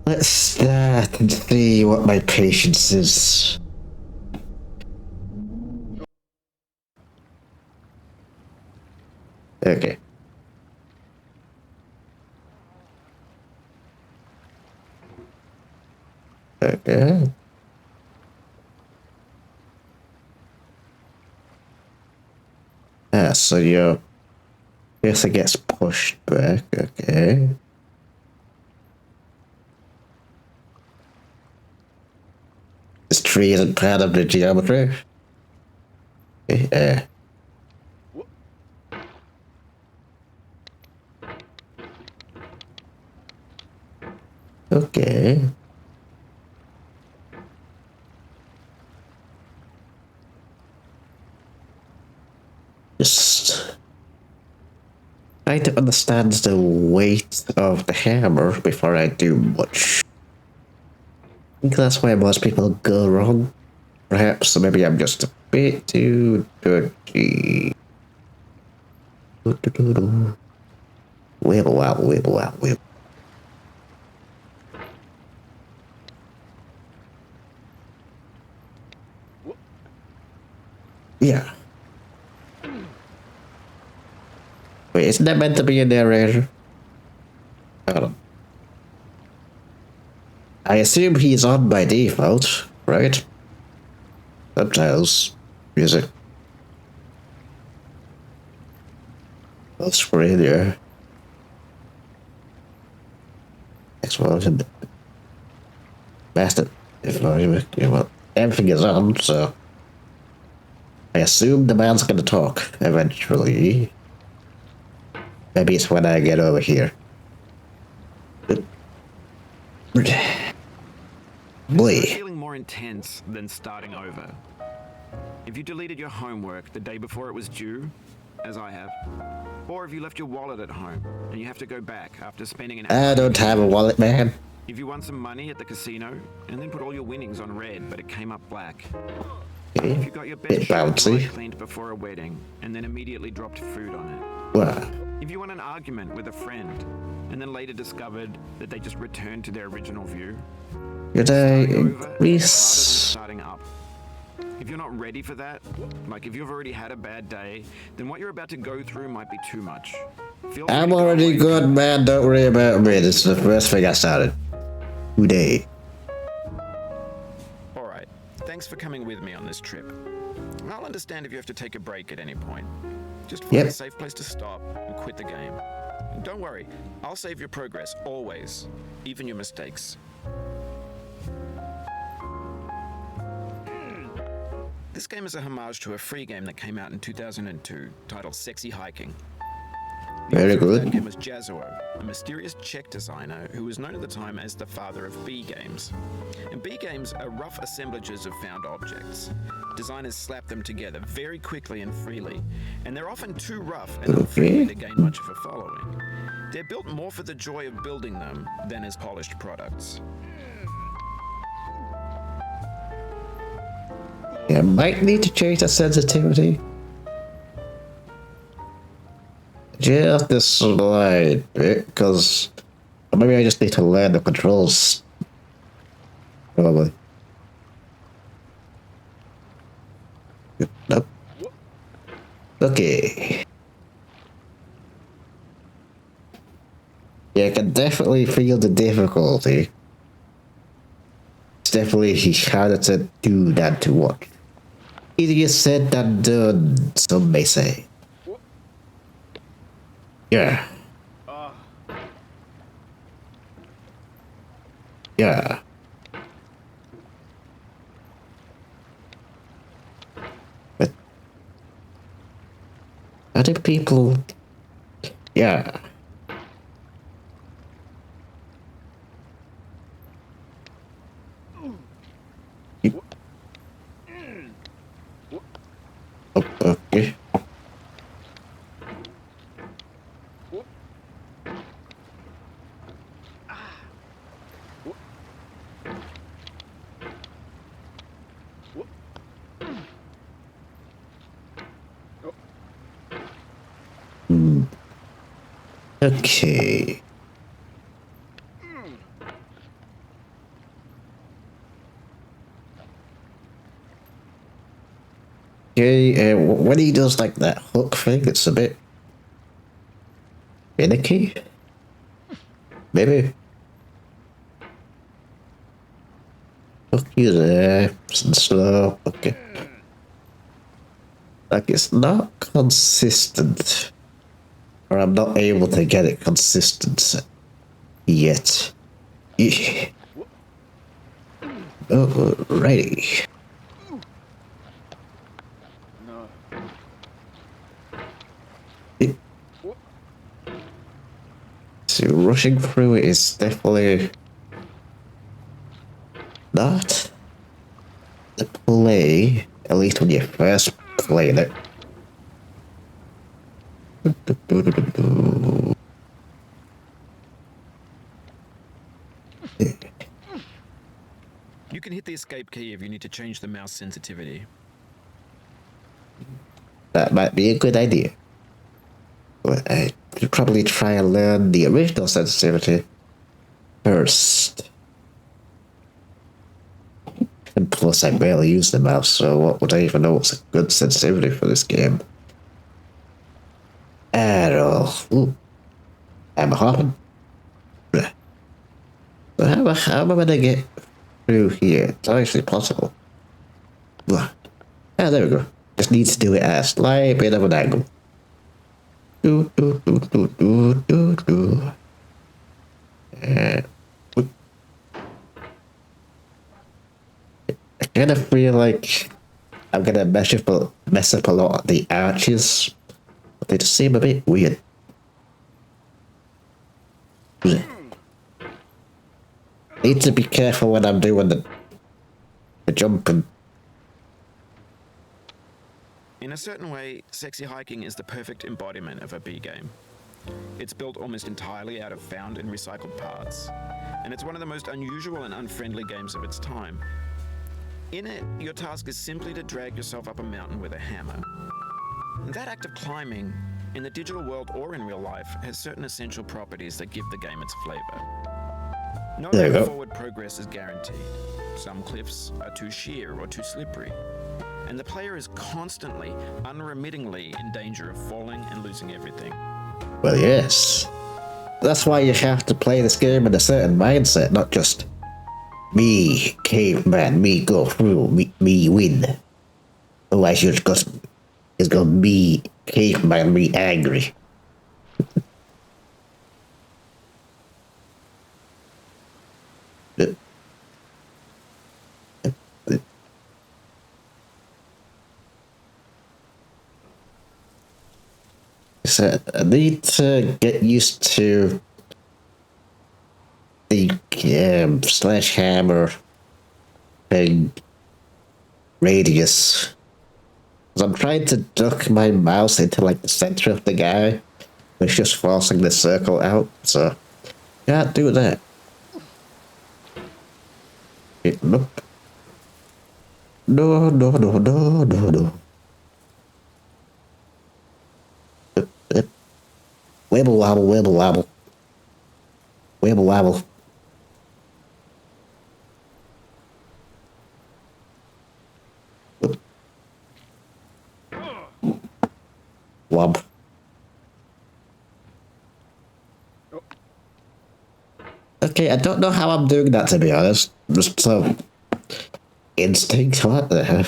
Let's start and see what my patience is. Okay. Okay. So your cursor gets pushed back. Okay. This tree isn't part of the geometry. Okay. Okay. Just trying to understand the weight of the hammer before I do much. I think that's why most people go wrong. Perhaps maybe I'm just a bit too dirty. Wibble out, wibble out, wibble. Yeah. Wait, isn't that meant to be a narrator? Hold on. I assume he's on by default, right? Subtitles, music. Australia. Explosion. Master. Well, everything is on, so I assume the man's gonna talk eventually. Maybe it's when I get over here. Boy. Feeling more intense than starting over. If you deleted your homework the day before it was due, as I have, or if you left your wallet at home and you have to go back after spending an hour. I don't have a wallet, man. If you won some money at the casino and then put all your winnings on red but it came up black. Okay. If you got your bed cleaned before a wedding and then immediately dropped food on it. Wow. If you won an argument with a friend and then later discovered that they just returned to their original view. Could I increase? Starting up. If you're not ready for that, like if you've already had a bad day, then what you're about to go through might be too much. I'm already good, man. Don't worry about me. This is the first thing I started. Today. Alright, thanks for coming with me on this trip. I'll understand if you have to take a break at any point. Just find a safe place to stop and quit the game. And don't worry, I'll save your progress, always. Even your mistakes. This game is a homage to a free game that came out in 2002 titled Sexy Hiking. Very good. That game was Jazuo, a mysterious Czech designer who was known at the time as the father of B games. And B games are rough assemblages of found objects. Designers slap them together very quickly and freely, and they're often too rough and unfriendly to gain much of a following. They're built more for the joy of building them than as polished products. Yeah, might need to change the sensitivity. Just a slight bit, because maybe I just need to learn the controls. Probably. Nope. Okay. Yeah, I can definitely feel the difficulty. It's definitely harder to do than to watch. Easier said than done, some may say. Yeah. Yeah. But how do people... Yeah. Okay. Okay. Okay, when he does like that hook thing, it's a bit finicky. Maybe. Hook you there, and slow. Okay. Like it's not consistent, or I'm not able to get it consistent yet. Yeah. Alrighty. So rushing through it is definitely not the play, at least when you first played it. You can hit the escape key if you need to change the mouse sensitivity. That might be a good idea. But I should probably try and learn the original sensitivity first. And plus, I barely use the mouse, so what would I even know what's a good sensitivity for this game? Arrow. Ooh. I'm hopping. So how am I gonna get through here? It's actually possible. Ah, there we go. Just need to do it at a slight bit of an angle. Do, do, do, do, do, do, do. I kind of feel like I'm gonna mess up a lot of the arches. But they just seem a bit weird. Need to be careful when I'm doing the jumping. In a certain way, Sexy Hiking is the perfect embodiment of a B game. It's built almost entirely out of found and recycled parts, and it's one of the most unusual and unfriendly games of its time. In it, your task is simply to drag yourself up a mountain with a hammer. And that act of climbing, in the digital world or in real life, has certain essential properties that give the game its flavor. No forward progress is guaranteed. Some cliffs are too sheer or too slippery, and the player is constantly, unremittingly in danger of falling and losing everything. Well, yes. That's why you have to play this game in a certain mindset, not just me, caveman, me go through, me win. Otherwise, it's gonna be caveman, me angry. So I need to get used to the sledgehammer thing radius. Because I'm trying to duck my mouse into like the center of the guy. It's just forcing the circle out, so can't do that. Nope. No, no, no, no, no, no. Wibble wobble, wibble wobble. Wibble wobble. Wob. Okay, I don't know how I'm doing that, to be honest. Just some instinct. What the hell?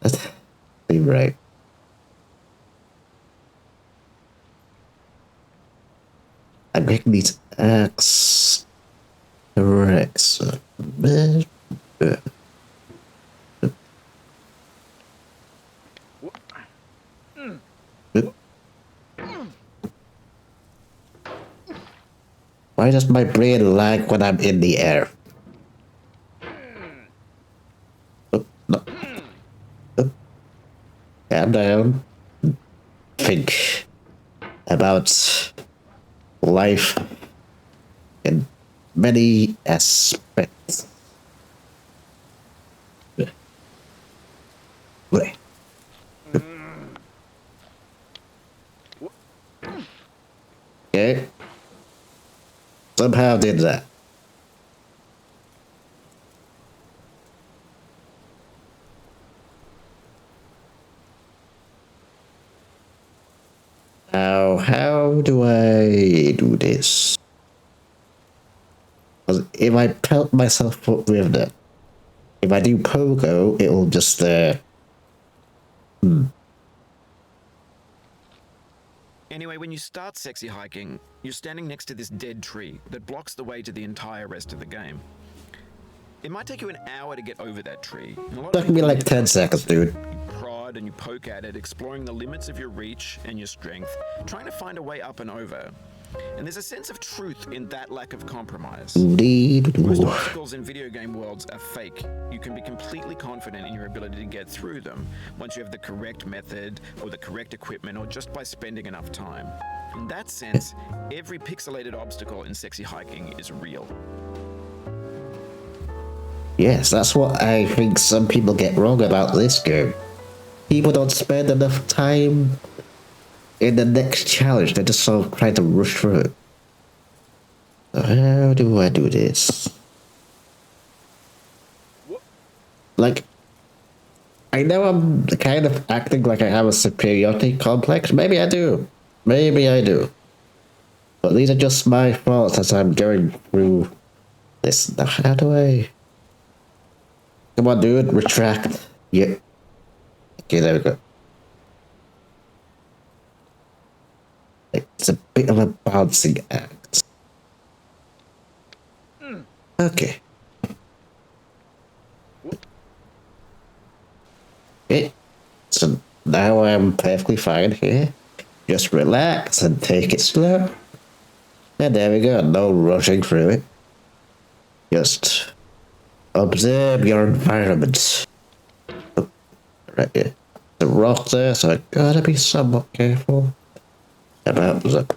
That seems right. I'm making these acts correct. So, why does my brain lag when I'm in the air? No. Calm down. Think about life in many aspects. Okay. Somehow did that. how do I do this? 'Cause if I pelt myself up with that, if I do pogo, it'll just Anyway, when you start sexy hiking, you're standing next to this dead tree that blocks the way to the entire rest of the game. It might take you an hour to get over that tree. And a lot of Took me people like never 10 do seconds, this. dude. You prod and you poke at it, exploring the limits of your reach and your strength, trying to find a way up and over. And there's a sense of truth in that lack of compromise. Most obstacles in video game worlds are fake. You can be completely confident in your ability to get through them once you have the correct method or the correct equipment or just by spending enough time. In that sense, every pixelated obstacle in sexy hiking is real. Yes, that's what I think some people get wrong about this game. People don't spend enough time in the next challenge. They're just sort of trying to rush through it. So how do I do this? Like, I know I'm kind of acting like I have a superiority complex. Maybe I do. Maybe I do. But these are just my thoughts as I'm going through this. Now, how do I... Come on, dude. Retract. Yeah. Okay, there we go. It's a bit of a bouncing act. Okay. Okay. So now I'm perfectly fine here. Just relax and take it slow. And there we go. No rushing through it. Just observe your environment. Oh, right here. The rock there, so I gotta be somewhat careful about the...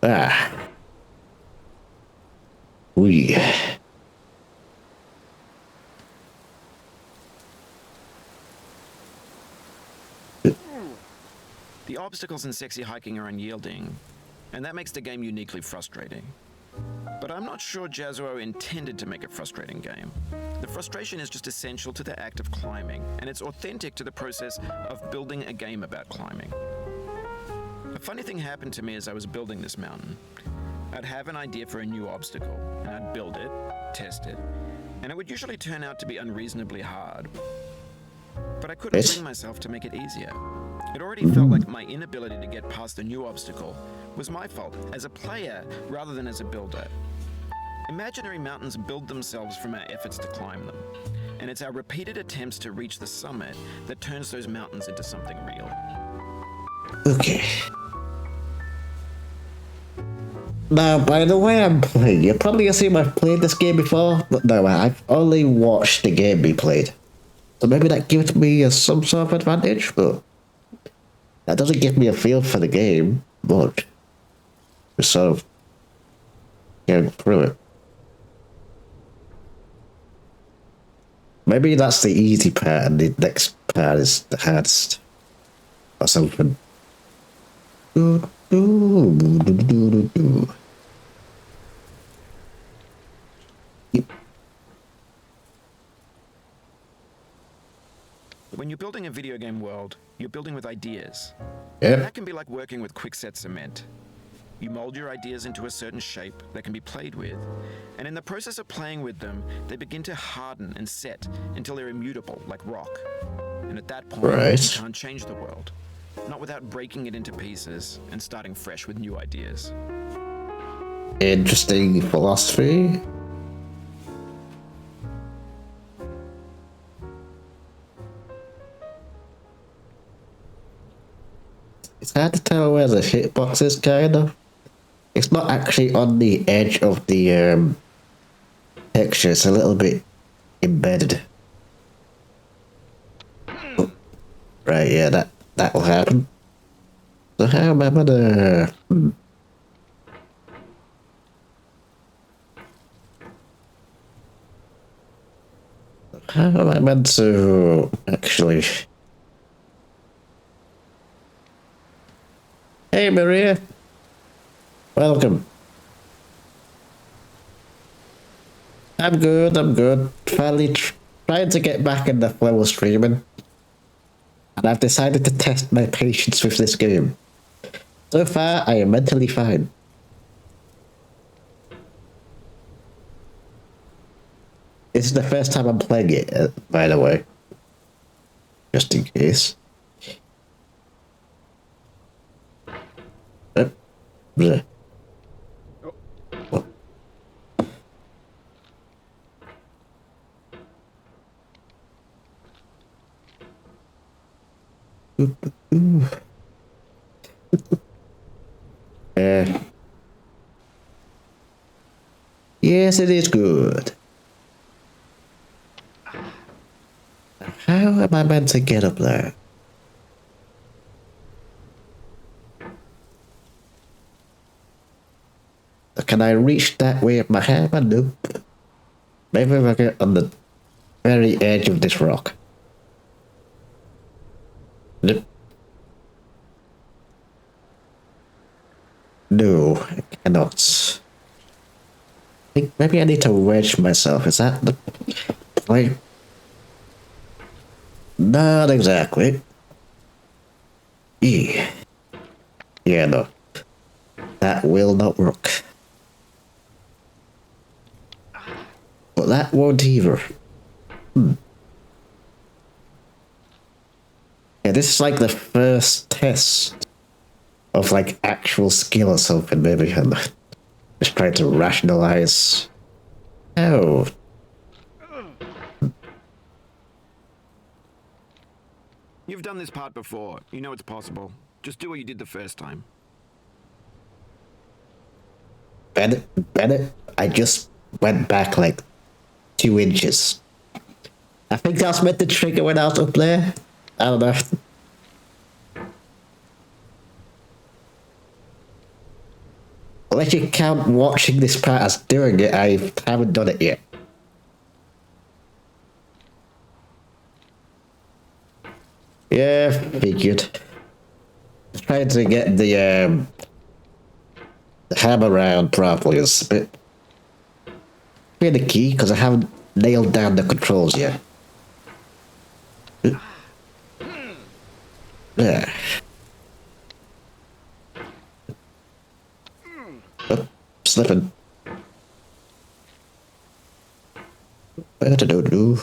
Ah. We. The obstacles in sexy hiking are unyielding, and that makes the game uniquely frustrating. But I'm not sure Jazzuo intended to make a frustrating game. The frustration is just essential to the act of climbing, and it's authentic to the process of building a game about climbing. A funny thing happened to me as I was building this mountain. I'd have an idea for a new obstacle, and I'd build it, test it, and it would usually turn out to be unreasonably hard. But I couldn't bring myself to make it easier. It already felt like my inability to get past the new obstacle was my fault as a player rather than as a builder. Imaginary mountains build themselves from our efforts to climb them, and it's our repeated attempts to reach the summit that turns those mountains into something real. Okay. Now, by the way I'm playing, you're probably assume I've played this game before, but no, I've only watched the game be played. So maybe that gives me some sort of advantage, but that doesn't give me a feel for the game much. Just sort of going through it. Maybe that's the easy part and the next part is the hardest. Or something. When you're building a video game world, you're building with ideas. Yep. That can be like working with quickset cement. You mold your ideas into a certain shape that can be played with, and in the process of playing with them, they begin to harden and set until they're immutable, like rock. And at that point, Right. you can't change the world, not without breaking it into pieces and starting fresh with new ideas. Interesting philosophy. It's hard to tell where the hitbox is, kind of. It's not actually on the edge of the texture, it's a little bit embedded. Oh, right, yeah, that will happen. So how am I gonna... How am I meant to actually... Hey, Maria. Welcome. I'm good. Finally trying to get back in the flow of streaming. and I've decided to test my patience with this game. So far, I am mentally fine. This is the first time I'm playing it, by the way. Just in case. Bleh. What? Yes, it is good. How am I meant to get up there? Can I reach that way with my hammer? Nope. Maybe if I get on the very edge of this rock. Nope. No, I cannot. I think maybe I need to wedge myself. Is that the point? Not exactly. Yeah. Yeah, no. That will not work. But that won't either. Yeah, this is like the first test of like actual skill or something, maybe. I'm just trying to rationalize. Oh. You've done this part before. You know it's possible. Just do what you did the first time. Bennett, I just went back like 2 inches. I think that's meant to trigger when I was up there. I don't know. Unless you count watching this part as doing it, I haven't done it yet. Yeah, figured. Trying to get the hammer round properly is a bit finicky because I haven't nailed down the controls yet. Yeah. Oh, slipping. Do.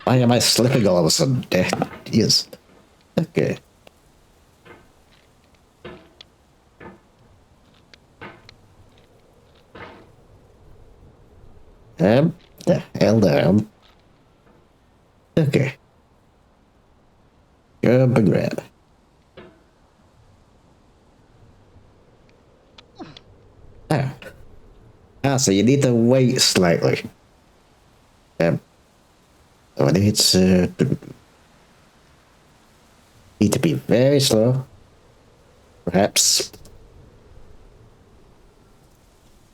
Why am I slipping all of a sudden? Yes. Okay. The hell down. Okay. Grab and grab. So you need to wait slightly. So I need to be very slow. Perhaps.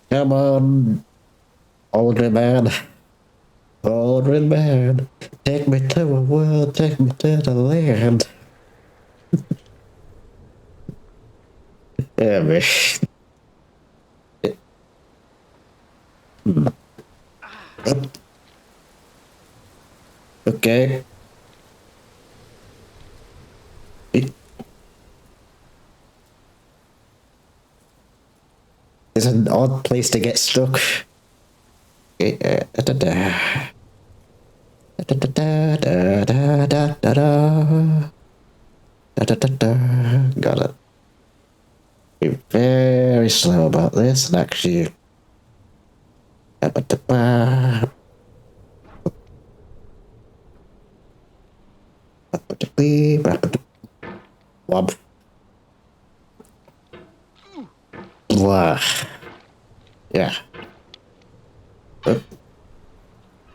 Come on, Aldrin man. Aldrin man. Take me to a world, take me to the land. Yeah, man. Okay. It's an odd place to get stuck. Okay. Got it. Be very slow about this and actually. Womp. Blah. Yeah.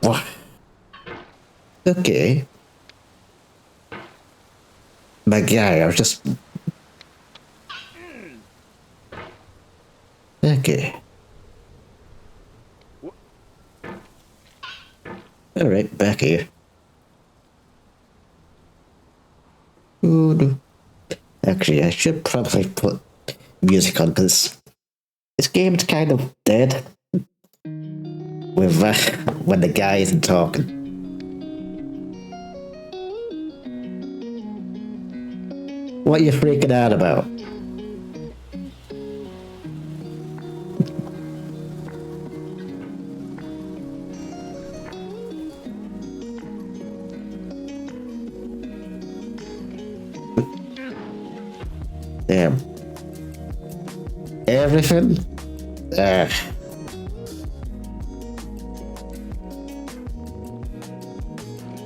Blah. Okay. My guy, I was just. Okay. Alright, back here. Actually, I should probably put music on because this game's kind of dead with when the guy isn't talking. What are you freaking out about? Damn. Everything?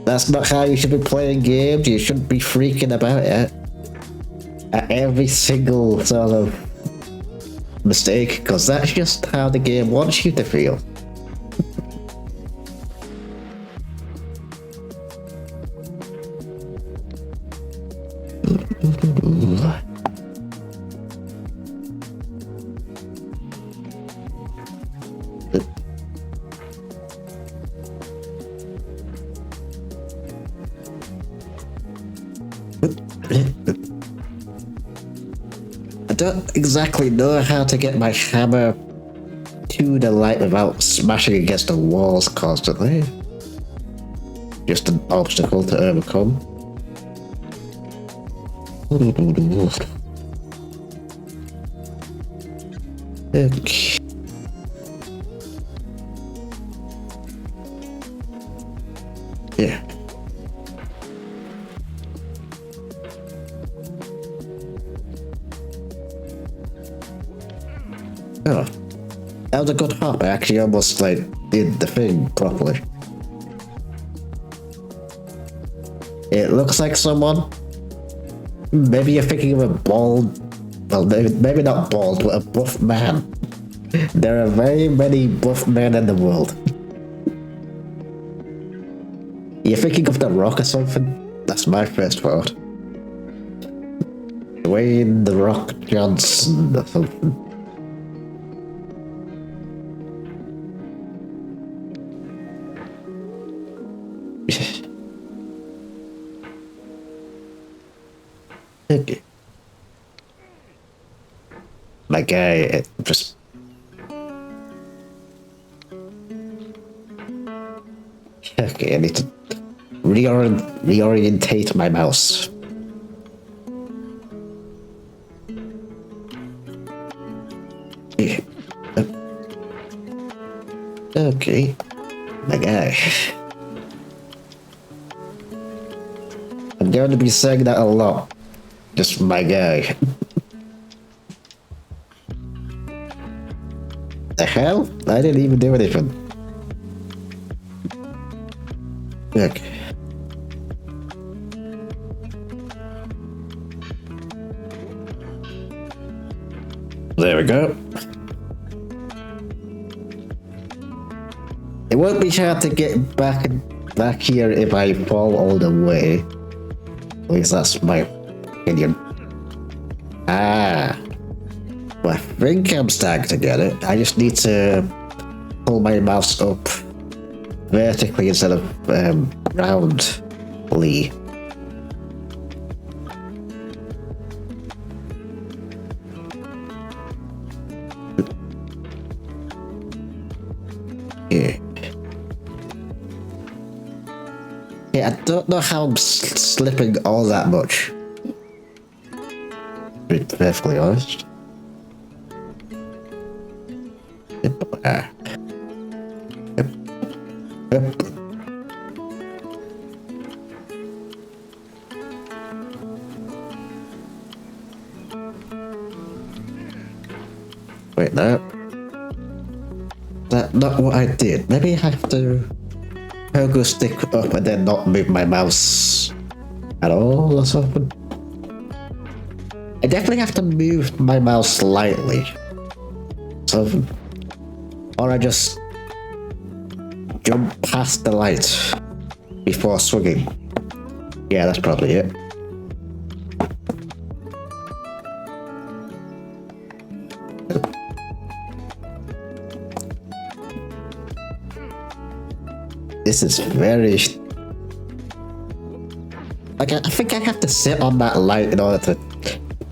That's not how you should be playing games. You shouldn't be freaking about it at every single sort of mistake, because that's just how the game wants you to feel. I don't exactly know how to get my hammer to the light without smashing against the walls constantly. Just an obstacle to overcome. Okay. Yeah. Oh, that was a good hop. I actually almost did the thing properly. It looks like someone. Maybe you're thinking of a bald. Well, maybe not bald, but a buff man. There are very many buff men in the world. You're thinking of The Rock or something? That's my first thought. Dwayne The Rock Johnson or something. Okay. My guy just. Okay, I need to reorientate my mouse. Yeah. Okay, my guy. I'm going to be saying that a lot. Just my guy. The hell? I didn't even do anything. Okay. There we go. It won't be hard to get back here if I fall all the way. At least that's my opinion. Well, I think I'm starting to get it. I just need to pull my mouse up vertically instead of roundly. Yeah. Yeah, I don't know how I'm slipping all that much. To be perfectly honest. Yep. Yep. Wait, no. That's not what I did. Maybe I have to pogo stick up and then not move my mouse at all or something. I definitely have to move my mouse slightly. Something. Or I just jump past the light before swinging. Yeah, that's probably it. This is very... Like, I think I have to sit on that light in order to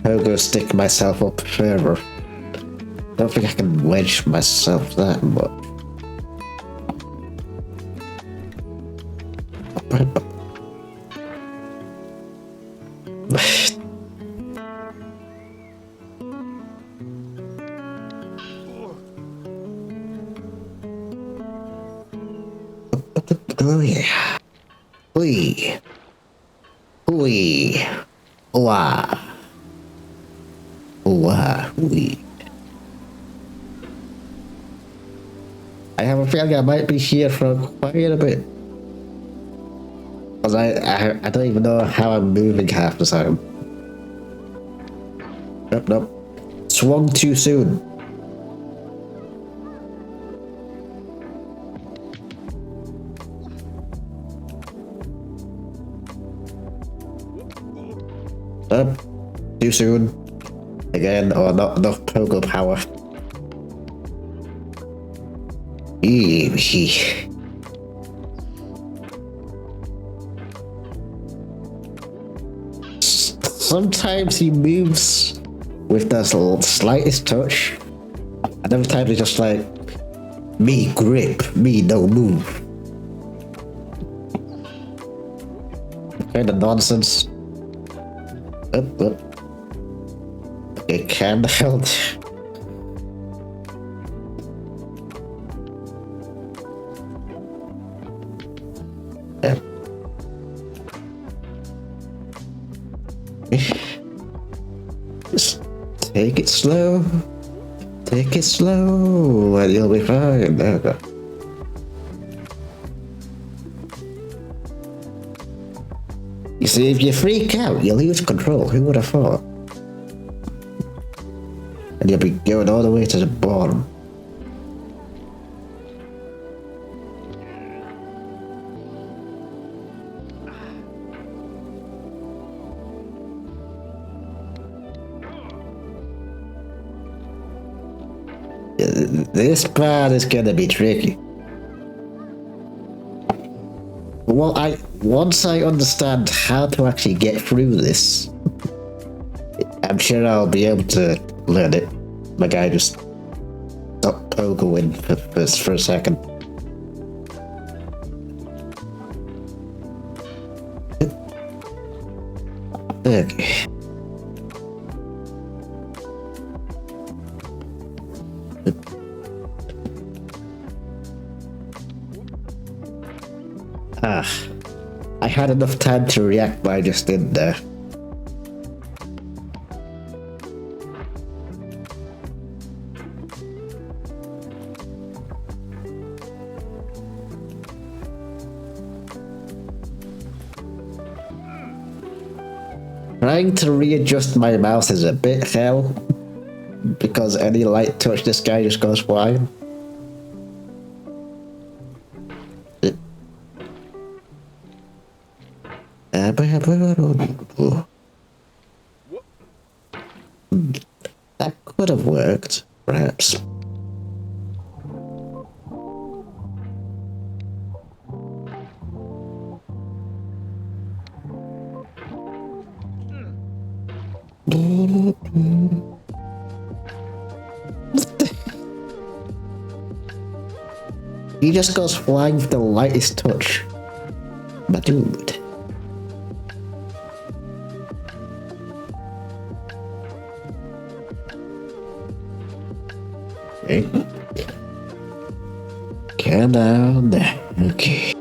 pogo stick myself up further. I don't think I can wedge myself that much. Oh yeah. Wee. Wee. Wah. Wah. Wee. I have a feeling I might be here for quite a bit. Because I don't even know how I'm moving half the time. Nope. Swung too soon. Nope. Too soon. Again, or not enough pogo power. Eee. Sometimes he moves with the slightest touch, and other times he's just like, me grip, me no move. Kind of nonsense. Okay, handheld. Yeah. Just take it slow. Take it slow, and you'll be fine. There we go. You see, if you freak out, you lose control. Who would have thought? And you'll be going all the way to the bottom. This part is gonna be tricky. Well, once I understand how to actually get through this, I'm sure I'll be able to learn it. My guy just stopped pogoing for a second. Okay. I had enough time to react, but I just didn't there. Trying to readjust my mouse is a bit hell, because any light touch this guy just goes flying. That could have worked, perhaps. He just goes flying with the lightest touch. My dude. Okay. Calm down there. Okay.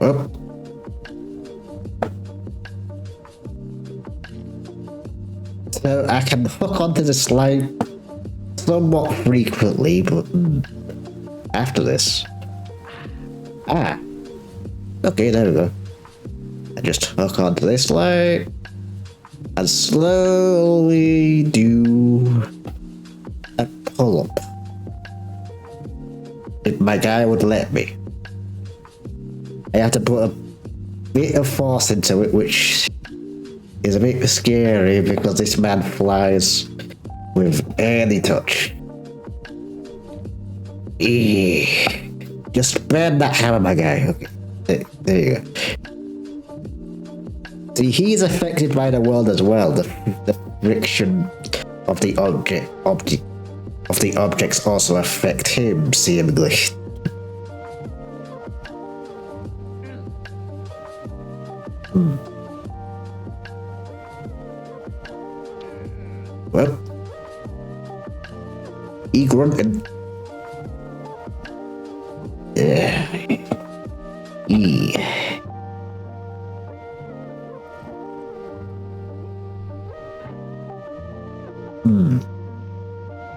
Up. So I can hook onto the slide somewhat frequently, but after this. Okay, there we go. I just hook onto this slide and slowly do a pull-up. If my guy would let me. I have to put a bit of force into it, which is a bit scary because this man flies with any touch. Just burn that hammer, my guy. Okay, there you go. See, he's affected by the world as well. The friction of the objects also affect him, seemingly. Well, he grunted. E.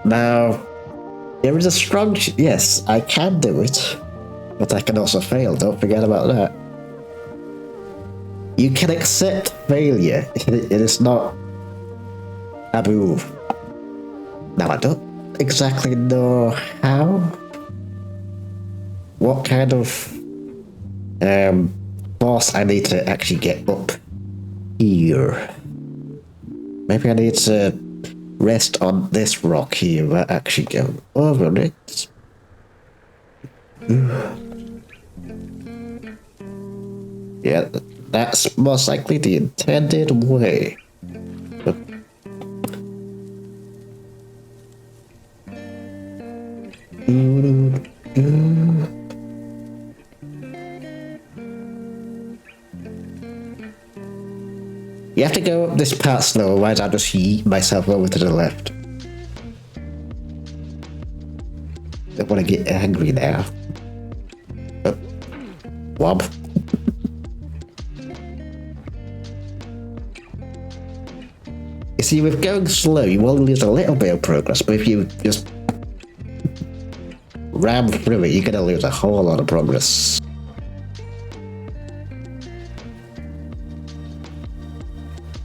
Now, there is a strong yes, I can do it, but I can also fail. Don't forget about that. You can accept failure. It is not taboo. Now, I don't exactly know how. What kind of boss I need to actually get up here. Maybe I need to rest on this rock here and actually go over it. Yeah, that's most likely the intended way. You have to go up this path slow, otherwise I'll just yeet myself over to the left. Don't want to get angry now. Oh. Wob. You see, with going slow, you will lose a little bit of progress, but if you just ram through it, you're gonna lose a whole lot of progress.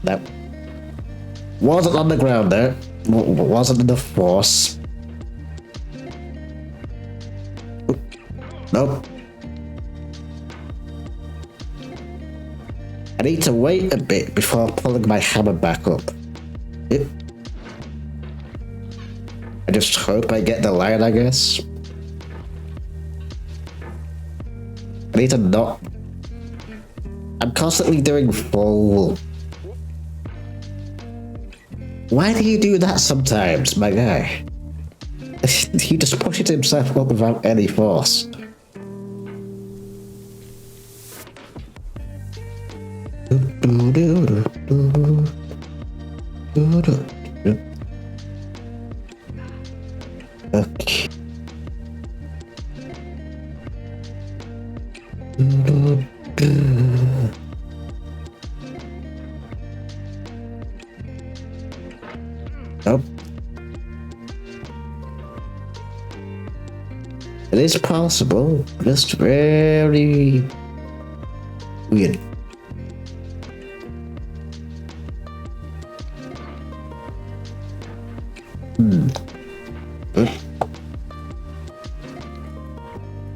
That wasn't on the ground there. Wasn't enough force. Nope. I need to wait a bit before pulling my hammer back up. Yep. I just hope I get the line, I guess. I need to not... I'm constantly doing full... Why do you do that sometimes, my guy? He just pushes himself up without any force. Okay. Nope. It is possible, just very weird.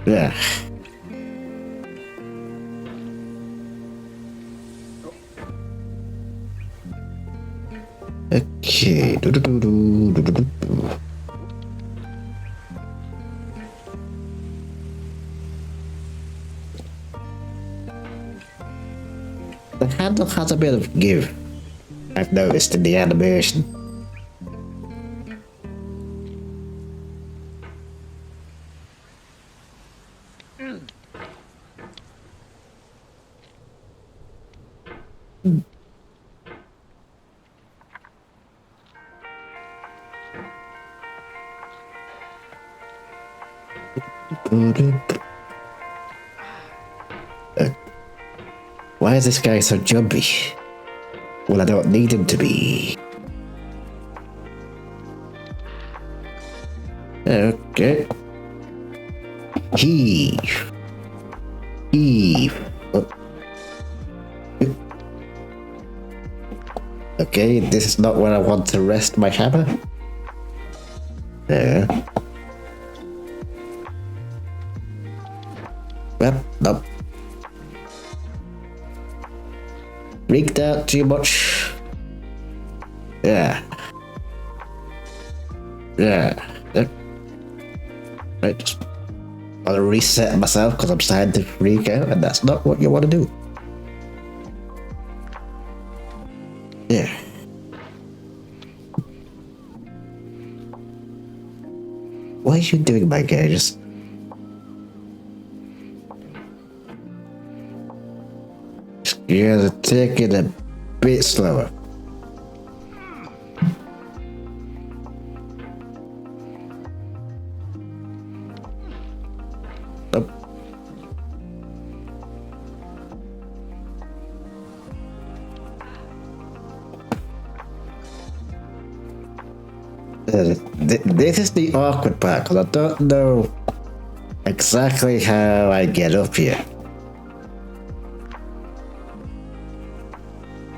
Yeah. Okay. The handle has a bit of give, I've noticed in the animation. Why is this guy so jumpy? Well, I don't need him to be. Okay. Heave. Heave. Oh. Okay, this is not where I want to rest my hammer. There. Well, nope. Freaked out too much. Yeah. Yeah. Right, just want to reset myself because I'm starting to freak out, and that's not what you want to do. Yeah. What are you doing, my guy? Just... You gotta take it a bit slower. Nope. This is the awkward part, because I don't know exactly how I get up here.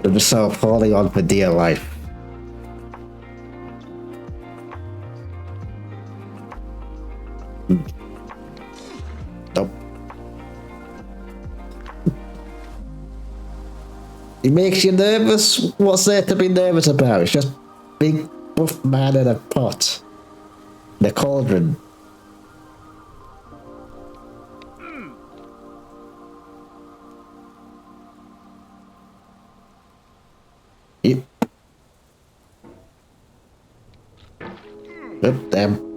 I'm just sort of holding on for dear life. Nope. It makes you nervous? What's there to be nervous about? It's just big buff man in a pot. The cauldron. Yep. Oh, damn.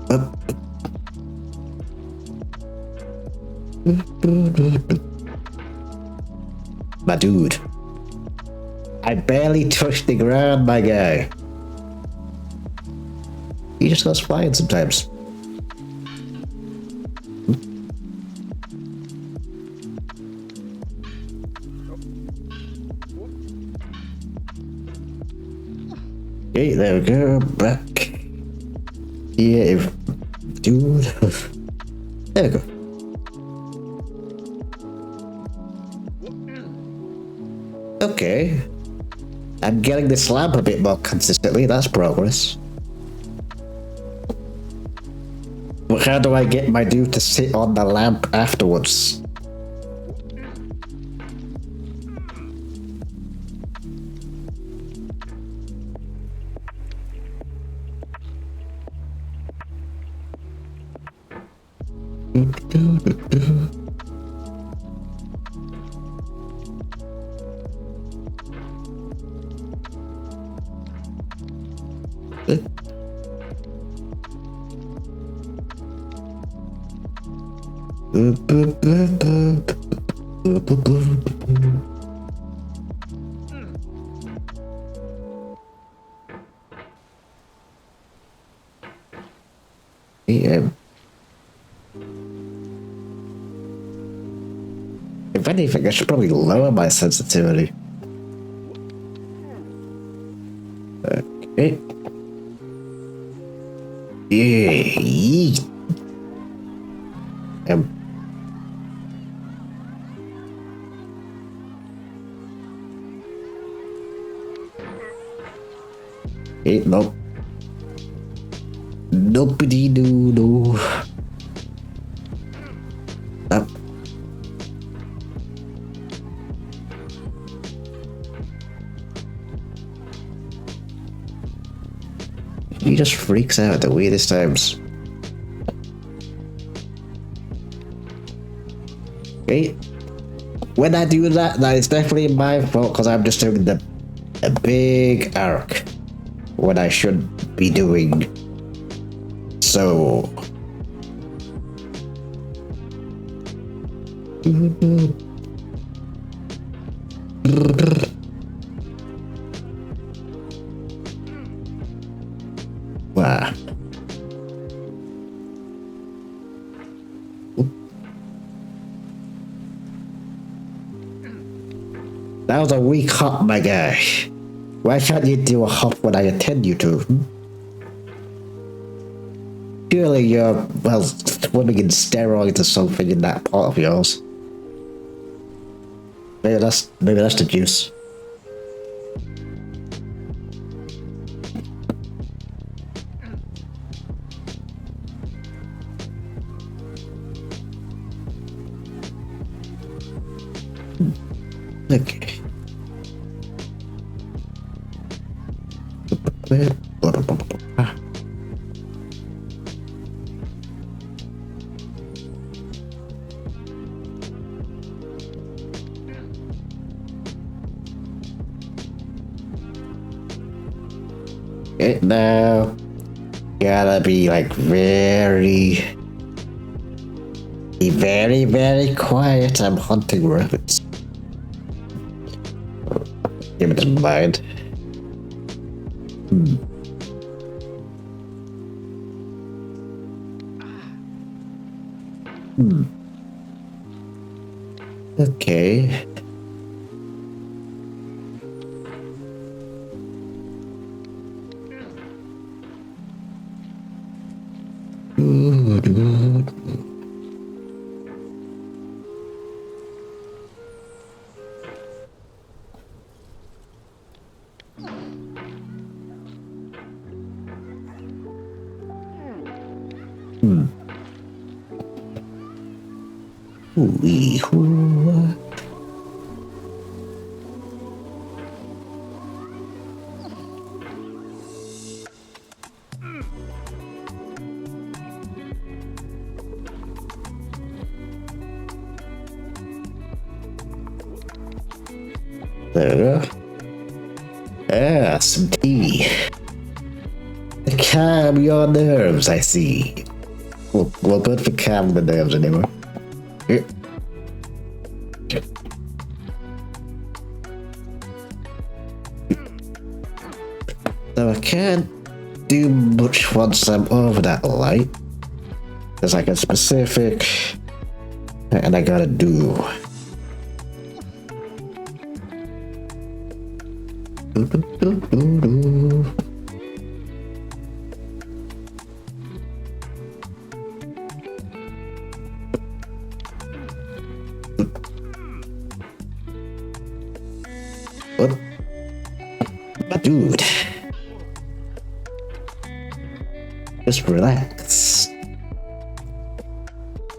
Up. My dude. I barely touched the ground, my guy. He just goes flying sometimes. Okay, there we go. Back. Yeah, dude. There we go. Okay. I'm getting this lamp a bit more consistently. That's progress. But how do I get my dude to sit on the lamp afterwards? Yeah. If anything, I should probably lower my sensitivity. Okay. Yeah. Okay, nope. Nobody no. Up. He just freaks out at the weirdest times. Okay. When I do that, that is definitely my fault because I'm just doing a big arc when I should be doing so. Wow. That was a weak hop, my guy. Why can't you do a hop when I attend you to? Surely you're, well, swimming in steroids or something in that part of yours. Maybe that's the juice. Okay. Okay, now gotta be like very quiet. I'm hunting rabbits. Give it a mind. Okay. Wee-hoo. There we go. Ah, some tea. To calm your nerves, I see. Well, good for calming the nerves anyway. Here. Okay. So I can't do much once I'm over that light. There's like a specific and I gotta do. What? But dude, just relax.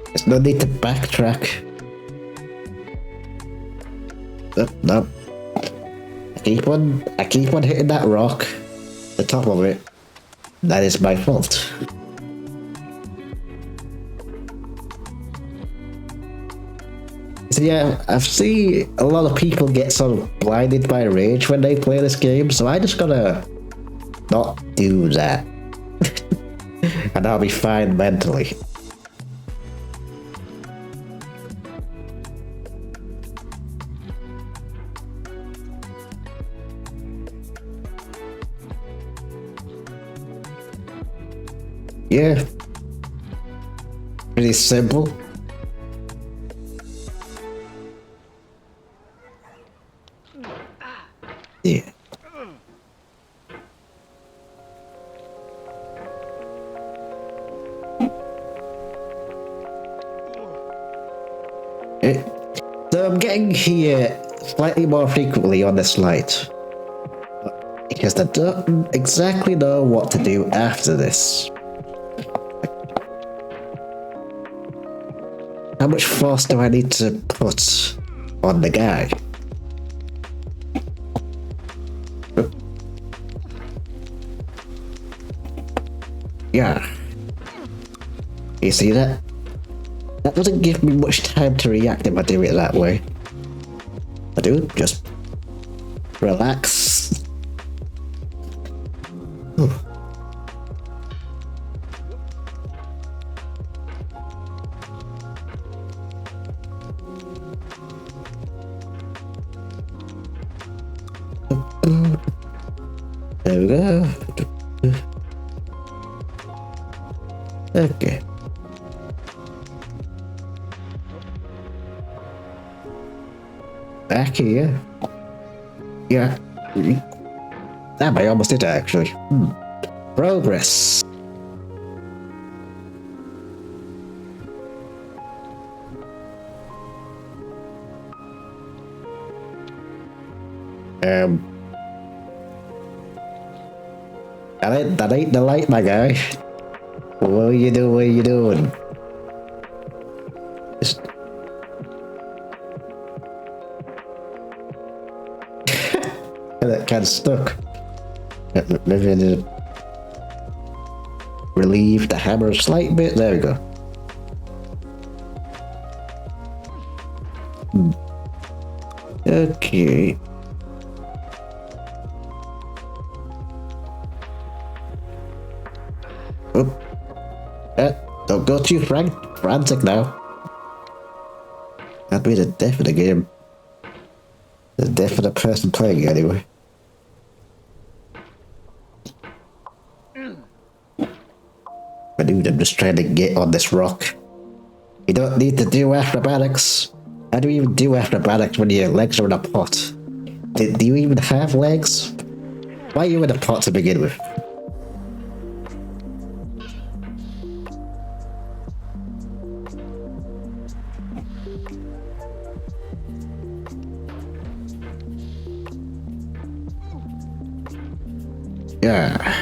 There's no need to backtrack. No. I keep on hitting that rock, the top of it. That is my fault. So yeah, I've seen a lot of people get sort of blinded by rage when they play this game, so I just gotta not do that. And I'll be fine mentally. Yeah. Pretty simple. Yeah. So I'm getting here slightly more frequently on this light. Because I don't exactly know what to do after this. How much force do I need to put on the guy? Yeah. You see that? That doesn't give me much time to react if I do it that way. I do just relax. There we go. Okay. Back here. Yeah. Damn, I almost did it actually. Progress. That ain't the light, my guy. What are you doing? What are you doing? Just... that kind of stuck. Maybe I need to relieve the hammer a slight bit. There we go. Okay. Don't go too frantic now. That'd be the death of the game. The death of the person playing it anyway. But dude, I'm just trying to get on this rock. You don't need to do acrobatics. How do you even do acrobatics when your legs are in a pot? Do you even have legs? Why are you in a pot to begin with? Yeah.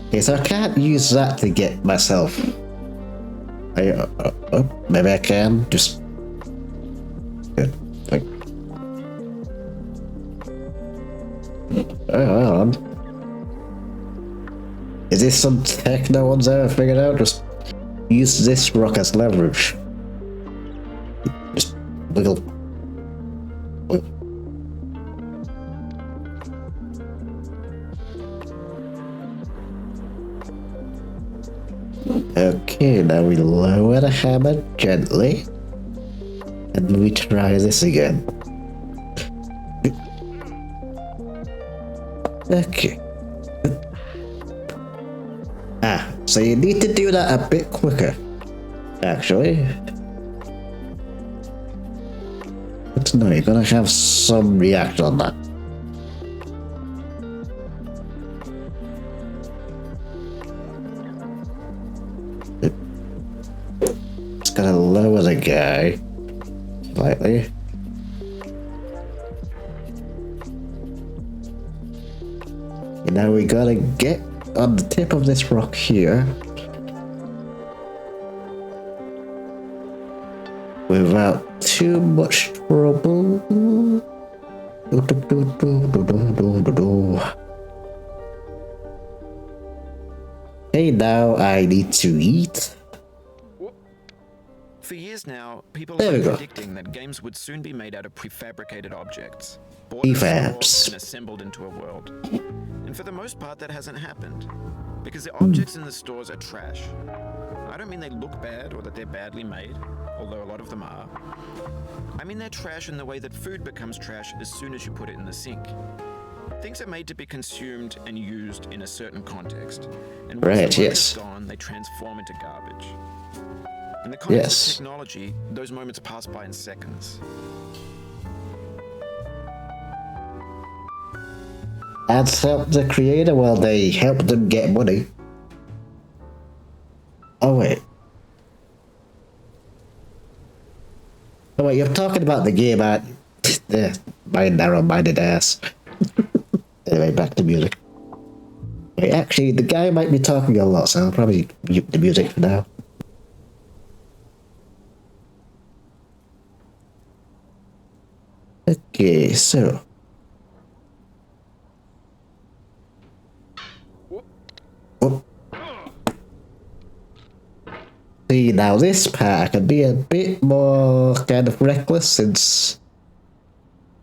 Okay, so I can't use that to get myself. Maybe I can just. Like, hold on. Is this some tech no one's ever figured out? Just use this rock as leverage. Just wiggle. Okay, now we lower the hammer gently. And we try this again. Okay. So you need to do that a bit quicker, actually. But no, you're gonna have some reaction on that. Just gotta lower the guy slightly. And now we gotta get on the tip of this rock here without too much trouble. Hey, now I need to eat. For years now, people There have we been go. predicting that games would soon be made out of prefabricated objects, bought Prefabs. in stores and assembled into a world. And for the most part, that hasn't happened, because the objects in the stores are trash. I don't mean they look bad or that they're badly made, although a lot of them are. I mean they're trash in the way that food becomes trash as soon as you put it in the sink. Things are made to be consumed and used in a certain context, and once Right, the moment yes. is gone, they transform into garbage. In the context Yes. of technology, those moments pass by in seconds. Ads help the creator while they help them get money. Oh wait. Oh wait, you're talking about the game, aren't you? My narrow-minded ass. Anyway, back to music. Wait, actually, the guy might be talking a lot, so I'll probably mute the music for now. Okay, so. Oh. See, now this part I can be a bit more kind of reckless since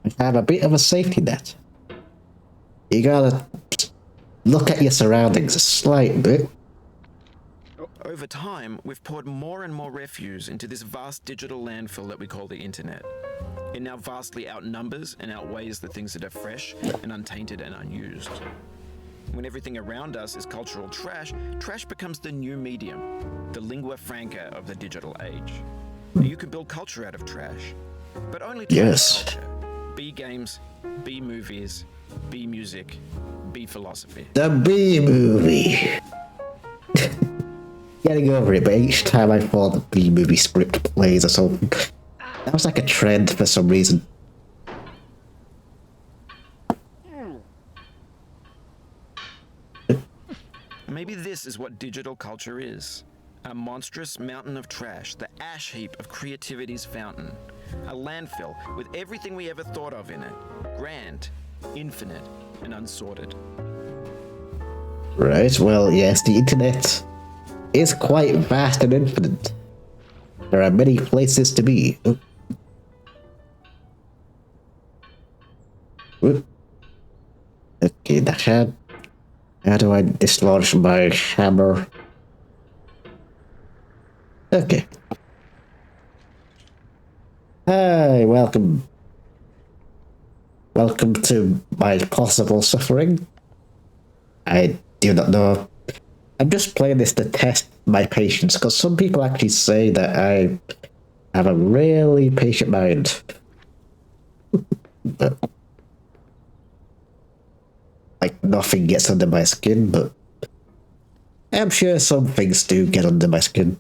I have a bit of a safety net. You gotta look at your surroundings a slight bit. Over time, we've poured more and more refuse into this vast digital landfill that we call the internet. It now vastly outnumbers and outweighs the things that are fresh and untainted and unused. When everything around us is cultural trash, trash becomes the new medium, the lingua franca of the digital age. You can build culture out of trash, but only trash Yes. culture. B games, B movies, B music, B philosophy. The B movie. Getting over it, but each time I thought the B movie script plays or something, that was like a trend for some reason. Maybe this is what digital culture is. A monstrous mountain of trash, the ash heap of creativity's fountain. A landfill with everything we ever thought of in it. Grand, infinite, and unsorted. Right, well, yes, the internet is quite vast and infinite. There are many places to be. Oh. Whoop. Okay, the hand. How do I dislodge my hammer? Okay. Hi, welcome. Welcome to my possible suffering. I do not know. I'm just playing this to test my patience, because some people actually say that I have a really patient mind. But, like, nothing gets under my skin, but I'm sure some things do get under my skin.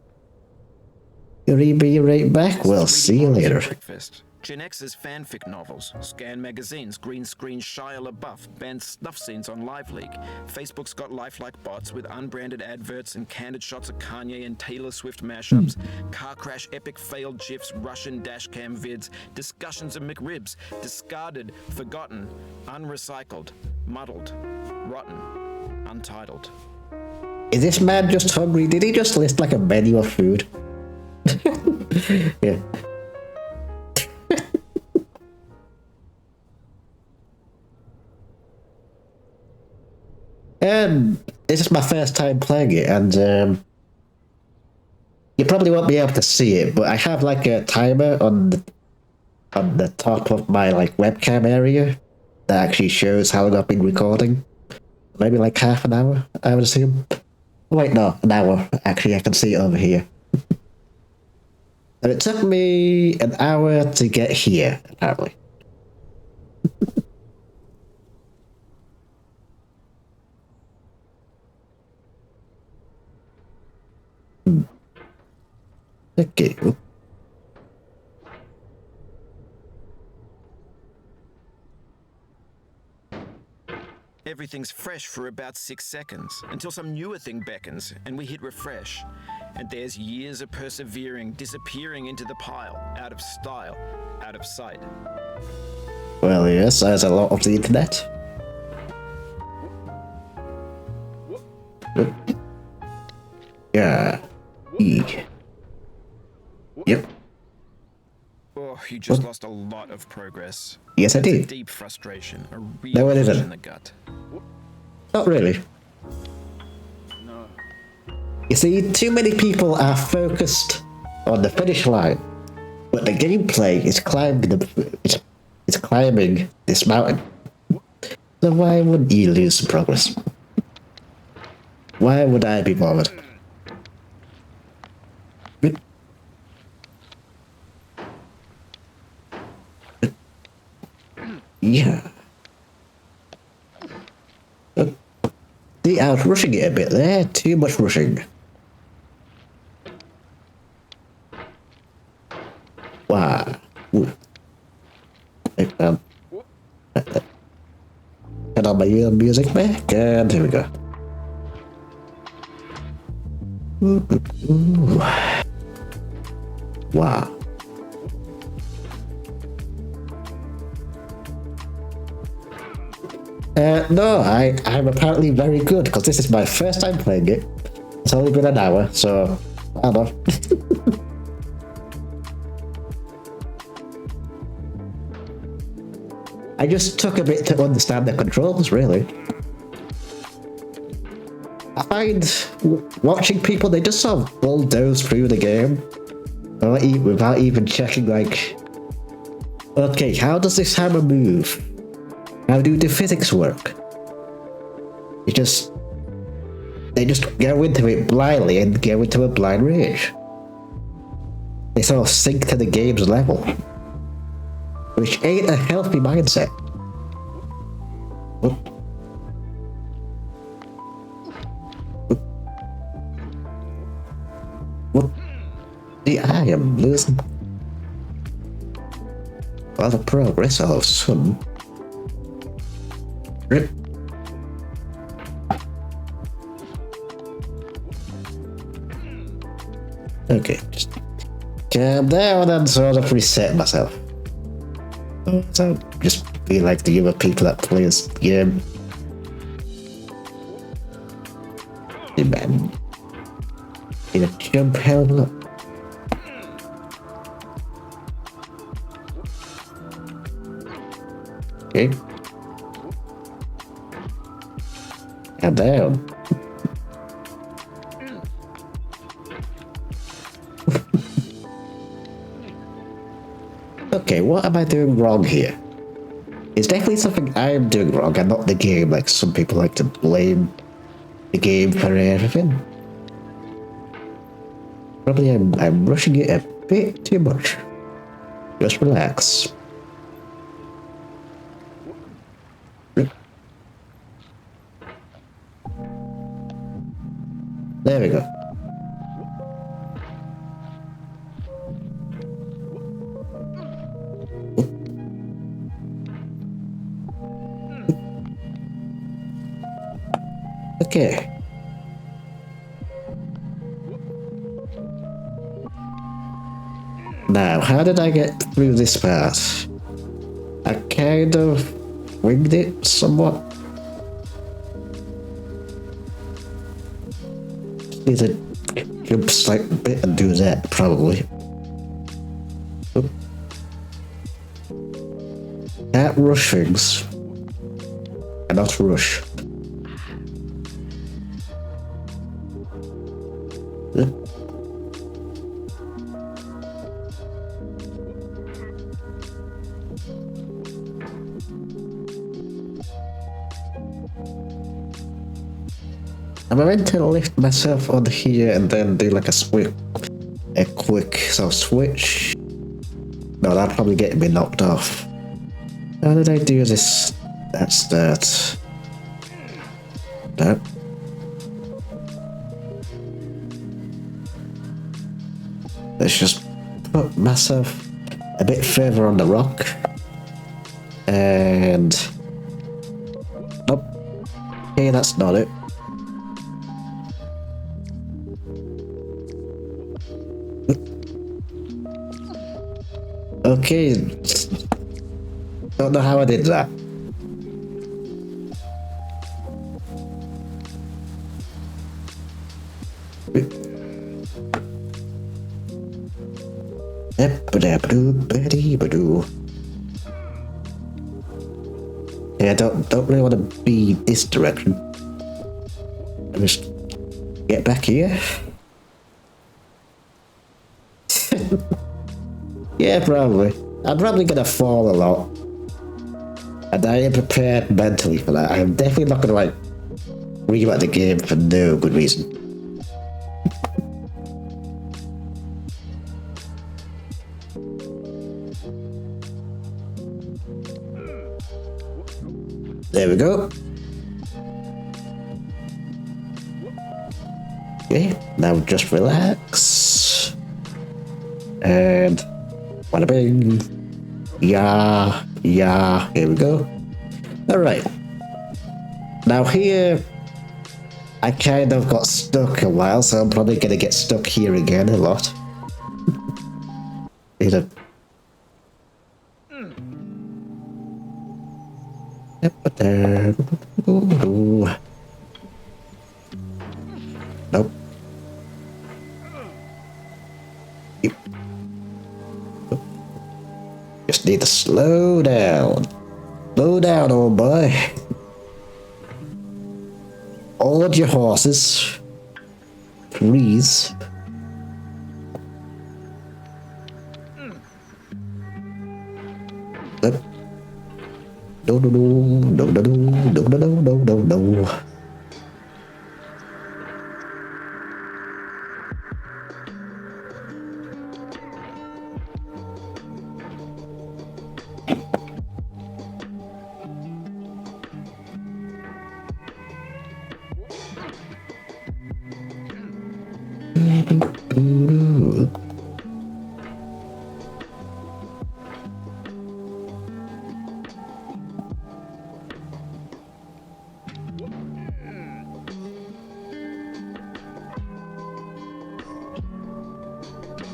You'll be right back. We'll see you later. Breakfast. Gen X's fanfic novels, Scan magazines, green screen Shia LaBeouf, banned snuff scenes on LiveLeak. Facebook's got lifelike bots with unbranded adverts and candid shots of Kanye and Taylor Swift mashups, car crash epic failed GIFs, Russian dashcam vids, discussions of McRibs, discarded, forgotten, unrecycled, muddled, rotten, untitled. Is this man just hungry? Did he just list like a menu of food? Yeah. This is my first time playing it, and you probably won't be able to see it, but I have like a timer on the top of my like webcam area that actually shows how long I've been recording. Maybe like half an hour, I would assume. Wait, no, an hour. Actually, I can see it over here. And it took me an hour to get here, apparently. Okay. Everything's fresh for about 6 seconds, until some newer thing beckons, and we hit refresh. And there's years of persevering, disappearing into the pile, out of style, out of sight. Well, yes, there's a lot of the internet. Yeah. E. Yep. Oh, you just lost a lot of progress. Yes, I That's a did. deep frustration, a real No, it punch isn't. in the gut. Not really. No. You see, too many people are focused on the finish line, but the gameplay is it's climbing this mountain. So why wouldn't you lose some progress? Why would I be bothered? Yeah. See, I was rushing it a bit there. Too much rushing. Wow. Ooh. Turn on my ear music back, and here we go. Ooh. Wow. No, I'm apparently very good, because this is my first time playing it. It's only been an hour, so I don't know. I just took a bit to understand the controls, really. I find watching people, they just sort of bulldoze through the game without even checking, like, okay, how does this hammer move? How do the physics work? They just go into it blindly and go into a blind rage. They sort of sink to the game's level, which ain't a healthy mindset. Oop. Oop. What? See, I am losing a lot of progress all of a sudden. Rip. Okay, just calm down and sort of reset myself. So just be like the other people that play this game. Hey, man. jump hell up. Okay. Calm down. Okay, what am I doing wrong here? It's definitely something I'm doing wrong and not the game, like some people like to blame the game for everything. Probably I'm rushing it a bit too much. Just relax. There we go. Okay. Now, how did I get through this part? I kind of winged it somewhat. Need to jump slight bit and do that, probably. Oop. Can't rush things. Cannot rush. Am I meant to lift myself on here and then do like a quick sort of switch? No, that'd probably get me knocked off. How did I do this? That's that. No. Let's just put myself a bit further on the rock. And... Nope. Okay, that's not it. Okay. Don't know how I did that. Yeah, I don't really want to be this direction. Just get back here. Yeah, probably. I'm probably gonna fall a lot. And I am prepared mentally for that. I'm definitely not gonna like rewrite the game for no good reason. There we go. Okay, now just relax. And wada bing. Yeah, here we go. Alright. Now here, I kind of got stuck a while, so I'm probably gonna get stuck here again a lot. Either. Yep, but there. Nope. Yep. Just need to slow down. Slow down, old boy. Hold your horses. Please. Yep. No.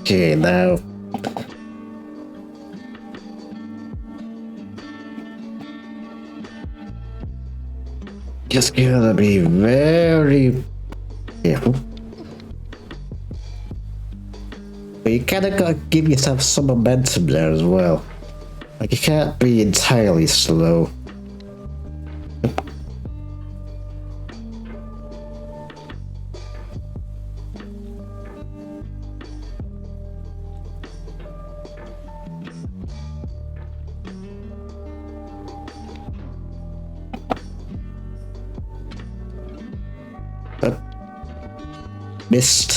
Okay, now. Just gotta be very careful. But you kinda gotta give yourself some momentum there as well. Like, you can't be entirely slow. Missed.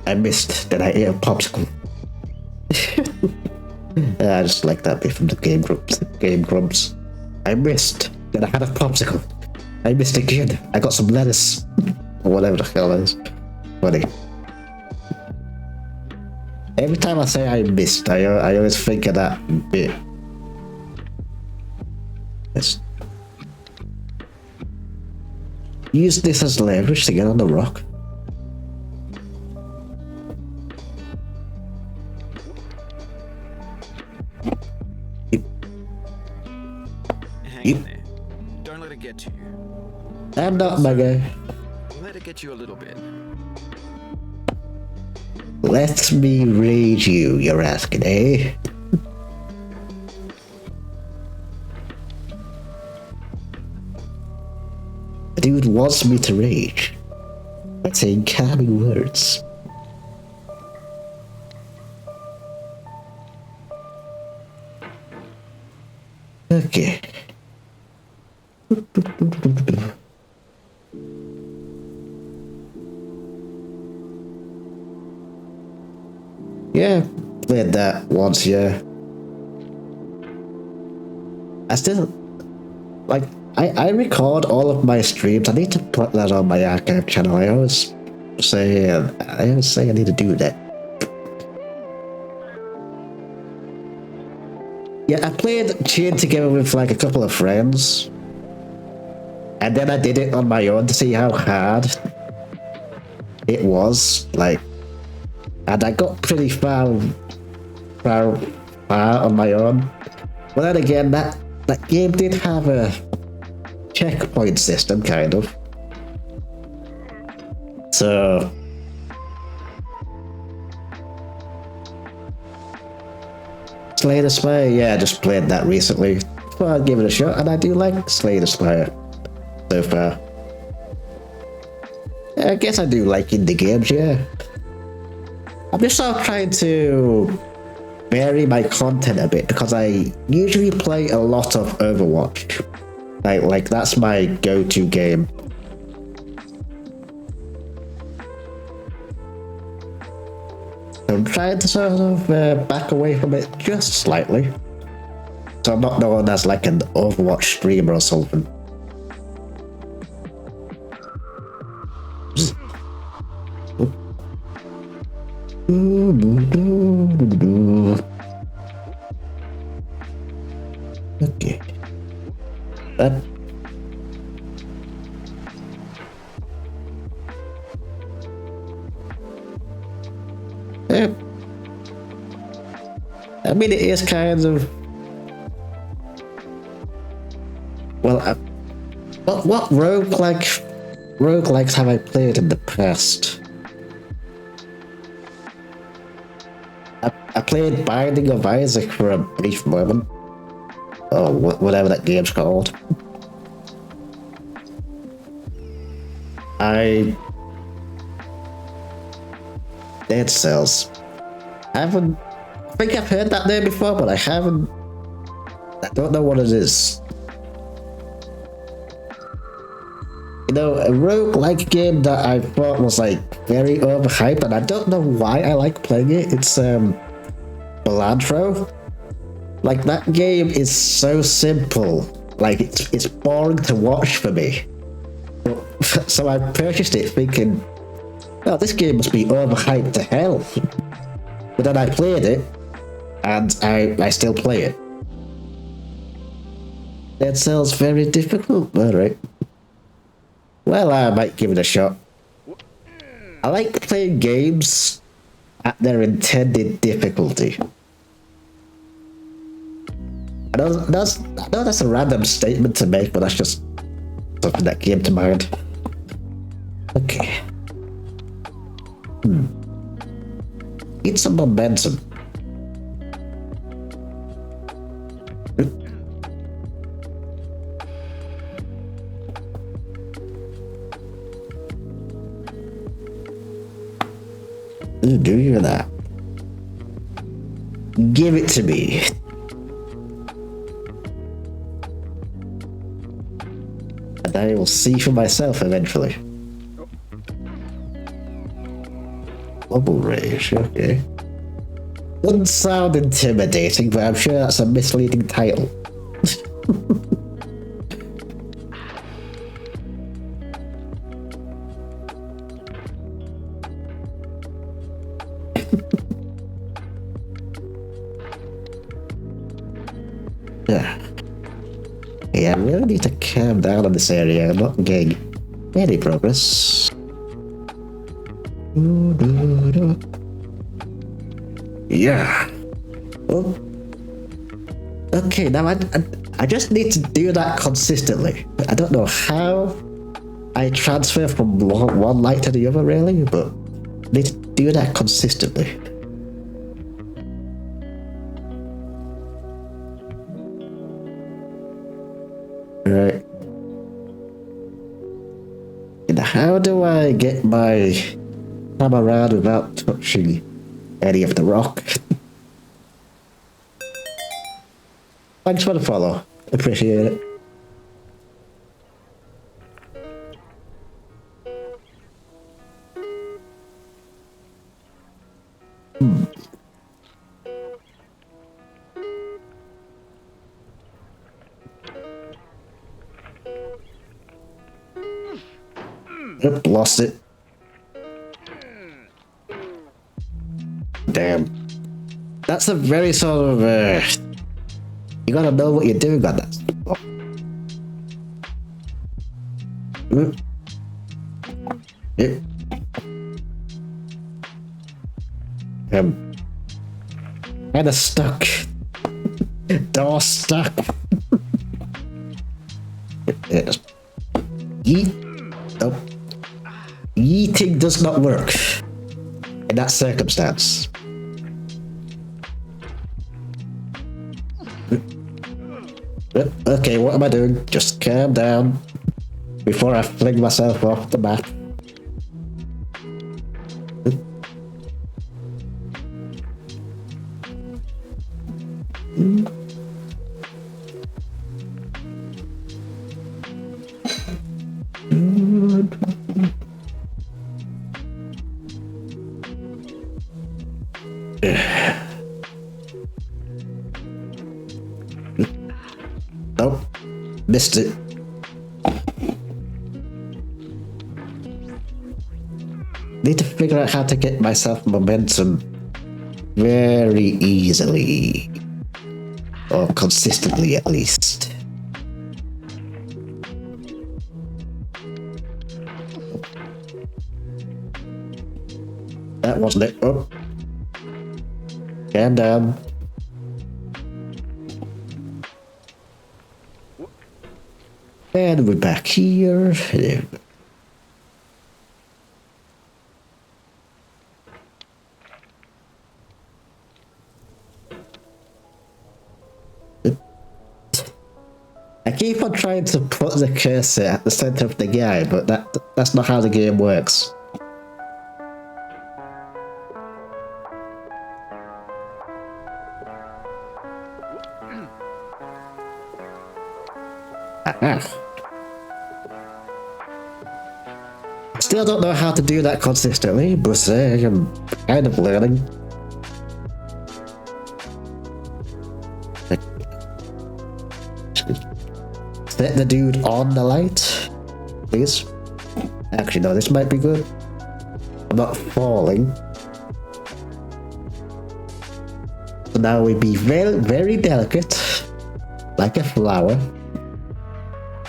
I missed that I ate a popsicle. I just like that bit from the Game Grumps. I missed that I had a popsicle. I missed again. I got some lettuce. Or whatever the hell it is. Funny. Every time I say I missed, I always think of that bit. Let's use this as leverage to get on the rock. Hang in there. Don't let it get to you. I'm not, my guy. Let it get you a little bit. Let me raid you, you're asking, eh? The dude wants me to rage by saying calming words. Okay. Yeah, played that once, yeah. I still, like, I record all of my streams. I need to put that on my archive channel. I always say I need to do that. Yeah, I played Chain together with like a couple of friends. And then I did it on my own to see how hard it was. Like, and I got pretty far on my own. But then again, that game did have a checkpoint system, kind of. So Slay the Spire, yeah, I just played that recently. Thought I'd give it a shot, and I do like Slay the Spire so far. Yeah, I guess I do like indie games, yeah. I'm just sort of trying to vary my content a bit because I usually play a lot of Overwatch. Like that's my go-to game. So I'm trying to sort of back away from it just slightly. So I'm not known as like an Overwatch streamer or something. Okay. That. I mean, it is kind of. Well, what roguelikes have I played in the past? I played Binding of Isaac for a brief moment. Oh, whatever that game's called. Dead Cells. I think I've heard that name before, but I don't know what it is. You know, a roguelike game that I thought was like very overhyped, and I don't know why I like playing it. It's Balatro. Like, that game is so simple. Like, it's boring to watch for me. So I purchased it thinking, oh, this game must be overhyped to hell. But then I played it, and I still play it. Dead Cells very difficult, alright. Well, I might give it a shot. I like playing games at their intended difficulty. I know that's a random statement to make, but that's just something that came to mind. Okay. Need some momentum. Do you that? Give it to me. And I will see for myself eventually. Bubble rage, okay. Doesn't sound intimidating, but I'm sure that's a misleading title. Yeah, I really need to calm down on this area. I'm not getting any progress. Yeah. Oh. Okay, now I just need to do that consistently. I don't know how I transfer from one light to the other, really, but I need to do that consistently. Right. And how do I get my camera around without touching any of the rock? Thanks for the follow. Appreciate it. Yep, lost it. Damn. That's a very sort of, you gotta know what you're doing on that. Oh. Yep. Kinda stuck. Door stuck. Yes. Yeet. Nope. Yeeting does not work in that circumstance. Okay, what am I doing? Just calm down before I fling myself off the map. Nope, missed it. Need to figure out how to get myself momentum very easily, or consistently at least. That wasn't it. Oh, calm down. And we're back here. I keep on trying to put the cursor at the center of the guy, but that's not how the game works. Still don't know how to do that consistently, but I'm kind of learning. Set the dude on the light, please. Actually, no, this might be good. I'm not falling. So now we be very, very delicate, like a flower,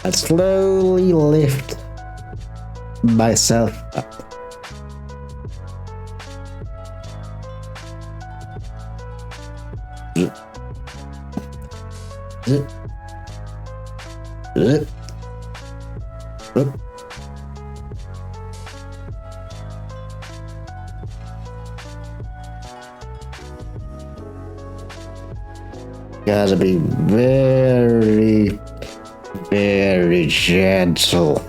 and slowly lift myself up. Gotta be very, very gentle.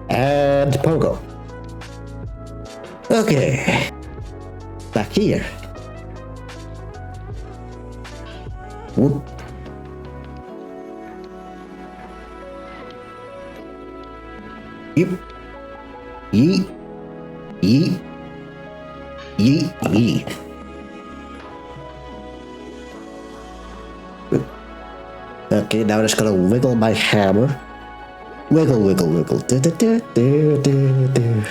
And Pogo. Okay. Back here. Whoop. Yep. Yeet. Yeet. Yeet. Yeet. Okay, now I'm just gonna wiggle my hammer. Wiggle, wiggle, wiggle. Do, do, do, do, do, do.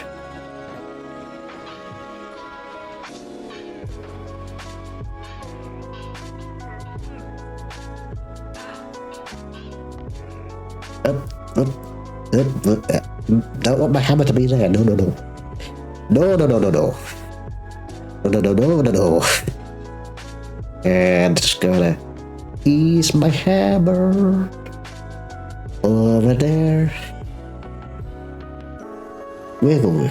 Don't want my hammer to be there. No, no, no. No, no, no, no, no. No, no, no, no, no, no. And just gonna ease my hammer over there. Wiggle, wiggle.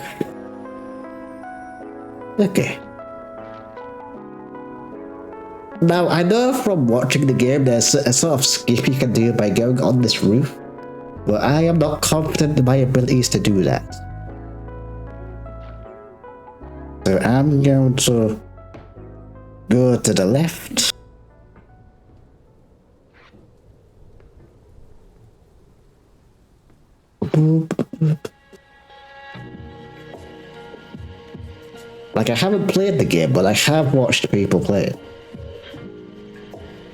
Okay. Now, I know from watching the game there's a sort of skip you can do by going on this roof, but I am not confident in my abilities to do that. So I'm going to go to the left. Like, I haven't played the game, but I have watched people play it.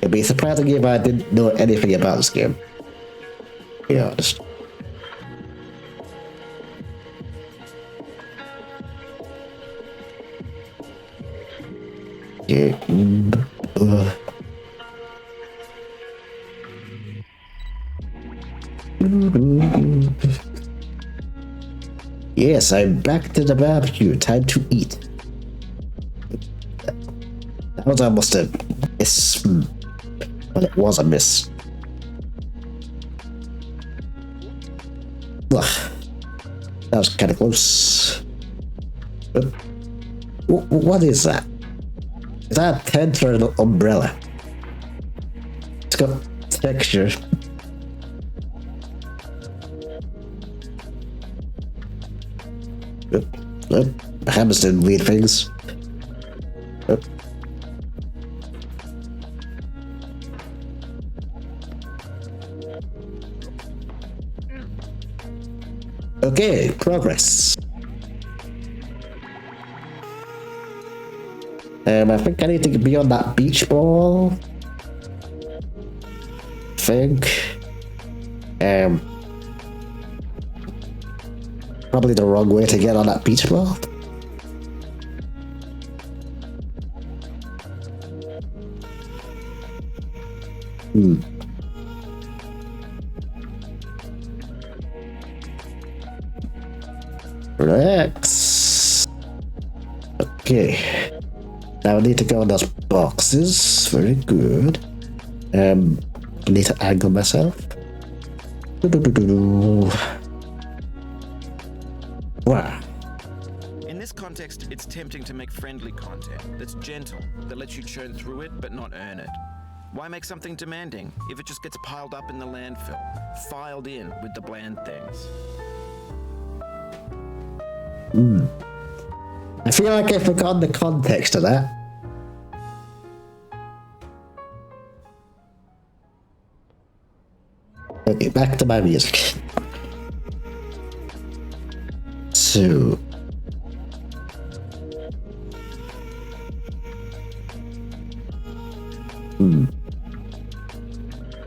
It'd be surprising if I didn't know anything about this game. To be honest. Yeah. Yes, I'm back to the barbecue. Time to eat. That was almost a miss. Well, it was a miss. Ugh. That was kind of close. What is that? Is that a tent or an umbrella? It's got texture. Hammers doing weird things. Okay, progress. I think I need to be on that beach ball thing. Probably the wrong way to get on that beach ball. Relax. Okay. Now I need to go on those boxes. Very good. I need to angle myself. Wow. In this context, it's tempting to make friendly content that's gentle, that lets you churn through it but not earn it. Why make something demanding if it just gets piled up in the landfill, filed in with the bland things? I feel like I forgot the context of that. Okay, back to my music. So...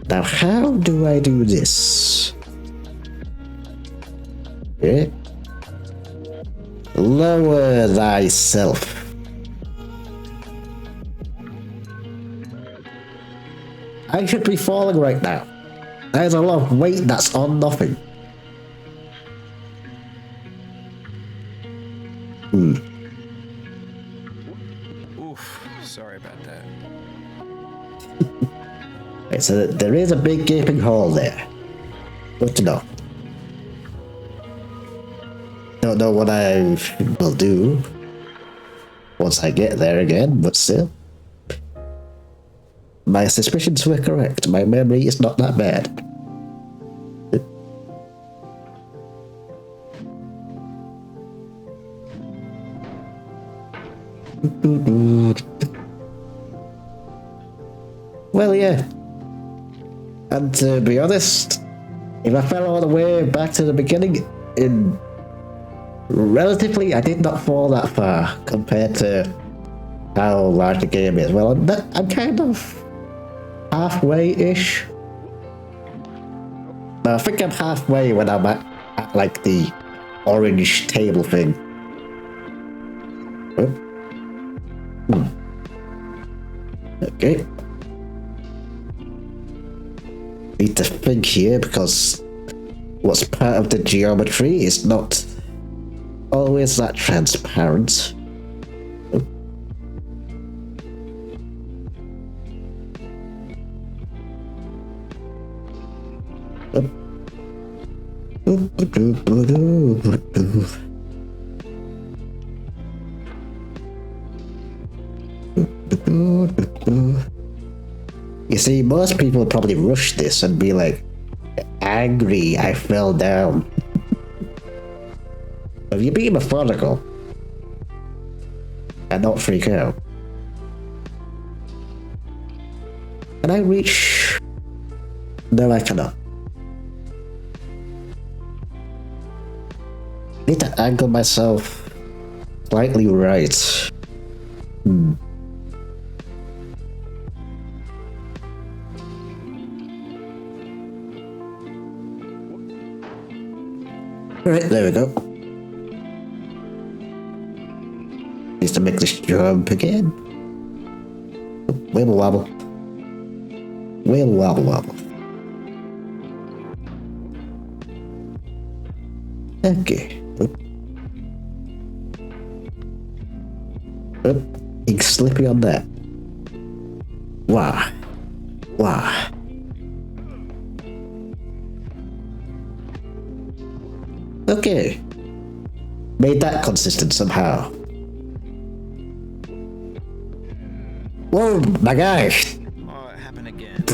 Now how do I do this? Okay. Lower thyself. I should be falling right now. There's a lot of weight that's on nothing. Oof, sorry about that. Right, so there is a big gaping hole there. Good to know. Don't know what I will do once I get there again, but still. My suspicions were correct. My memory is not that bad. Well, yeah. And to be honest, if I fell all the way back to the beginning, in relatively, I did not fall that far compared to how large the game is. Well, I'm kind of halfway-ish. No, I think I'm halfway when I'm at like the orange table thing. Okay. Need to think here because what's part of the geometry is not always that transparent. You see, most people would probably rush this and be like, angry, I fell down. If you be methodical and not freak out. Can I reach? No, I cannot. I need to angle myself slightly right. Alright, there we go. Needs to make this jump again. Wibble wobble. Wibble wobble wobble. Okay. Being slippy on that. Wow. Wow. Okay. Made that consistent somehow. Whoa, my guy. Oh, it happened again.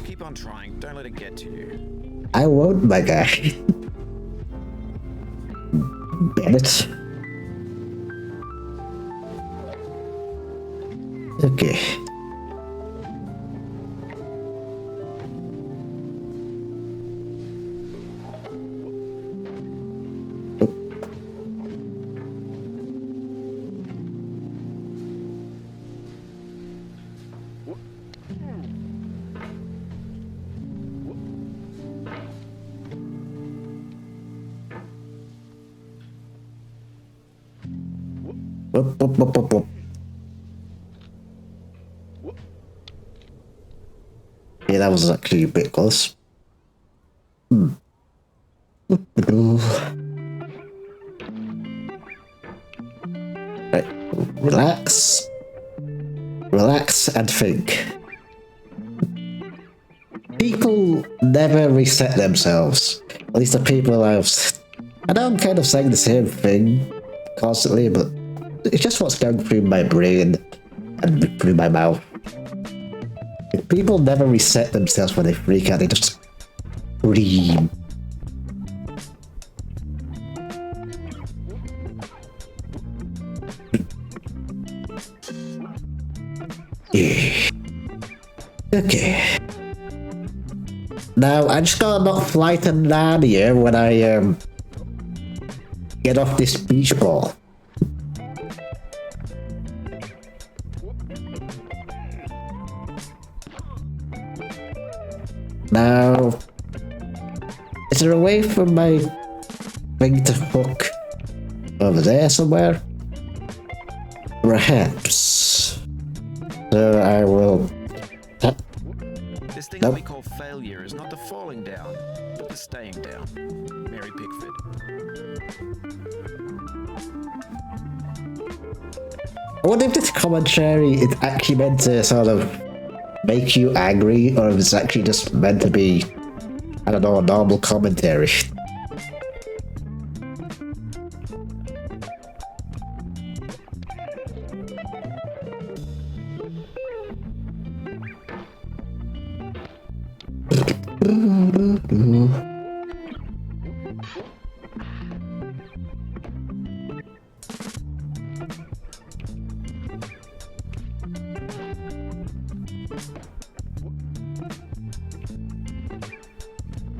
Keep on trying. Don't let it get to you. I won't, my guy. Bennett. Okay. Whoop. Yeah, that was actually a bit close. Right, relax. Relax and think. People never reset themselves. At least the people I know I'm kind of saying the same thing constantly, but it's just what's going through my brain and through my mouth. If people never reset themselves when they freak out, they just scream. Yeah. Okay. Now, I just gotta not fly to Narnia when I get off this beach ball. Now, is there a way for my thing to hook over there somewhere? Perhaps. So I will... This thing Nope. we call failure is not the falling down, but the staying down. Mary Pickford. I wonder if this commentary is actually meant to sort of make you angry, or if it's actually just meant to be, I don't know, a normal commentary.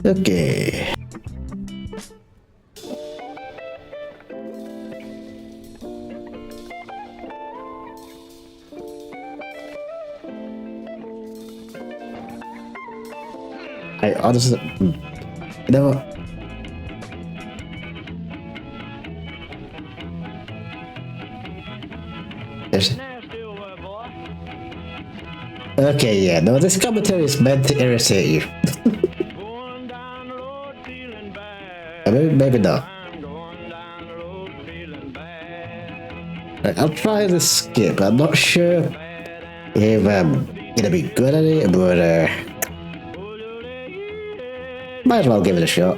Okay. I honestly, you know what? There's- Okay, yeah, no, this commentary is meant to irritate you. Maybe not. Right, I'll try to skip. I'm not sure if I'm gonna be good at it, but might as well give it a shot.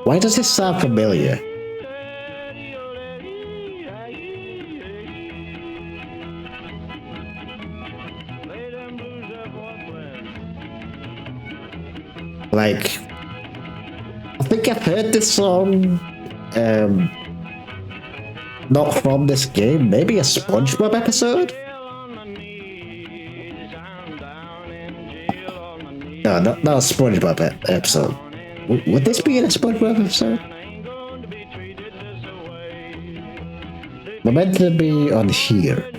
Why does this sound familiar? Like, I think I've heard this song, not from this game, maybe a SpongeBob episode? No, not a SpongeBob episode. Would this be in a SpongeBob episode? We're meant to be on here.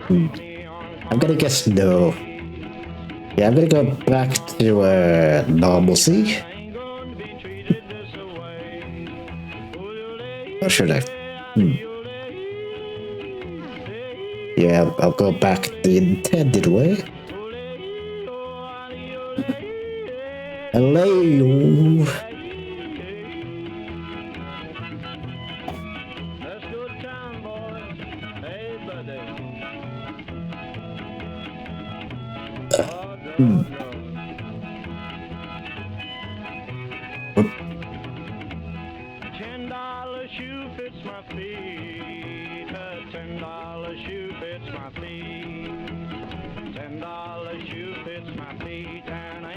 I'm gonna guess no. Yeah, I'm gonna go back to normalcy. Or should I? Yeah, I'll go back the intended way. Hello. $10 shoe fits my feet. $10 shoe fits my feet. $10 shoe fits my feet.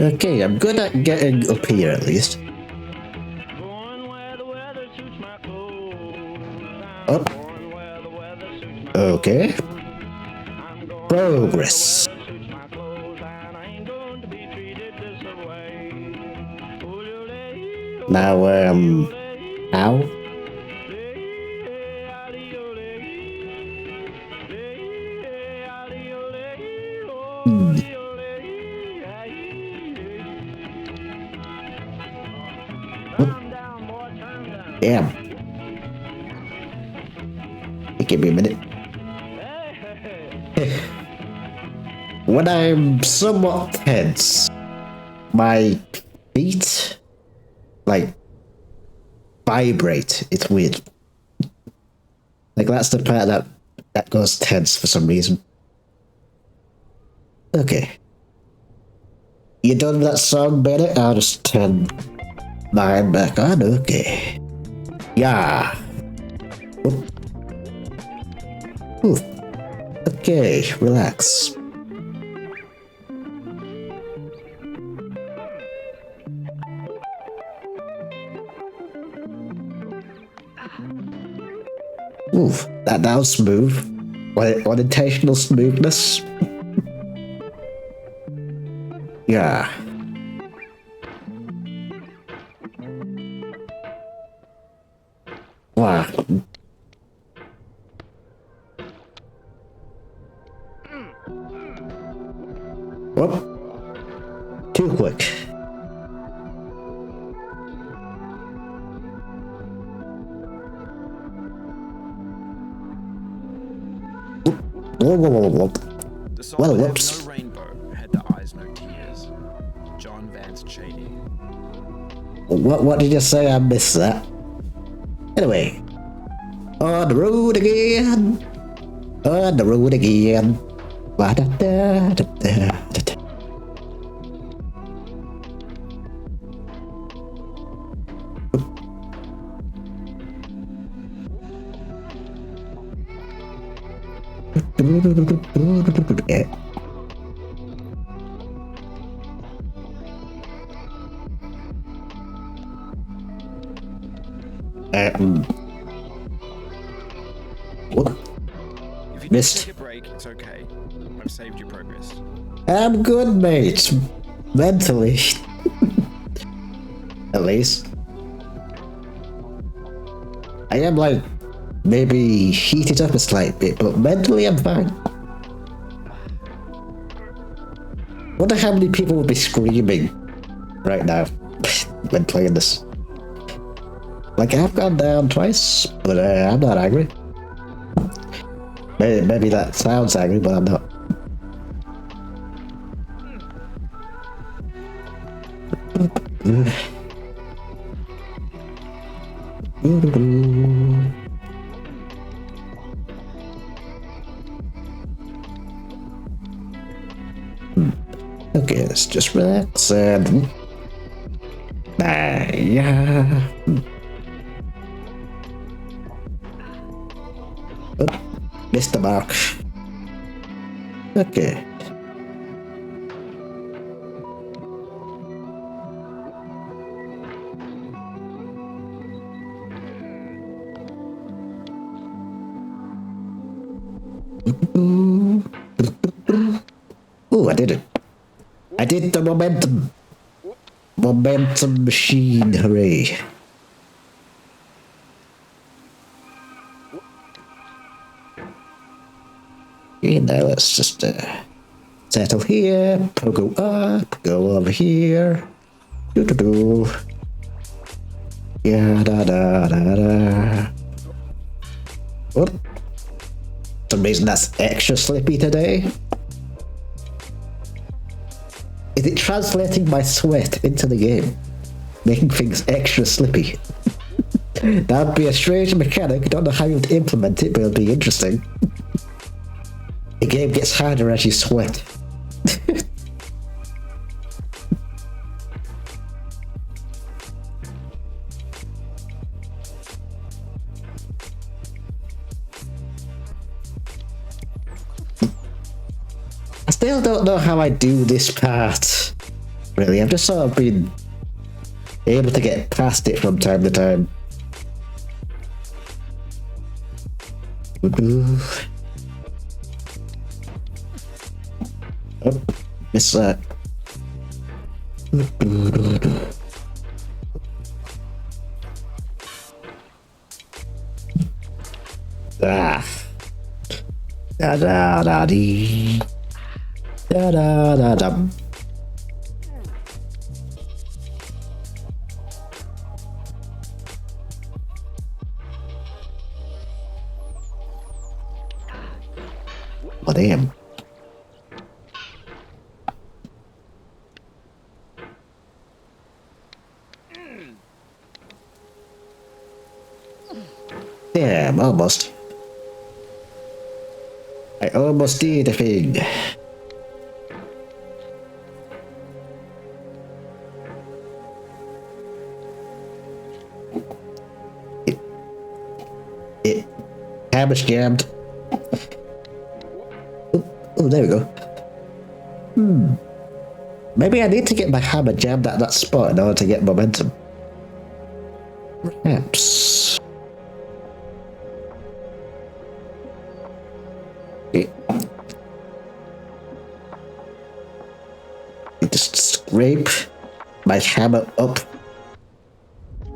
Okay, I'm good at getting up here at least. Going where the weather suits my clothes. Up. Going where the weather suits my Okay. I'm going Progress. where the weather suits my clothes, and I ain't going to be treated this way. Now, how? Damn. Give me a minute. When I'm somewhat tense, my feet, like, vibrate. It's weird. Like, that's the part that goes tense for some reason. Okay. You done with that song, Bennett? I'll just turn mine back on. Okay. Yeah. Oop. Ooh. Okay, relax. Oof, that was smooth. Unintentional smoothness. Yeah. Wow. Whoop. Too quick. Whoa. The song Well, Have whoops. No Rainbow had the eyes, no tears. John Vance Chady. What did you say? I missed that. Anyway. On the road again. On the road again. Ba-da-da-da-da-da-da. Yeah. What? If you need Missed. to take a break, it's okay. I've saved your progress. I'm good, mate. Mentally. At least. I am like maybe heated up a slight bit, but mentally I'm fine. Wonder how many people will be screaming right now when playing this. Like, I've gone down twice, but I'm not angry. Maybe that sounds angry, but I'm not. Okay, let's just relax and... yeah. Oh, missed the mark. Okay. Oh, I did it. I did the momentum. Momentum machine, hooray. Okay, now let's just settle here, go up, go over here. Do. Yeah, da. Oh. For some reason that's extra slippy today. Is it translating my sweat into the game? Making things extra slippy? That'd be a strange mechanic. Don't know how you'd implement it, but it'll be interesting. The game gets harder as you sweat. I still don't know how I do this part. Really, I've just sort of been able to get past it from time to time. Oh, missed that. Ah. Da da da dee. Da da da da. Oh, damn. Damn, almost. I almost did a thing. It hammer jammed. Oh, there we go. Maybe I need to get my hammer jammed at that spot in order to get momentum. Perhaps. Just scrape my hammer up.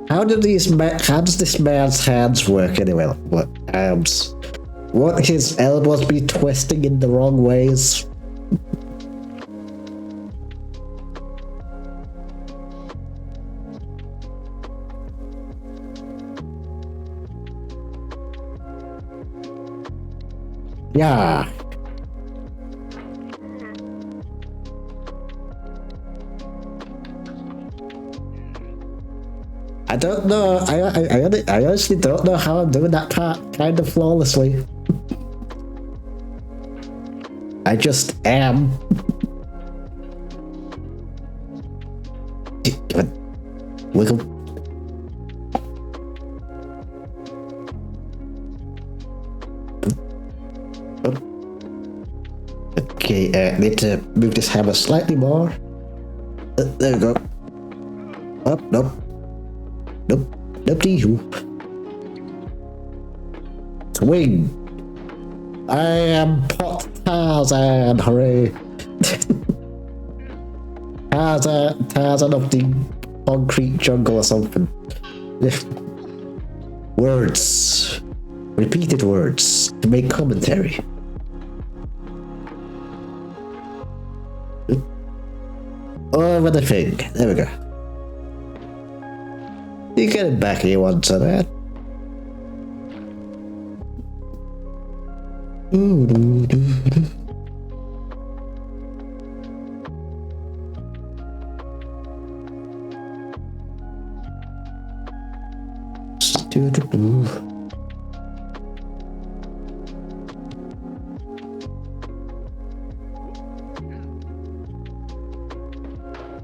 How does this man's hands work anyway? What arms? Won't his elbows be twisting in the wrong ways? Yeah. I don't know. I honestly don't know how I'm doing that part kind of flawlessly. I just am. Wiggle. Oh. Okay, need to move this hammer slightly more. There we go. Up, nope. Nope. Nope to you. Swing. I am Pot Tarzan, hooray. Tarzan of the concrete jungle or something. Words. Repeated words to make commentary. Over the thing. There we go. You get it back here once, man.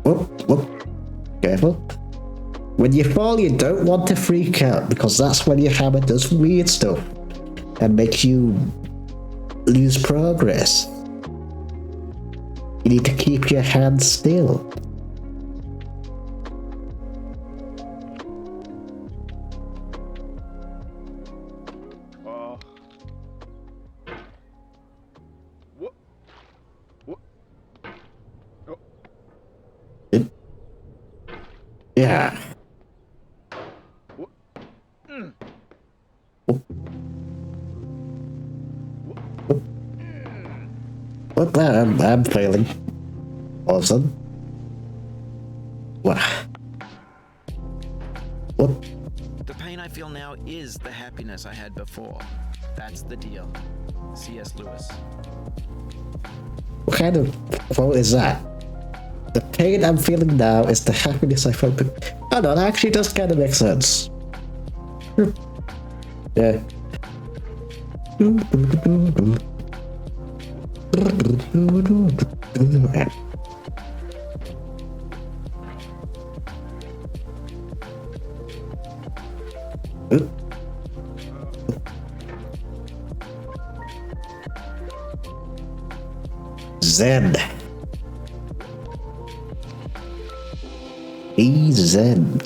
Whoop, whoop. Careful. When you fall, you don't want to freak out, because that's when your hammer does weird stuff and makes you lose progress. You need to keep your hands still. Yeah. What? I'm failing. Awesome. What? What? The pain I feel now is the happiness I had before. That's the deal. C.S. Lewis. What kind of quote is that? The pain I'm feeling now is the happiness I felt. Oh no, that actually does kind of make sense. Yeah. Zen. Be Zen.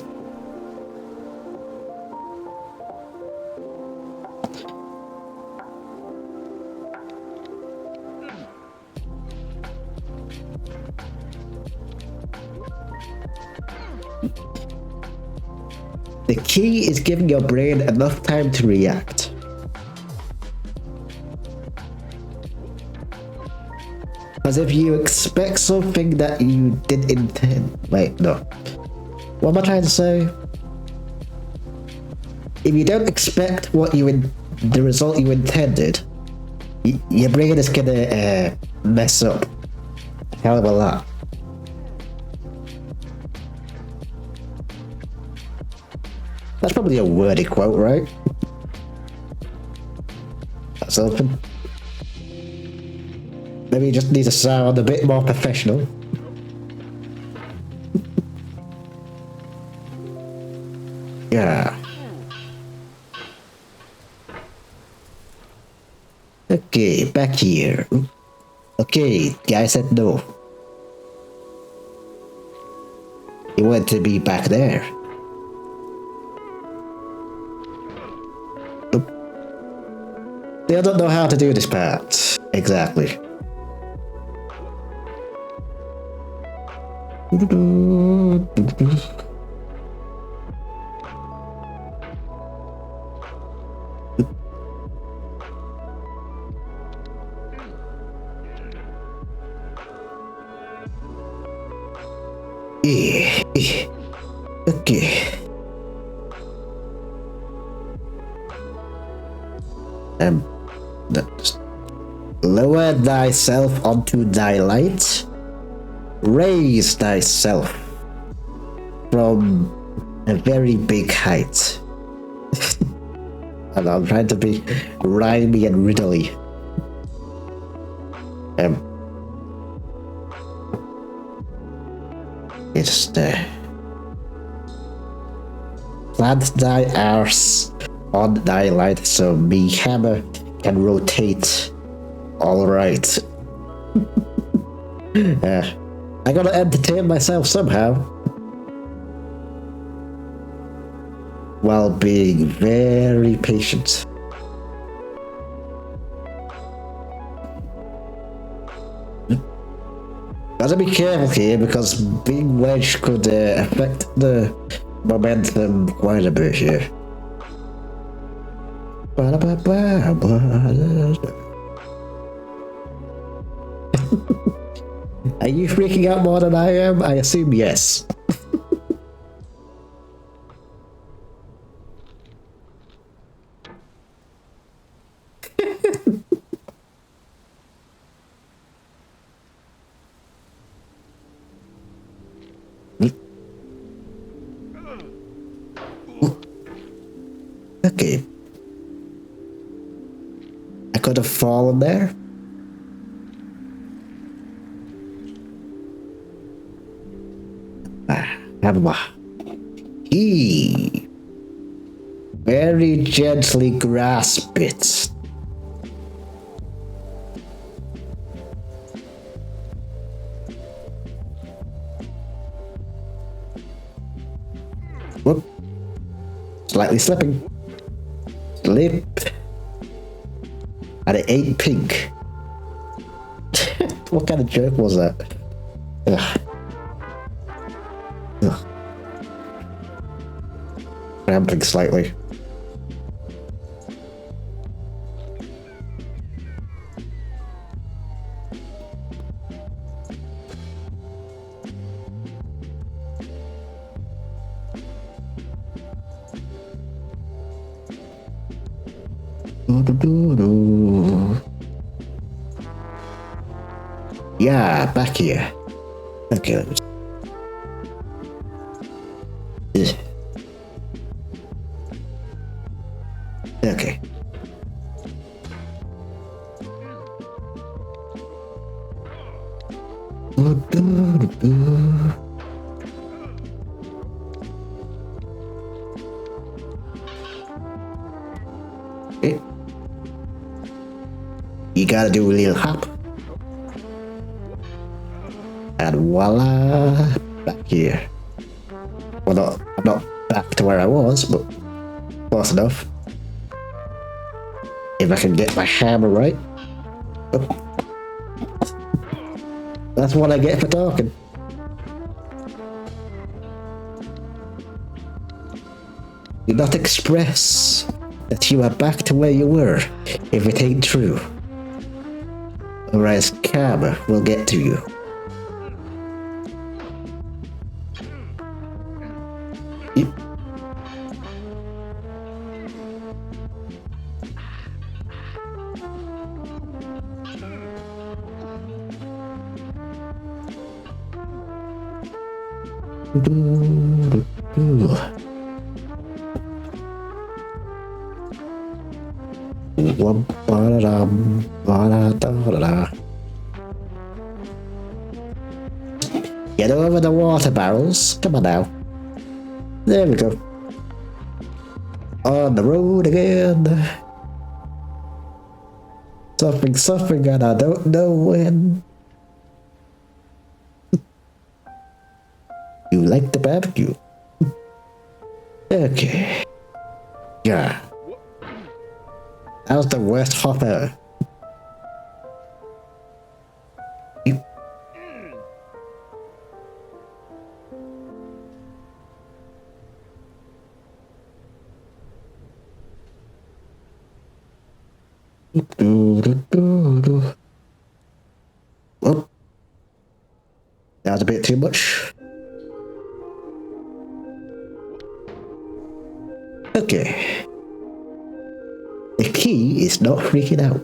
The key is giving your brain enough time to react. Because if you expect something that you didn't intend, wait, no. What am I trying to say? If you don't expect the result you intended, your brain is gonna mess up a hell of a lot. That's probably a wordy quote, right? That's open. Maybe you just need to sound a bit more professional. Yeah. Okay, back here. Okay, guy said no. He wanted to be back there. Nope. They don't know how to do this part. Exactly. Okay. Lower thyself onto thy light. Raise thyself from a very big height. And I'm trying to be rhymey and riddly. It's plant thy arse on thy light so me hammer can rotate. All right. I gotta entertain myself somehow. While being very patient. Gotta be careful here because big wedge could affect the momentum quite a bit here. Are you freaking out more than I am? I assume yes. Okay. I could have fallen there. He very gently grasp it. Whoop. Slightly slipping. Slip. And it ain't pink. What kind of joke was that? Ugh. Ugh. Cramping slightly. Yeah, back here. Okay, let me. Okay. Okay. You gotta do a little hop. And voila, back here. Well, I'm not back to where I was, but close enough. If I can get my hammer right. Oh. That's what I get for talking. Do not express that you are back to where you were if it ain't true. Or else karma will get to you. Get over the water barrels. Come on now. There we go. On the road again. Suffering, and I don't know when. You like the barbecue? Okay. Yeah. That was the worst hopper. Oh. That was a bit too much. Okay. The key is not freaking out.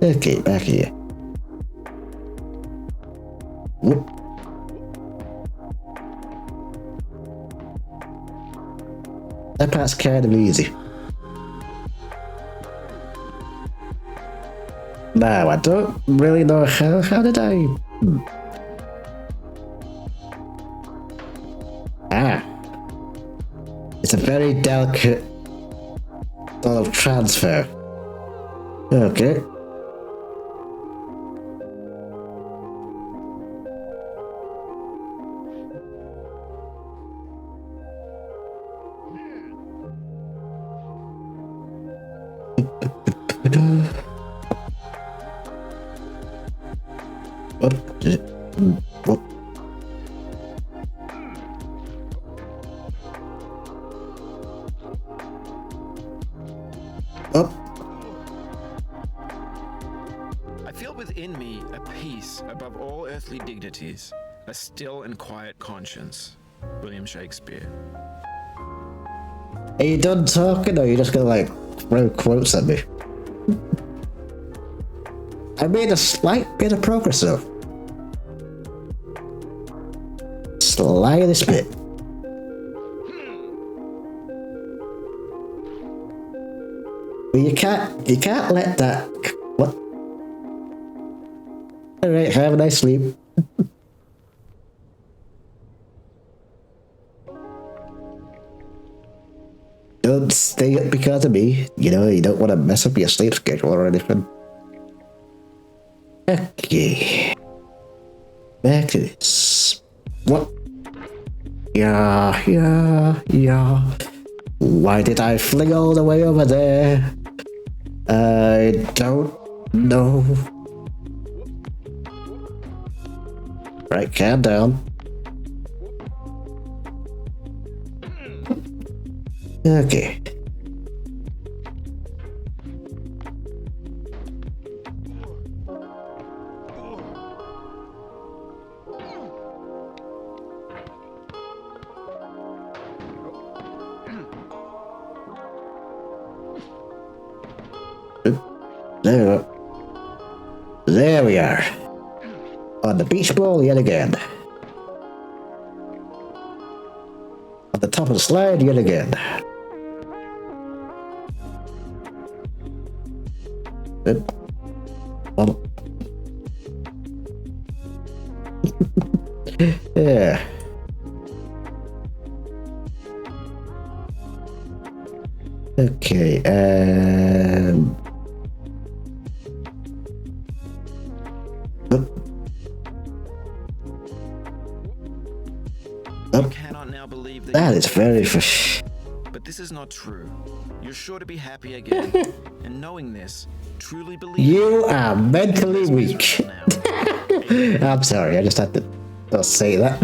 Okay, back here. Whoop. That part's kind of easy. Now, I don't really know how did I... very delicate sort of transfer. Okay. What? What? Up. I feel within me a peace above all earthly dignities, a still and quiet conscience. William Shakespeare. Are you done talking, or are you just gonna like throw quotes at me? I made a slight bit of progress though. Slightest bit. But you can't let that. What? All right, have a nice sleep. Don't stay up because of me. You know, you don't want to mess up your sleep schedule or anything. Okay. Back to this. What? Yeah. Why did I fling all the way over there? I don't know. Right, calm down. Okay. There we are. On the beach ball yet again. On the top of the slide yet again. Well. Yeah. Okay, You cannot now believe that. that is very fish. But this is not true. You're sure to be happy again. And knowing this, truly believe. You are mentally weak. Now. I'm sorry, I just had to say that.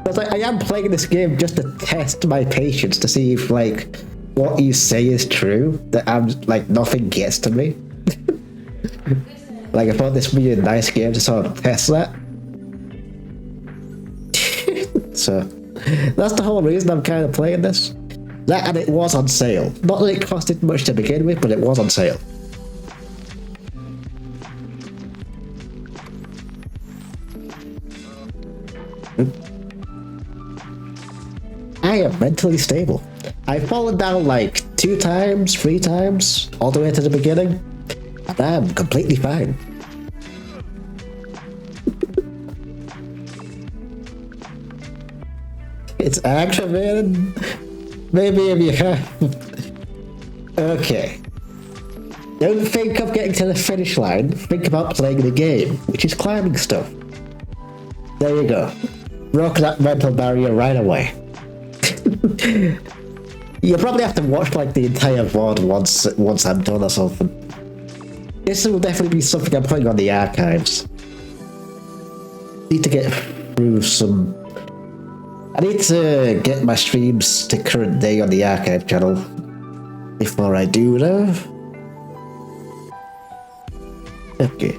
But like, I am playing this game just to test my patience to see if like what you say is true. That I'm like nothing gets to me. Like I thought this would be a nice game to sort of test that. So that's the whole reason I'm kind of playing this. That and it was on sale. Not that it costed much to begin with, but it was on sale. I am mentally stable. I've fallen down like 2 times, 3 times, all the way to the beginning, and I'm completely fine. It's aggravated. Maybe if you have. Okay. Don't think of getting to the finish line. Think about playing the game, which is climbing stuff. There you go. Broke that mental barrier right away. You'll probably have to watch like the entire VOD once I'm done or something. This will definitely be something I'm putting on the archives. Need to get through some. I need to get my streams to current day on the archive channel before I do though. Okay.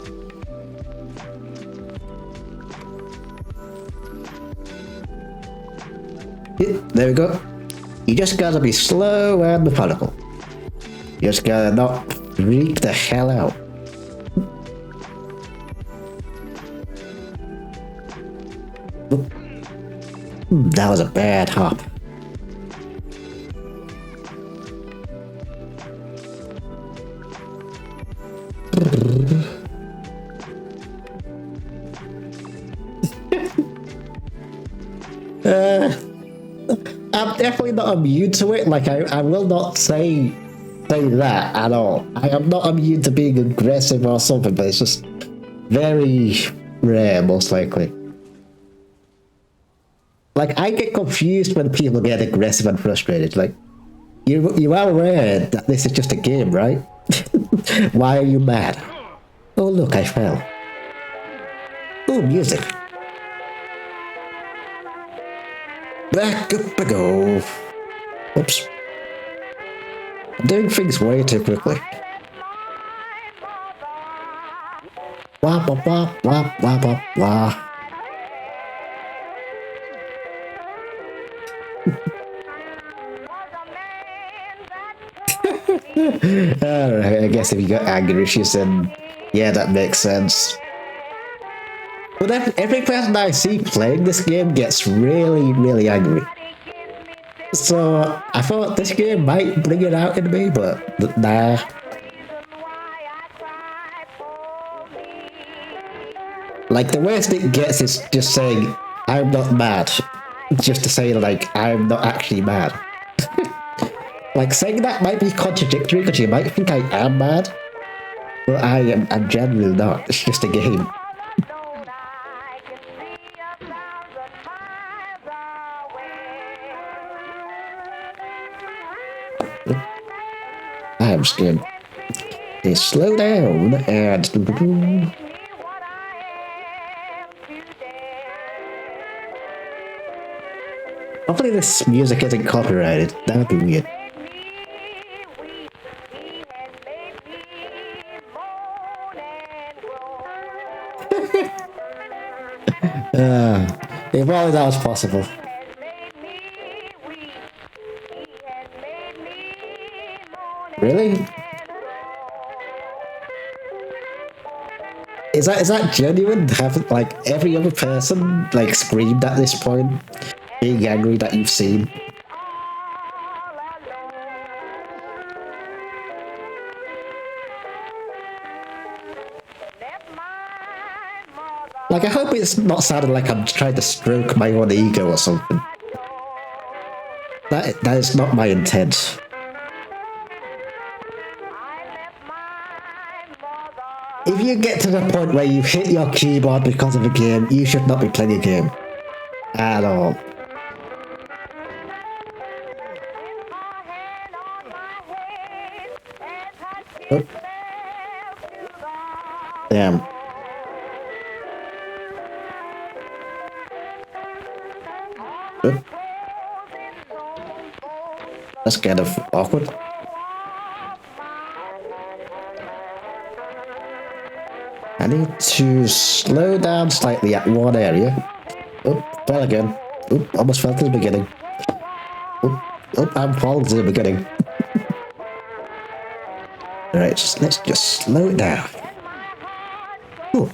Yeah, there we go. You just gotta be slow and methodical. You just gotta not freak the hell out. That was a bad hop. not immune to it. Like I will not say that at all. I am not immune to being aggressive or something, but it's just very rare, most likely. Like, I get confused when people get aggressive and frustrated. Like, you are aware that this is just a game, right? Why are you mad? Oh, look, I fell. Oh, music. Back up I go. Oops. I'm doing things way too quickly. Wah, wah, wah, wah, wah, wah, wah. Alright, I guess if you got anger issues, then yeah, that makes sense. But every person I see playing this game gets really, really angry. So I thought this game might bring it out in me, but nah. Like, the worst it gets is just saying, I'm not mad. Just to say, like, I'm not actually mad. Like, saying that might be contradictory because you might think I am mad, but I'm generally not. It's just a game. I'm scared. They slow down and... Hopefully this music isn't copyrighted. That would be weird. If only that was possible. Really? Is that genuine? Have like every other person like screamed at this point, being angry that you've seen? Like, I hope it's not sounding like I'm trying to stroke my own ego or something. That is not my intent. If you get to the point where you hit your keyboard because of a game, you should not be playing a game. At all. Oh. Damn. Oh. That's kind of awkward. I need to slow down slightly at one area. Oh, fell again. Oh, almost fell to the beginning. Oh, I'm falling to the beginning. Alright, let's just slow it down. Ooh.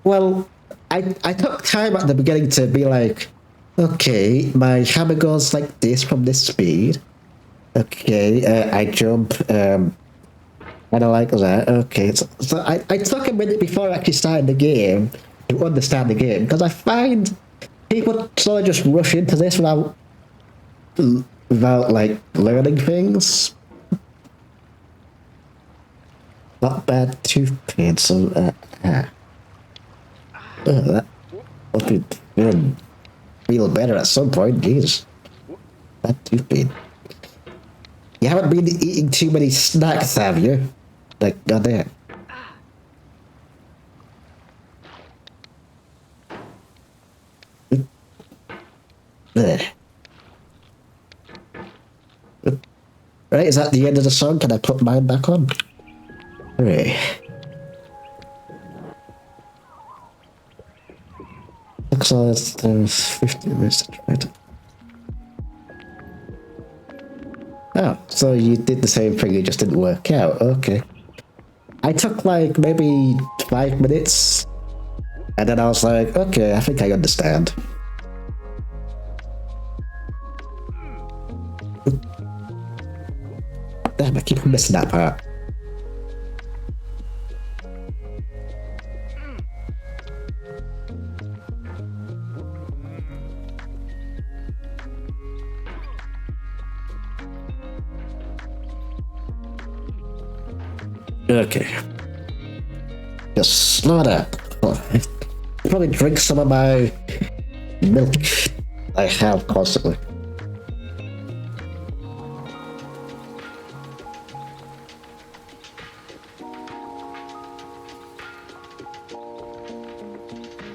Well, I took time at the beginning to be like, okay, my hammer goes like this from this speed. Okay, I jump, kind of like that. Okay, so I took a minute before actually starting the game to understand the game, because I find people sort of just rush into this without like learning things. Not bad tooth pain, so that must be feel better at some point. Jeez, that tooth pain. You haven't been eating too many snacks, have you? Like, goddamn. Right, is that the end of the song? Can I put mine back on? Hooray. Looks like there's 15 minutes to try to... Oh, so you did the same thing, it just didn't work out. Okay. I took like maybe 5 minutes, and then I was like, okay, I think I understand. Damn, I keep missing that part. Okay. Just slow down. Probably drink some of my milk I have constantly.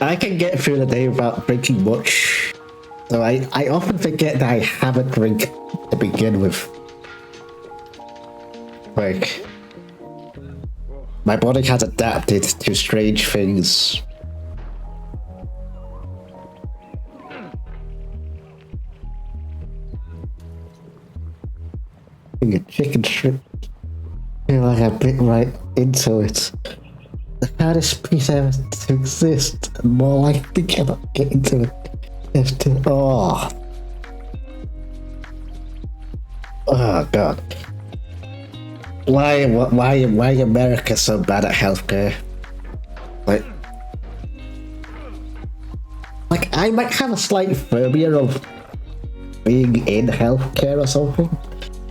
I can get through the day without drinking much. So I often forget that I have a drink to begin with. Like, my body has adapted to strange things. A chicken strip. I feel like I bit right into it. The hardest piece ever to exist, and more likely cannot get into it. Oh god. Why America so bad at healthcare? Like I might have a slight phobia of being in healthcare or something,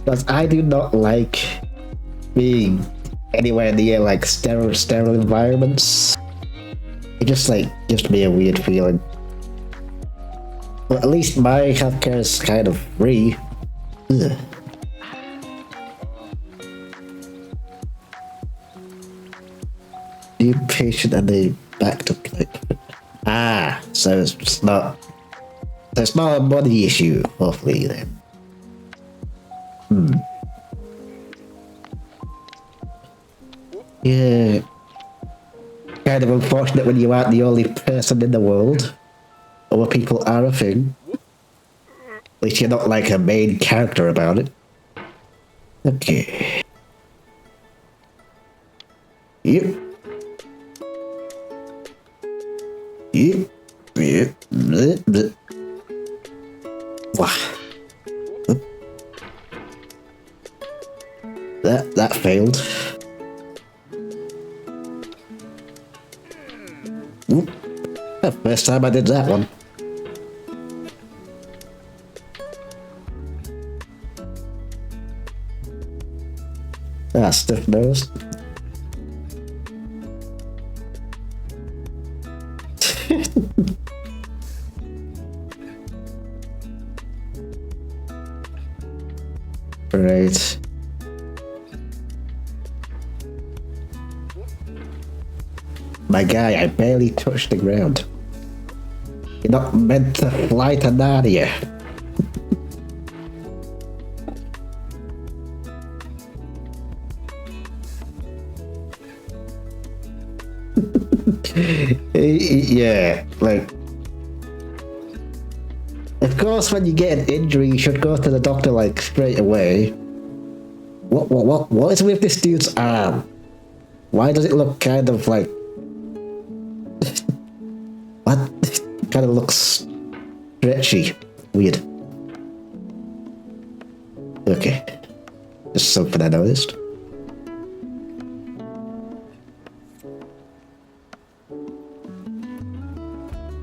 but I do not like being anywhere near like sterile environments. It just like gives me a weird feeling. But at least my healthcare is kind of free. Ugh. New patient and they backed up like so it's not a money issue, hopefully then. Yeah. Kind of unfortunate when you aren't the only person in the world. Other people are a thing. At least you're not like a main character about it. Okay. Yep. Yep. Yep. Bleh, bleh. Wah. Oop. That failed. Oop. First time I did that one. Stiff nosed. Right. My guy, I barely touched the ground. You're not meant to fly to Narnia. Yeah, like, of course when you get an injury you should go to the doctor like straight away. What is with this dude's arm? Why does it look kind of like what? Kind of looks stretchy. Weird. Okay. Just something I noticed.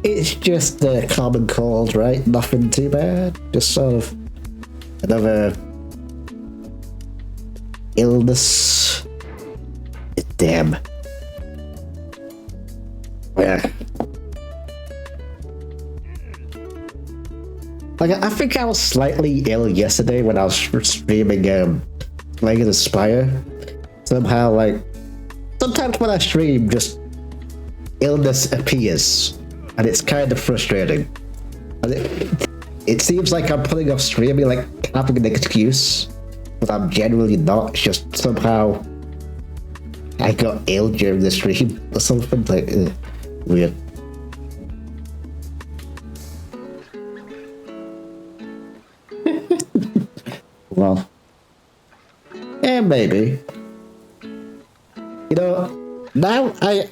It's just a common cold, right? Nothing too bad. Just sort of another illness. Damn. Yeah. Like, I think I was slightly ill yesterday when I was streaming Slay the Spire. Somehow, like, sometimes when I stream, just illness appears. And it's kind of frustrating. And it seems like I'm putting off streaming, like having an excuse, but I'm genuinely not. It's just somehow I got ill during the stream or something. Like, weird. Well, yeah, maybe. You know, now I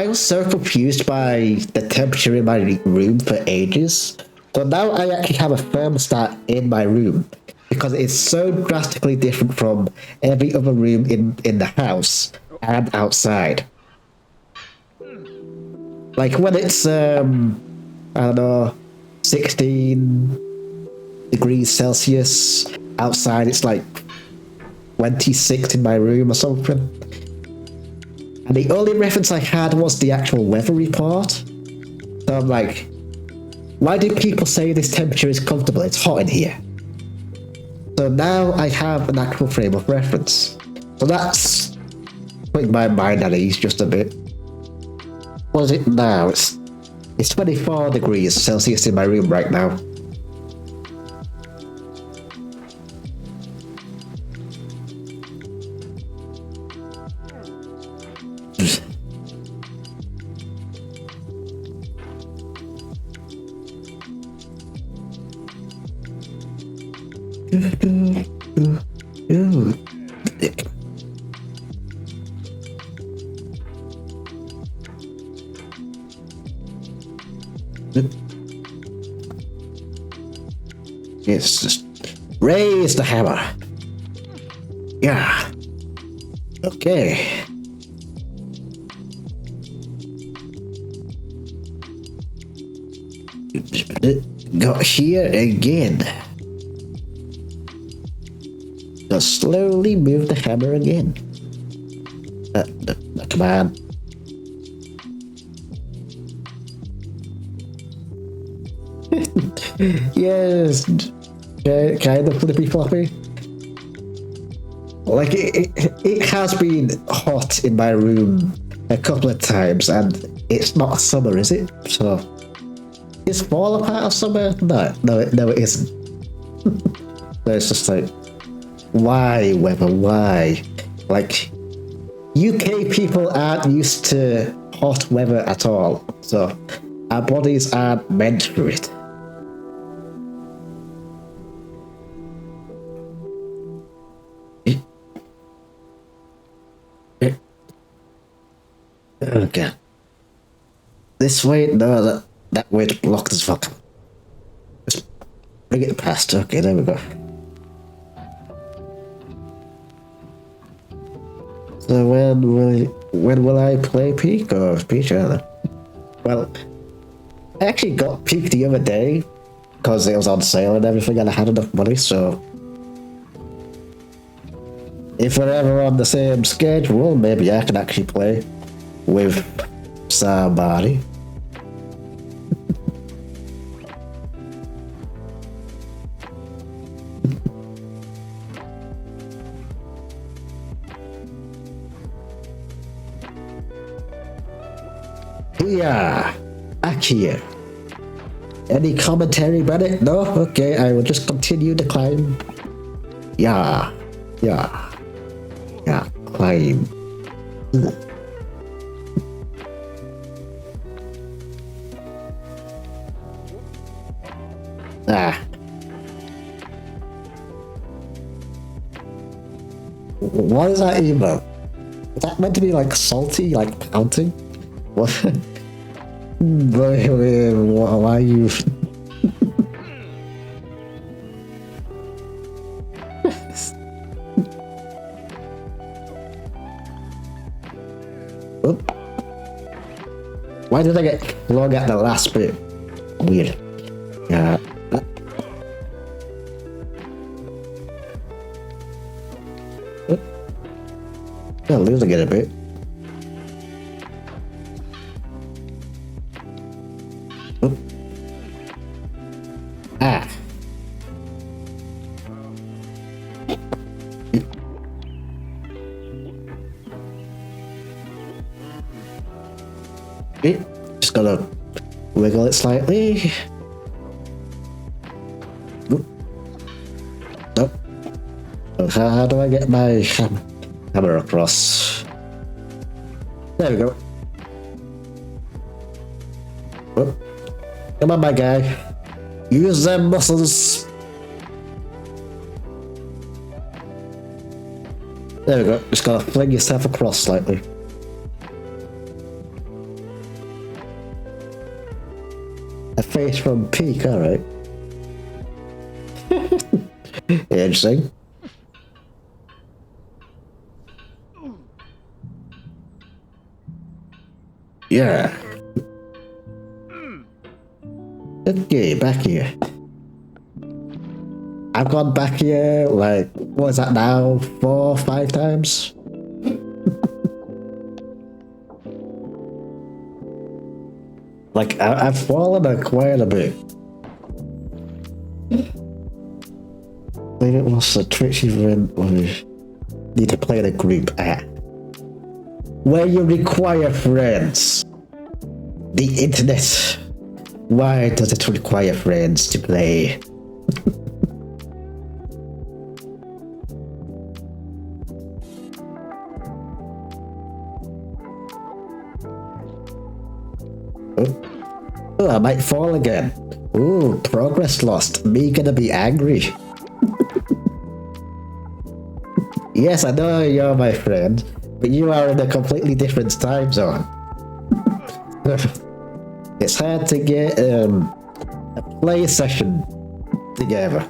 was so confused by the temperature in my room for ages. So now I actually have a thermostat in my room because it's so drastically different from every other room in the house and outside. Like when it's I don't know, 16 degrees Celsius, outside it's like 26 in my room or something. And the only reference I had was the actual weather report. So I'm like, why do people say this temperature is comfortable? It's hot in here. So now I have an actual frame of reference. So that's putting my mind at ease just a bit. What is it now? It's 24 degrees Celsius in my room right now. Yes, just raise the hammer. Yeah. Okay. Go here again. Just slowly move the hammer again. Come on. Yes, kind of flippy floppy. Like it has been hot in my room a couple of times, and it's not summer, is it? So is fall a part of summer? No, it isn't. No, it's just like, why weather? Why? Like, UK people aren't used to hot weather at all, so our bodies aren't meant for it. Okay. This way? No, that way's blocked as fuck. Just bring it past. Okay, there we go. So when will I play Peak or Peach? Well, I actually got Peak the other day because it was on sale and everything, and I had enough money. So if we're ever on the same schedule, maybe I can actually play with somebody. Yeah, back here. Any commentary about it? No? Okay, I will just continue to climb. Yeah, climb. What is that even? Is that meant to be like salty, like pounding? What? Why are you? Why did I get log at the last bit? Weird. Yeah. Yeah, losing it a bit. Ah. Okay, just gotta wiggle it slightly. Nope. How do I get my hammer across? There we go. Whoop. Come on, my guy. Use them muscles. There we go. Just gotta fling yourself across slightly. A face from Peak, alright. Interesting. Yeah. Okay, back here. I've gone back here like What is that now? 4, 5 times? Like, I've fallen quite a bit. I think it was a Twitch event where you need to play in a group at. Where you require friends. The internet. Why does it require friends to play? Oh, I might fall again. Ooh, progress lost. Me gonna be angry. Yes, I know you're my friend, but you are in a completely different time zone. It's hard to get a play session together.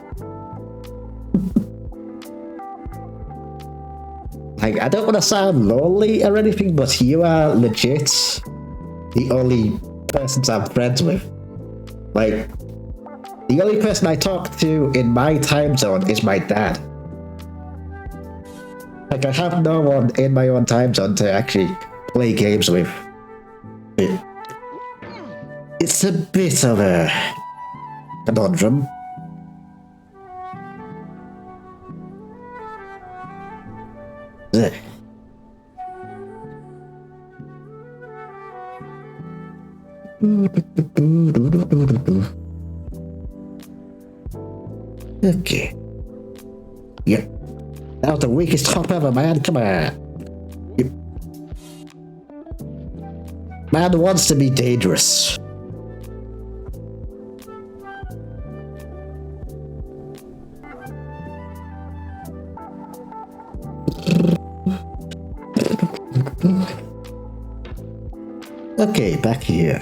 Like, I don't want to sound lonely or anything, but you are legit the only persons I'm friends with. Like, the only person I talk to in my time zone is my dad. Like, I have no one in my own time zone to actually play games with. It's a bit of a conundrum. Ugh. Okay. Yep. That was the weakest top ever, man. Come on. Yep. Man wants to be dangerous. Okay, back here.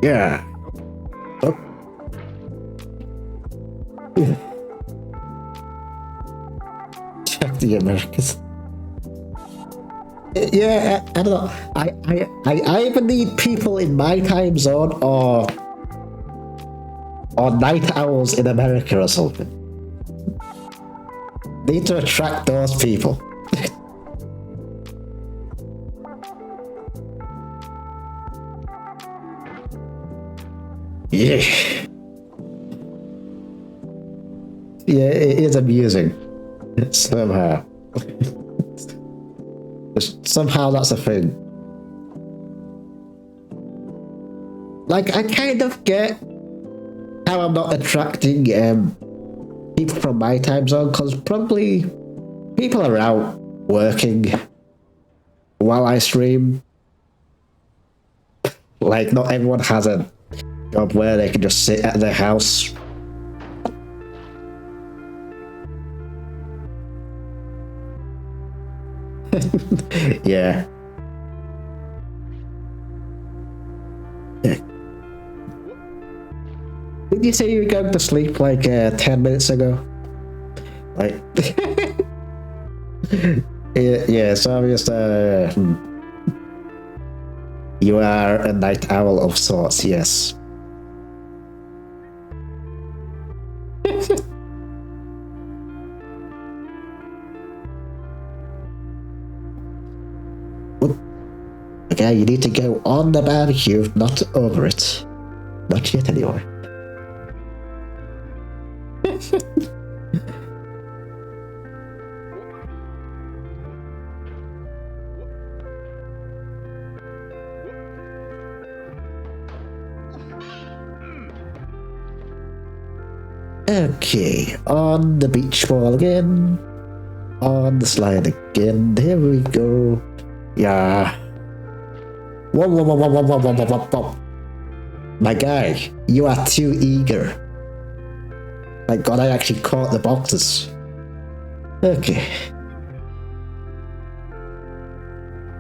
Yeah. Oh. Check the Americans. Yeah, I don't know. I either need people in my time zone or night owls in America or something. Need to attract those people. Yeah. Yeah, it is amusing. Somehow. Somehow that's a thing. Like, I kind of get how I'm not attracting people from my time zone, because probably people are out working while I stream. Like, not everyone has a job where they can just sit at their house. Yeah. Did you say you were going to sleep like 10 minutes ago? Like, yeah, it's obvious you are a night owl of sorts, yes. Okay, you need to go on the barbecue, not over it. Not yet, anyway. Okay, on the beach ball again. On the slide again. There we go. Yeah. Whoa, whoa, whoa, whoa, whoa, whoa, whoa, whoa, whoa. My guy, you are too eager. My god, I actually caught the boxes. Okay.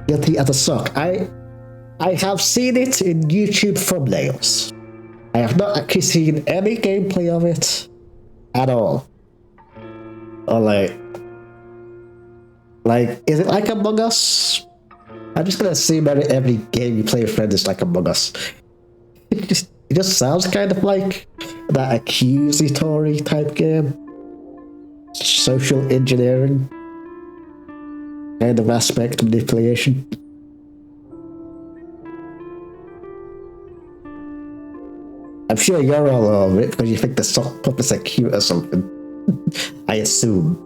Guilty as a sock. I have seen it in YouTube thumbnails. I have not actually seen any gameplay of it at all. Or like, is it like Among Us? I'm just gonna assume every game you play with friends is like Among Us. It just sounds kind of like that accusatory type game. Social engineering kind of aspect manipulation. I'm sure you're all over it because you think the sock puppets are cute or something. I assume.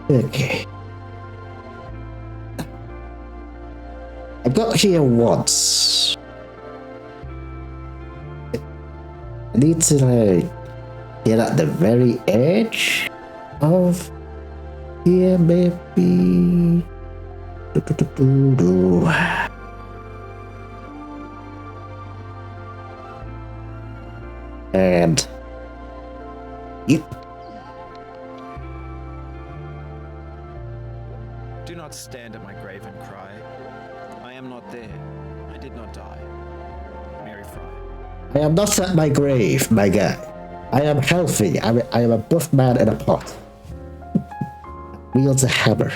Okay. I got here once. I need to like get at the very edge of here, maybe. And yep. Do not stand at my grave and cry. I am not there. I did not die. Mary Fry. I am not at my grave, my guy. I am healthy. I am a buff man in a pot. Wields a hammer.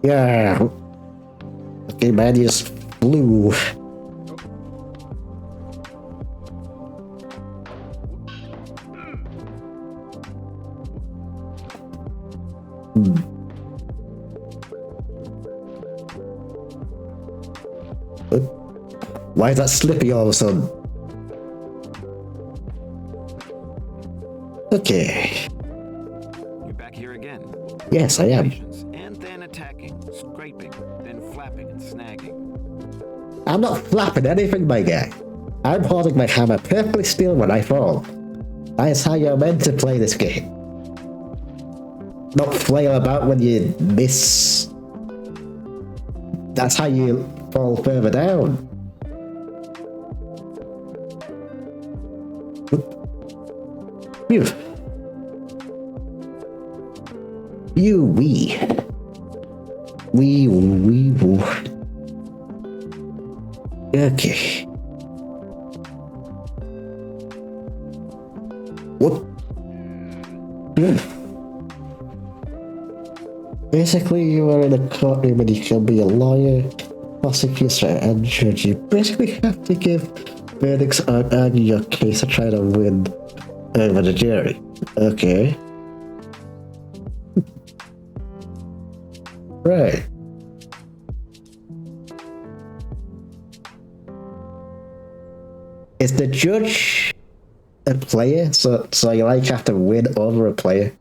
Yeah. Okay, man, you just flew. Why is that slippy all of a sudden? Okay. You're back here again. Yes, I am. And then attacking, scraping, then flapping and snagging. I'm not flapping anything, my guy. I'm holding my hammer perfectly still when I fall. That is how you're meant to play this game. Not flail about when you miss. That's how you fall further down. Phew. You wee. Wee woo. Okay. What? Basically, you are in a courtroom and you can be a lawyer, prosecutor, and judge. You basically have to give verdicts on argue your case and try to win over the jury. Okay. Right. Is the judge a player? So you like have to win over a player?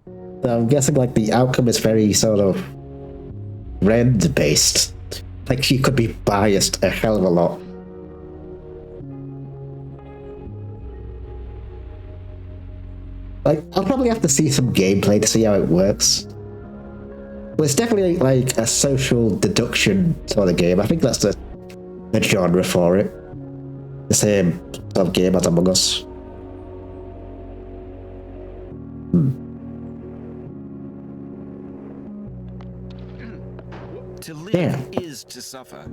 So I'm guessing like the outcome is very sort of rend based. Like she could be biased a hell of a lot. Like I'll probably have to see some gameplay to see how it works. But it's definitely like a social deduction sort of game. I think that's the genre for it. The same sort of game as Among Us. To live is to suffer.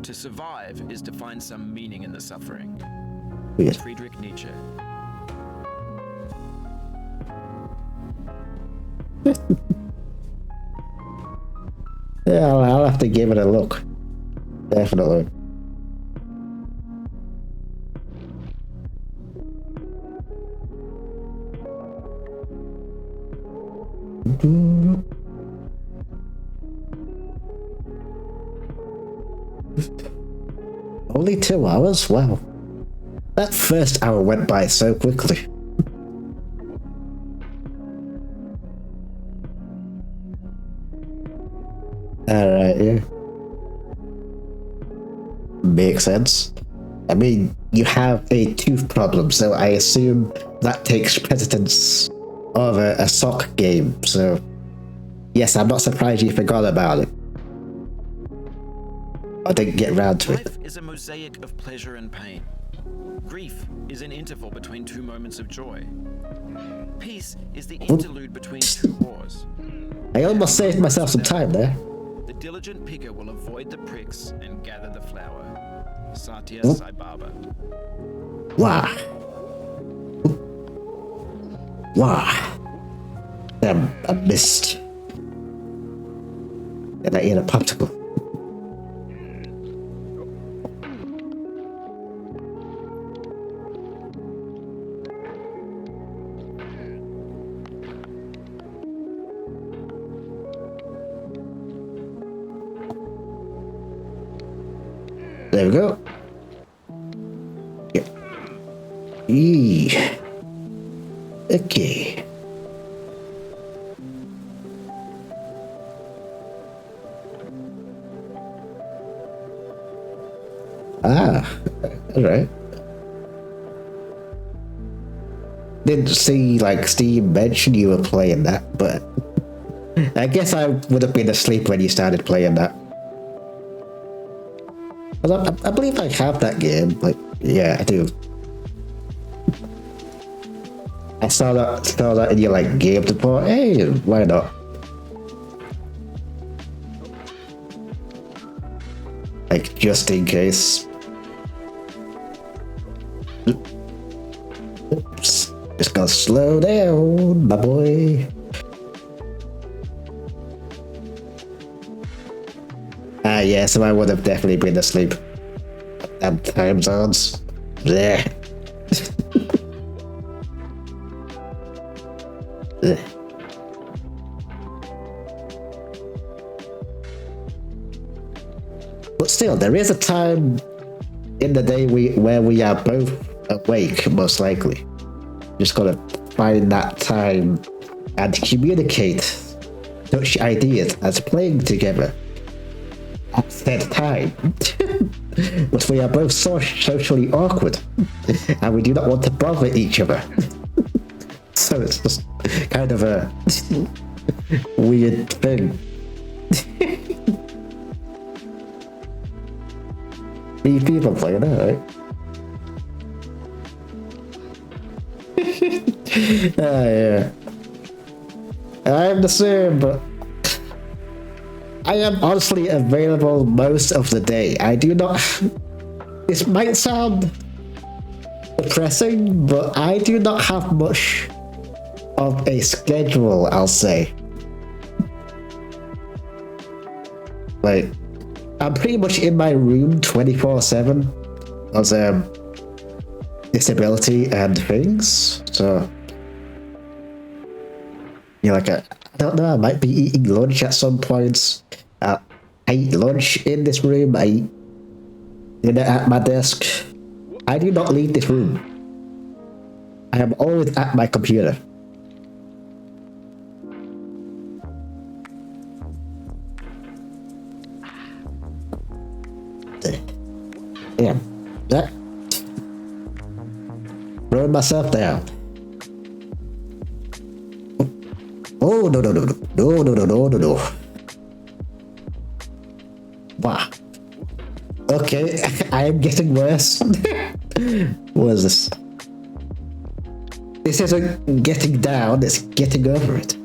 To survive is to find some meaning in the suffering. Weird. Friedrich Nietzsche. Yeah, I'll have to give it a look. Definitely. Only 2 hours? Wow. That first hour went by so quickly. Alright, yeah. Makes sense. I mean, you have a tooth problem, so I assume that takes precedence over a sock game, so yes, I'm not surprised you forgot about it. I didn't get round to it. Life is a mosaic of pleasure and pain. Grief is an interval between 2 moments of joy. Peace is the interlude between 2 wars. I almost saved myself some time there. The diligent picker will avoid the pricks and gather the flower. Satya Oop. Sai Baba. Wah. Wah. I missed. And I ate a popsicle. There we go. Yeah. Okay. Alright. Didn't see like Steve mention you were playing that, but I guess I would have been asleep when you started playing that. I believe I have that game. Like, yeah, I do. I saw that in your like game report. Hey, why not? Like, just in case. Oops. Just gotta slow down, my boy. Yeah, so I would have definitely been asleep. Damn time zones. Bleh. Bleh. But still, there is a time in the day where we are both awake, most likely. Just gotta find that time and communicate such ideas as playing together at that time. But we are both socially awkward and we do not want to bother each other. So it's just kind of a weird thing. Three people playing that, right? Yeah. I'm the same, but I am honestly available most of the day. I do not... This might sound depressing, but I do not have much of a schedule, I'll say. Like, I'm pretty much in my room 24/7 as disability and things, so... Yeah, like, I don't know, I might be eating lunch at some points. I eat lunch in this room, I eat dinner at my desk. I do not leave this room. I am always at my computer. Damn. That. Throwing myself down. Oh, no. Wow. Okay, I am getting worse. What is this? This isn't getting down, it's getting over it.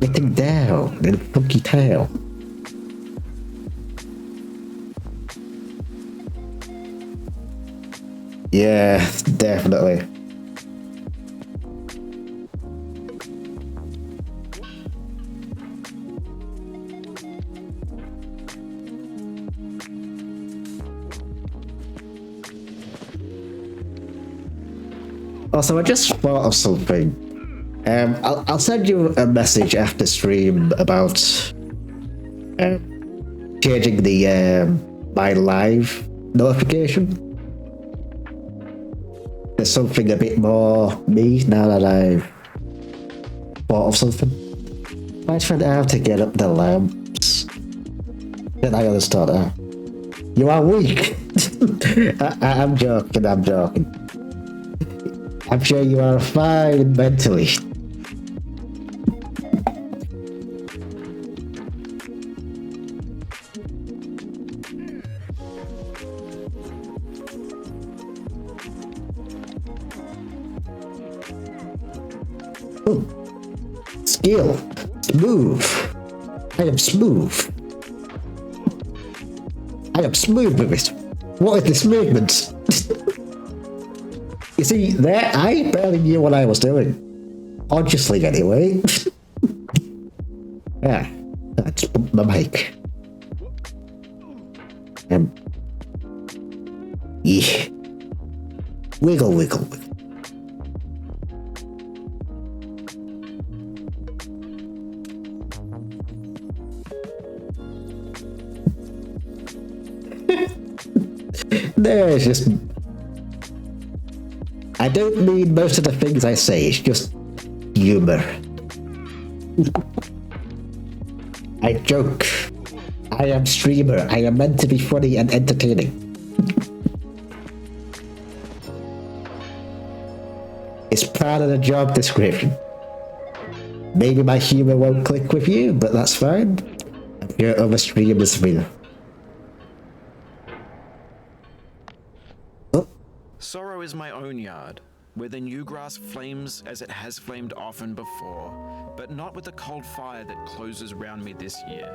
Getting down in a funky tail. Yeah, definitely. Also, I just thought of something. I'll send you a message after stream about changing the my live notification. There's something a bit more me now that I've thought of something. I tried out to get up the lamps. Then I understood that. You are weak. I'm joking. I'm sure you are fine mentally. Ooh. Skill. Smooth. I am smooth. I am smooth with it. What is this movement? You see, there, I barely knew what I was doing. Consciously, anyway. Yeah, I just bumped my mic. Yeah. Wiggle, wiggle, wiggle. There's just... I don't mean most of the things I say, it's just humor. I joke. I am streamer. I am meant to be funny and entertaining. It's part of the job description. Maybe my humor won't click with you, but that's fine. I'm sure other streamers will. Oh. Sorrow is my own yard, where the new grass flames as it has flamed often before, but not with the cold fire that closes round me this year.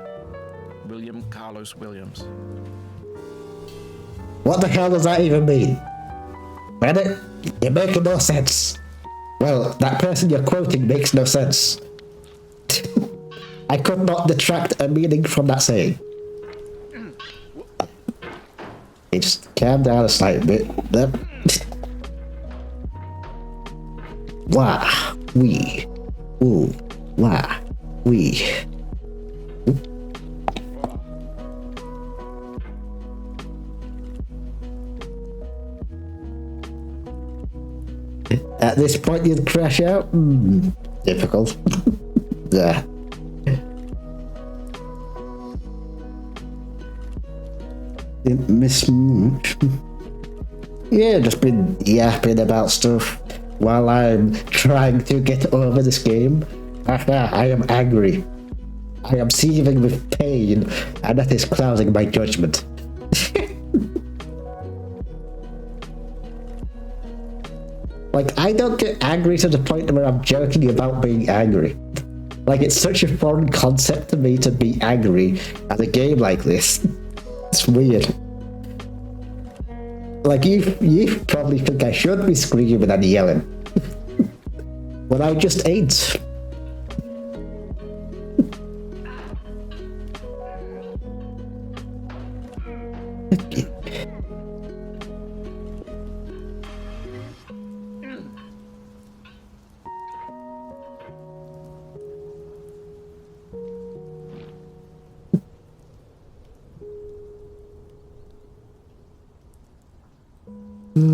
William Carlos Williams. What the hell does that even mean? Bennett, you're making no sense. Well, that person you're quoting makes no sense. I could not detract a meaning from that saying. Just calm down a slight bit. Wah, wee, ooh, wah, wee. At this point you'd crash out? Difficult. Yeah. Didn't miss much. Yeah, just been yapping about stuff while I'm trying to get over this game. I am angry. I am seething with pain, and that is clouding my judgment. Like, I don't get angry to the point where I'm joking about being angry. Like, it's such a foreign concept to me to be angry at a game like this. It's weird. Like, you probably think I should be screaming and yelling. But I just ain't. You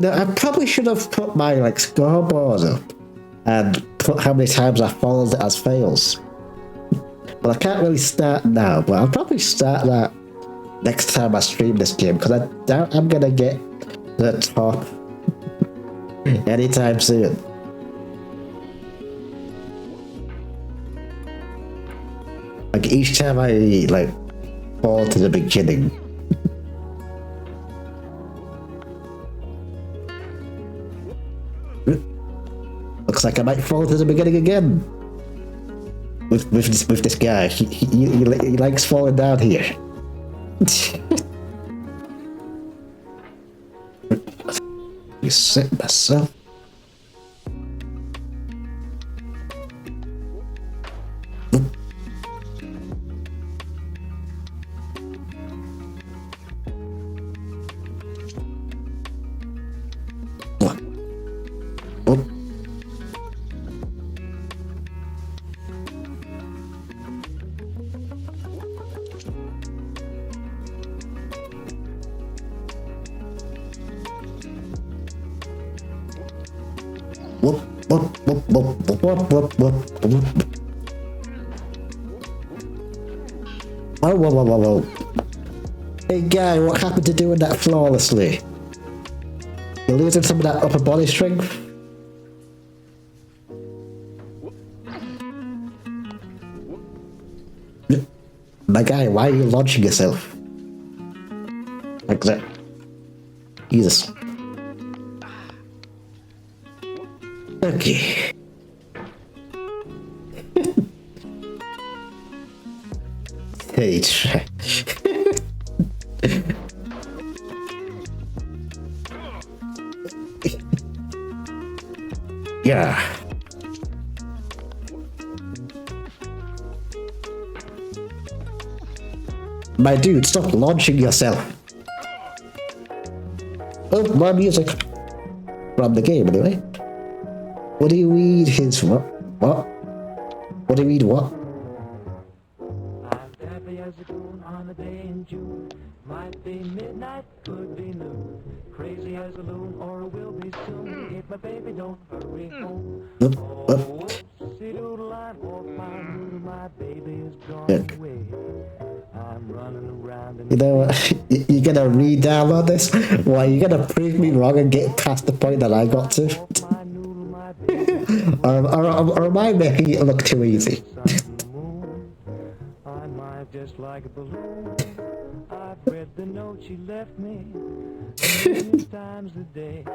know, I probably should have put my scoreboard up and put how many times I followed it as fails. But I can't really start now, but I'll probably start that next time I stream this game, because I doubt I'm gonna get the top anytime soon. Like, each time I fall to the beginning, looks like I might fall to the beginning again. With this guy, he likes falling down here. You set myself. Whoa. Hey guy, what happened to doing that flawlessly? You're losing some of that upper body strength? My guy, why are you launching yourself? exit. Jesus. Okay. Hey, yeah. My dude, stop launching yourself. Oh, more music. From the game, anyway. What do you read his what? What? What do you read what? I'm happy as a coon on a day in June. Might be midnight, could be noon. Crazy as a loon, or will be soon. If my baby don't hurry home. Oh, whoopsie doodle, I'm off my noodle. My baby is gone away. I'm running around and You know what? You're gonna re-download this? Why, you're gonna prove me wrong and get past the point that I got to? my noodle, my baby. Or am I making it look too easy? I'm live just like a balloon. I've read the note she left me a million times a day.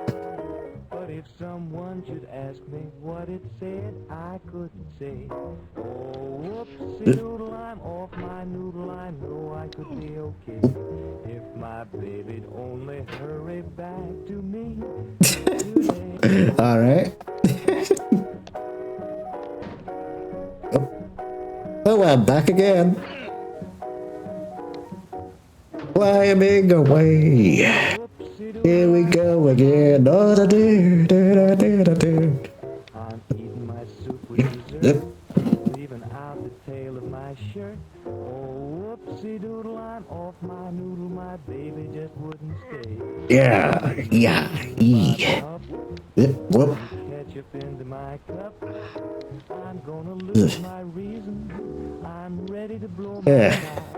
But if someone should ask me what it said, I couldn't say. Oh, whoopsie doodle, I'm off my noodle. I know I could be okay if my baby'd only hurry back to me today. Alright. Oh, I'm back again. Climbing away. Here we go again. Oh, da do, da do, da do. I'm eating my soup with dessert, Yep. leaving out the tail of my shirt. Oh, whoopsie doodle, I'm off my noodle. My baby just wouldn't stay. Yeah, yeah, yeah. Up, Yep, whoop. ketchup into my cup. I'm gonna lose my reason. I'm ready to blow my Yeah. top.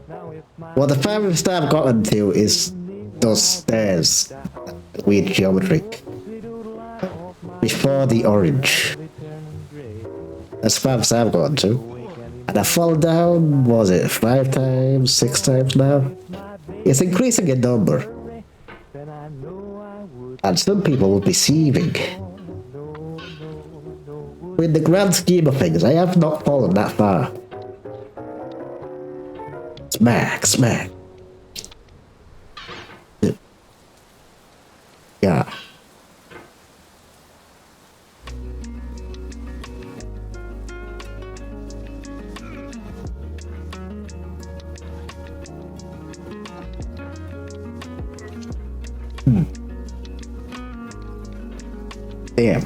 Now if my Well, the furthest I've gotten to is those stairs. Weird geometry. whoopsie-doodle, I'm off my Before the orange. baby turning gray. As far as I've gotten to. And I fall down, was it 5 times, 6 times now? It's increasing in number. Then I know I would. And some people will be seething. In the grand scheme of things, I have not fallen that far. Smack, smack. Yeah. Damn.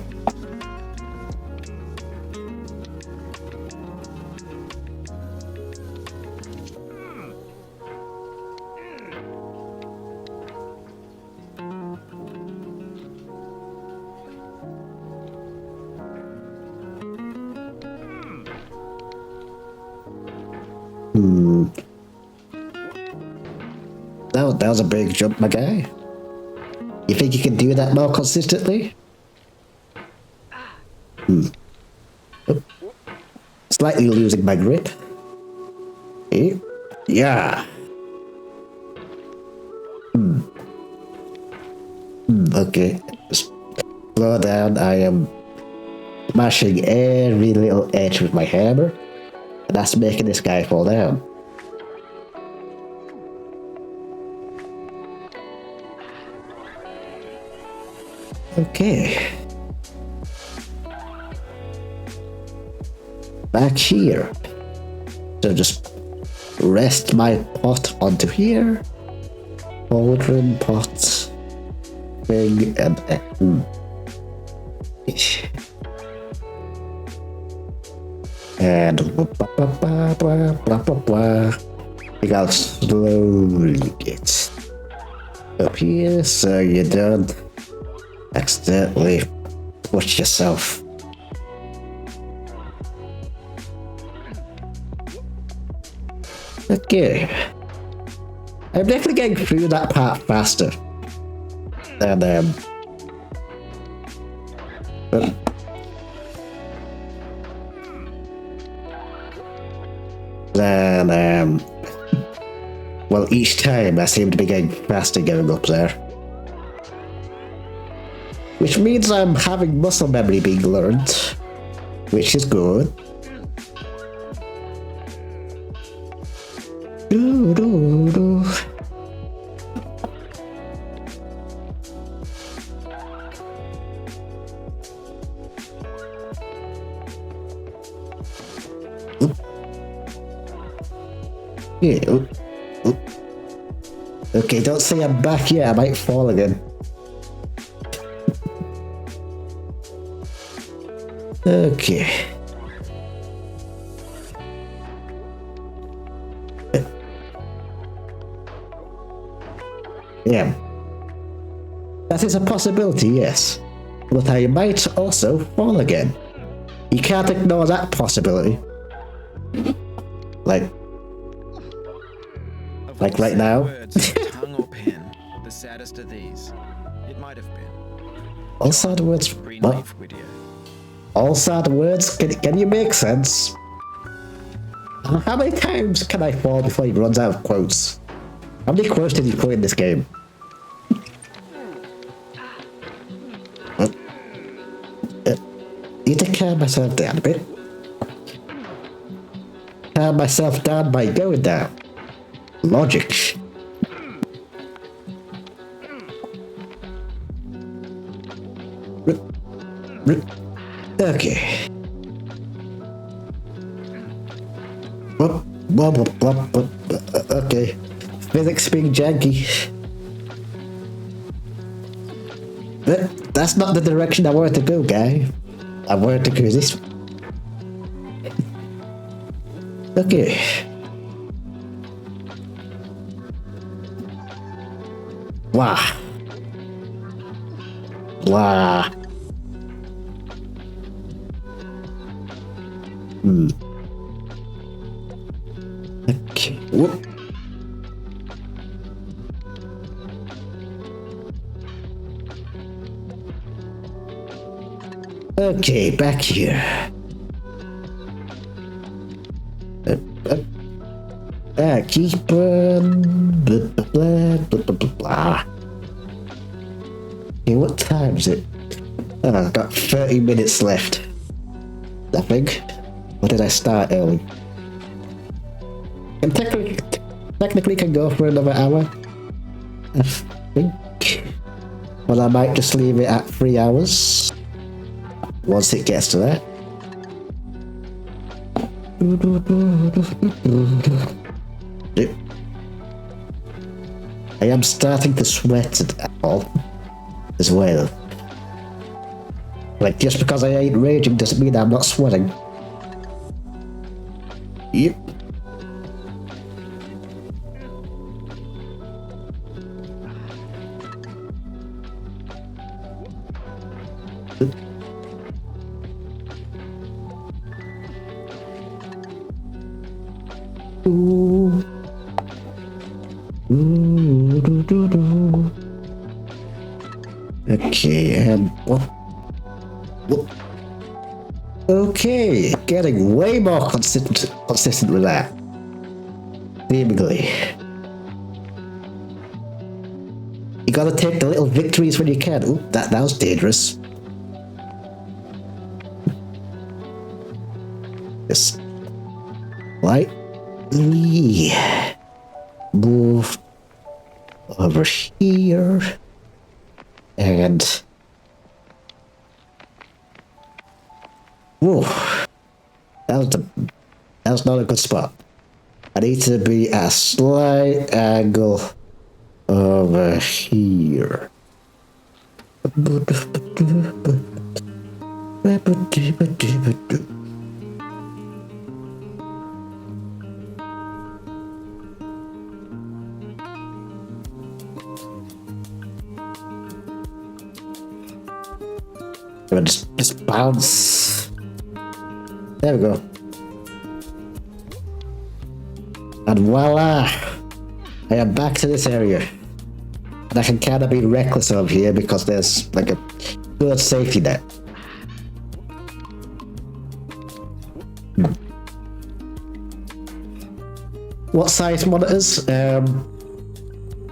That was a big jump, my guy. You think you can do that more consistently? Oh. Slightly losing my grip. Eh? Yeah. Okay. Slow down. I am smashing every little edge with my hammer. And that's making this guy fall down. Okay. Back here. So just rest my pot onto here. Cauldron, pot, thing, and and blah, blah, blah, blah, blah. I think I'll slowly get up here, so you don't accidentally push yourself. Okay. I'm definitely getting through that part faster than than Well, each time I seem to be getting faster going up there. Which means I'm having muscle memory being learned. Which is good. Do, do, do. Yeah. Oop. Okay, don't say I'm back yet, I might fall again. Okay. Yeah. That is a possibility, yes. But I might also fall again. You can't ignore that possibility. Like Of all right sad now. Words of tongue or pen, the saddest of these. It might have been. All sad words. What? Greenleaf Whittier. All sad words? Can you make sense? How many times can I fall before he runs out of quotes? How many quotes did you put in this game? Need to calm myself down a bit. Calm myself down by going down. Logic. Okay. Okay. Physics being janky. But that's not the direction I wanted to go, guy. I wanted to go this way. Okay. Wow. Wow. Okay. Whoop. Okay, back here. Keep blah, blah, blah, blah, blah, blah, blah. Okay, what time is it? Oh, I've got 30 minutes left. I think. Or did I start early? And technically can go for another hour. I think. Well, I might just leave it at 3 hours. Once it gets to that. I am starting to sweat at all as well. Like, just because I ain't raging doesn't mean I'm not sweating. Yep. Okay, what? Okay, getting way more consistent with that. Seemingly. You gotta take the little victories when you can. Ooh, that was dangerous. Just lightly move over here and whoa, that was not a good spot. I need to be at a slight angle over here. Just bounce. There we go. And voila! I am back to this area. And I can kind of be reckless over here because there's like a good safety net. What size monitors?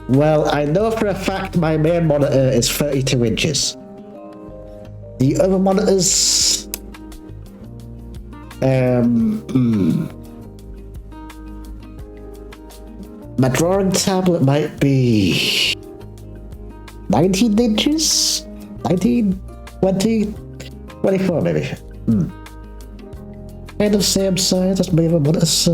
Well, I know for a fact my main monitor is 32 inches. The other monitors... My drawing tablet might be 19 inches? 19? 20? 24 maybe. Kind of same size as my other monitors.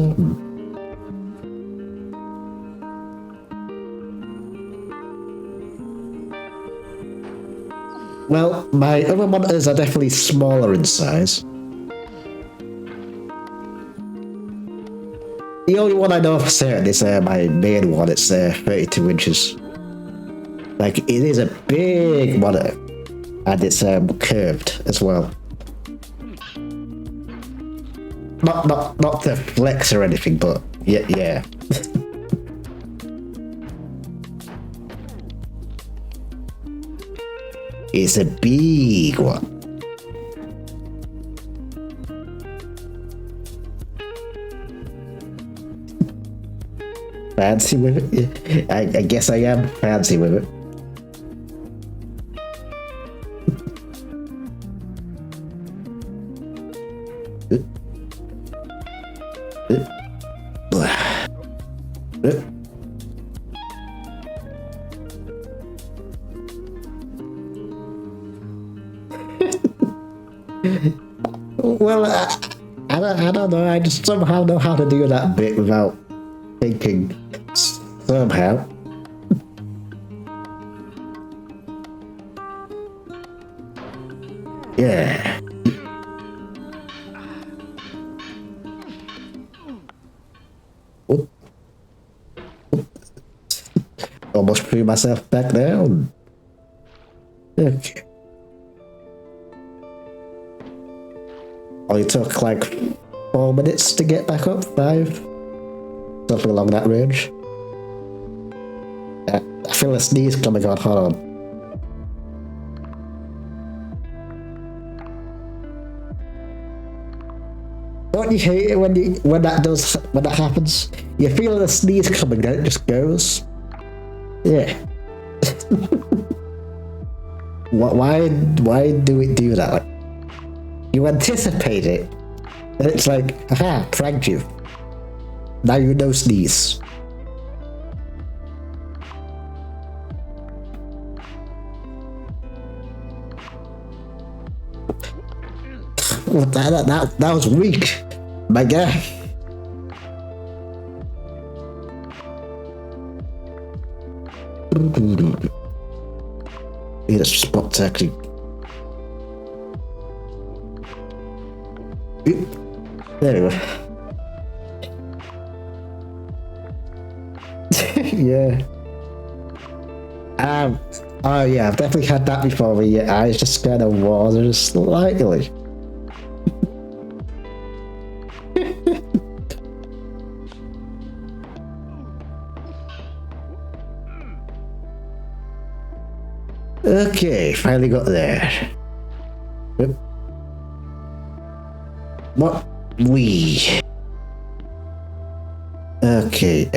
Well, my other monitors are definitely smaller in size. The only one I know for certain is my main one. It's 32 inches. Like, it is a big monitor. And it's curved as well. Not to flex or anything, but yeah. It's a big one. Fancy with it? I guess I am fancy with it. Well, I don't know. I just somehow know how to do that bit without thinking. Somehow. Yeah. Oop. Almost threw myself back down. Okay. Only took like 4 minutes to get back up, 5. Something along that range. I feel a sneeze coming on, hold on. Don't you hate it when that happens? You feel the sneeze coming, then it just goes. Yeah. Why do it do that? Like, you anticipate it, and it's like, aha, pranked you. Now you no sneeze. Well, that was weak, my guy. Need a spot to actually. There we go. Yeah. Oh yeah, I've definitely had that before where your eyes just kind of water slightly. Okay, finally got there. Oop. What? Okay,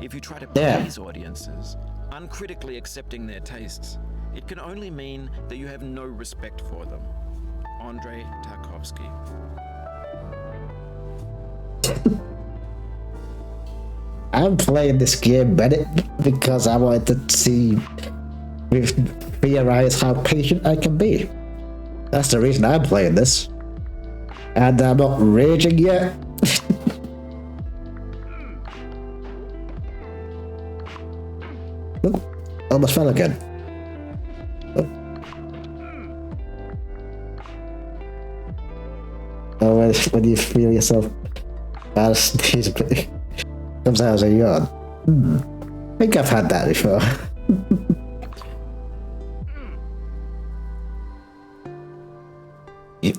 If you try to Yeah. please audiences, uncritically accepting their tastes, it can only mean that you have no respect for them. Andrei Tarkovsky. I'm playing this game, Bennett, because I wanted to see, theorize how patient I can be. That's the reason I'm playing this. And I'm not raging yet. Oh, almost fell again. Oh, when you feel yourself bad sneeze, comes out as a yawn. I think I've had that before. Yep.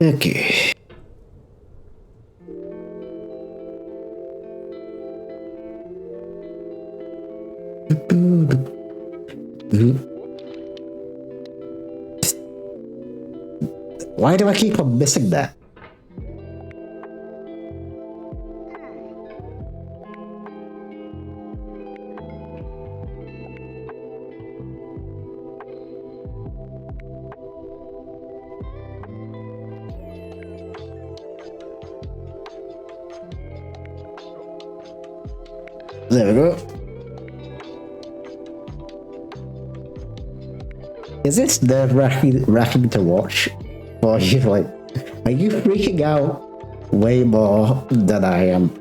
Okay. Why do I keep on missing that? There we go. Is this nerve-wracking to watch? Or are you like, are you freaking out way more than I am?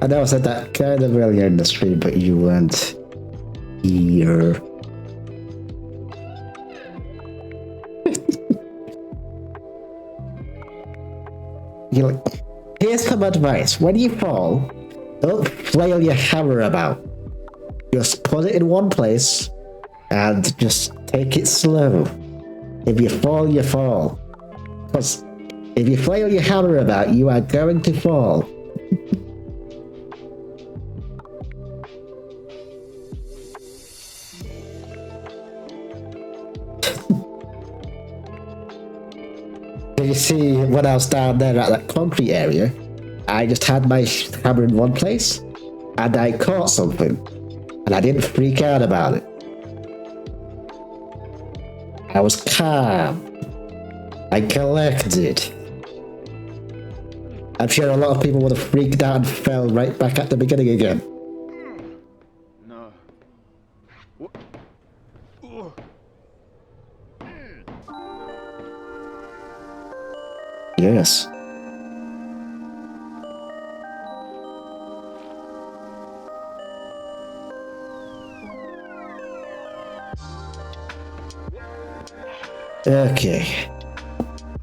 I know I said that kind of earlier in the stream, but you weren't here. You're like, here's some advice. When you fall, don't flail your hammer about. Just put it in one place and just take it slow. If you fall, you fall. Because if you flail your hammer about, you are going to fall. You see, when I was down there at that concrete area, I just had my hammer in one place, and I caught something, and I didn't freak out about it. I was calm. I collected. I'm sure a lot of people would have freaked out and fell right back at the beginning again. No. Yes. Okay.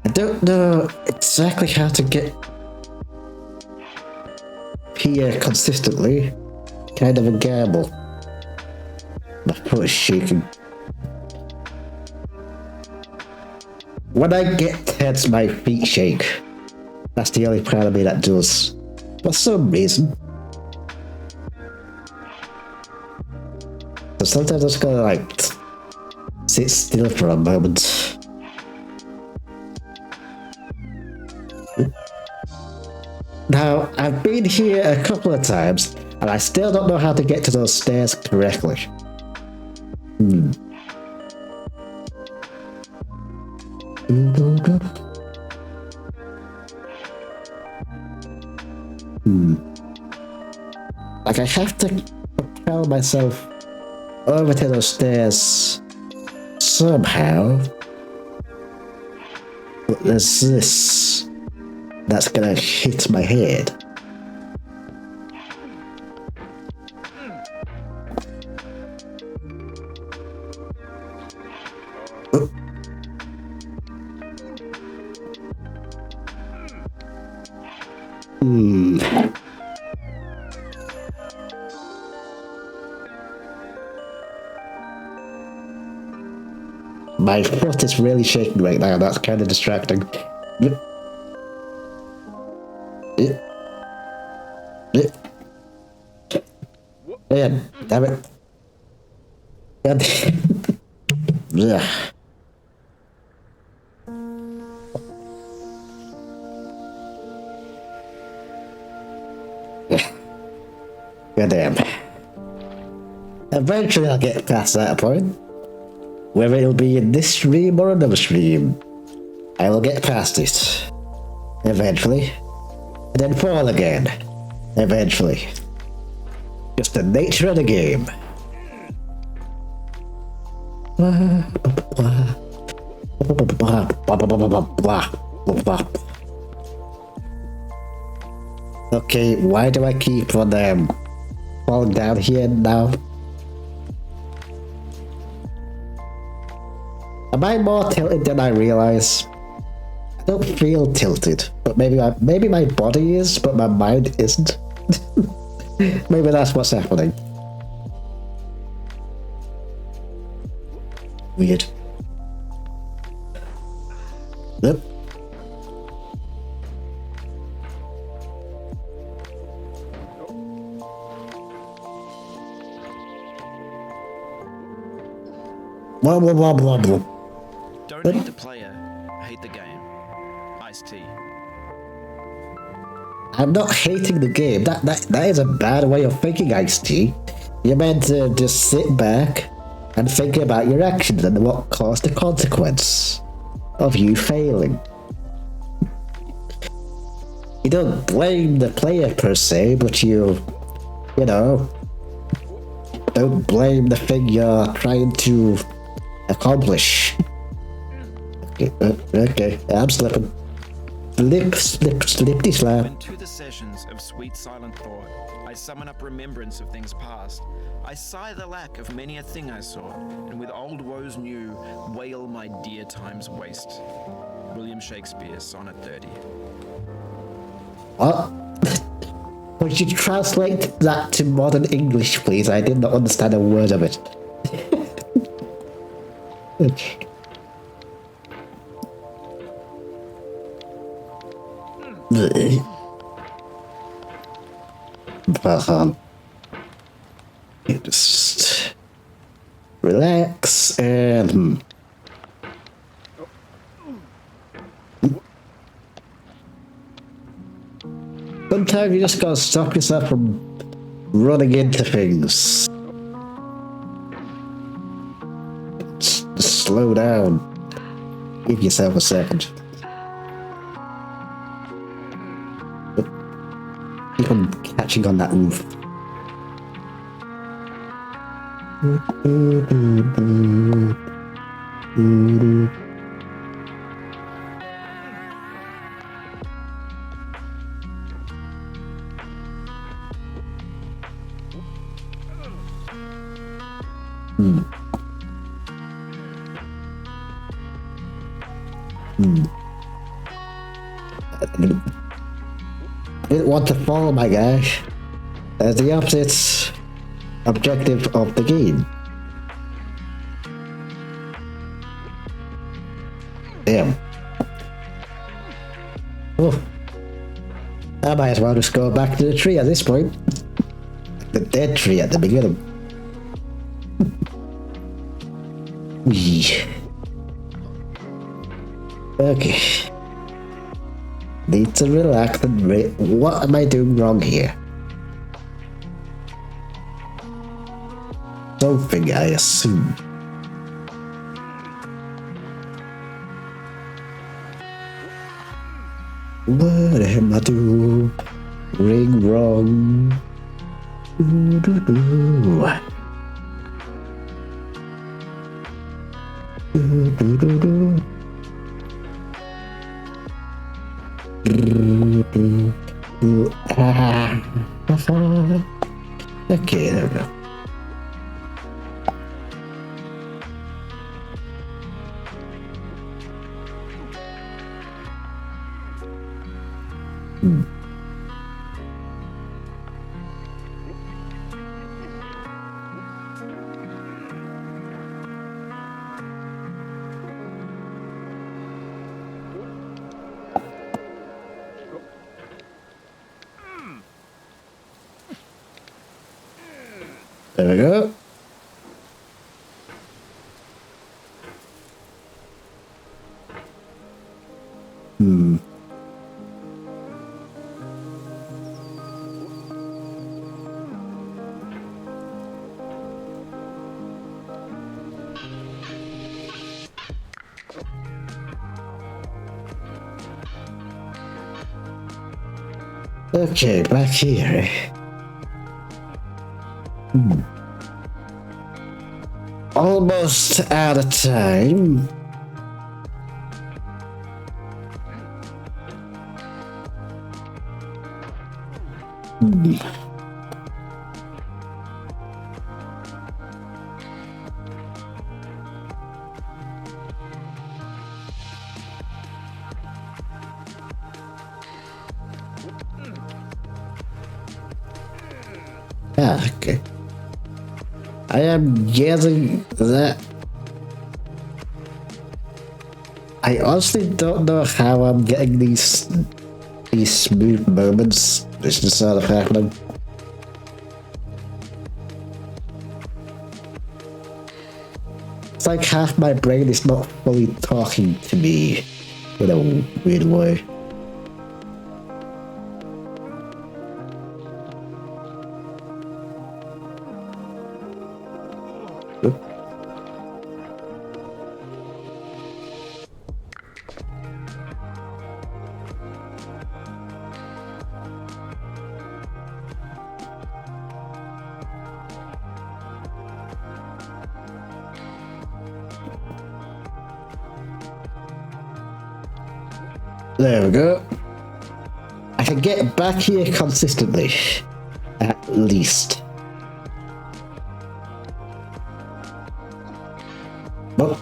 I don't know exactly how to get here consistently. Kind of a gamble. My foot is shaking. When I get tense, my feet shake. That's the only part of me that does. For some reason. So sometimes I just gotta like sit still for a moment. Now, I've been here a couple of times, and I still don't know how to get to those stairs correctly. Like, I have to propel myself over to those stairs somehow. But there's this that's gonna hit my head. My foot is really shaking right now, that's kind of distracting. Yeah, damn it. God damn. Yeah. God damn. Eventually I'll get past that point. Whether it'll be in this stream or another stream, I will get past it. Eventually. And then fall again. Eventually. Just the nature of the game. Okay, why do I keep on falling down here now? Am I more tilted than I realize? I don't feel tilted, but maybe my body is, but my mind isn't. Maybe that's what's happening. Weird. Yep. Blah blah blah blah blah. Donate the player hate the game. Ice-T. I'm not hating the game. That is a bad way of thinking, Ice-T. You're meant to just sit back and think about your actions and what caused the consequence of you failing. You don't blame the player per se, but you know, don't blame the thing you're trying to accomplish. Okay, I'm slipping. Slippity slap. Into the sessions of sweet silent thought, I summon up remembrance of things past. I sigh the lack of many a thing I sought, and with old woes new, wail my dear time's waste. William Shakespeare, Sonnet 30. What? Would you translate that to modern English, please? I did not understand a word of it. Okay. Just relax and sometimes you just gotta stop yourself from running into things. Just slow down. Give yourself a second. Keep on catching on that roof. I didn't want to fall, my gosh. That's the opposite objective of the game. Damn. Oh. I might as well just go back to the tree at this point. The dead tree at the beginning. Whee. Okay. Need to relax and what am I doing wrong here? Something, I assume. What am I doing wrong? Okay, there we go. There we go. Okay, back here. Almost out of time. Okay. I am guessing that I honestly don't know how I'm getting these smooth moments. It's just sort of happening. It's like half my brain is not fully talking to me in a weird way. There we go. I can get back here consistently. At least. But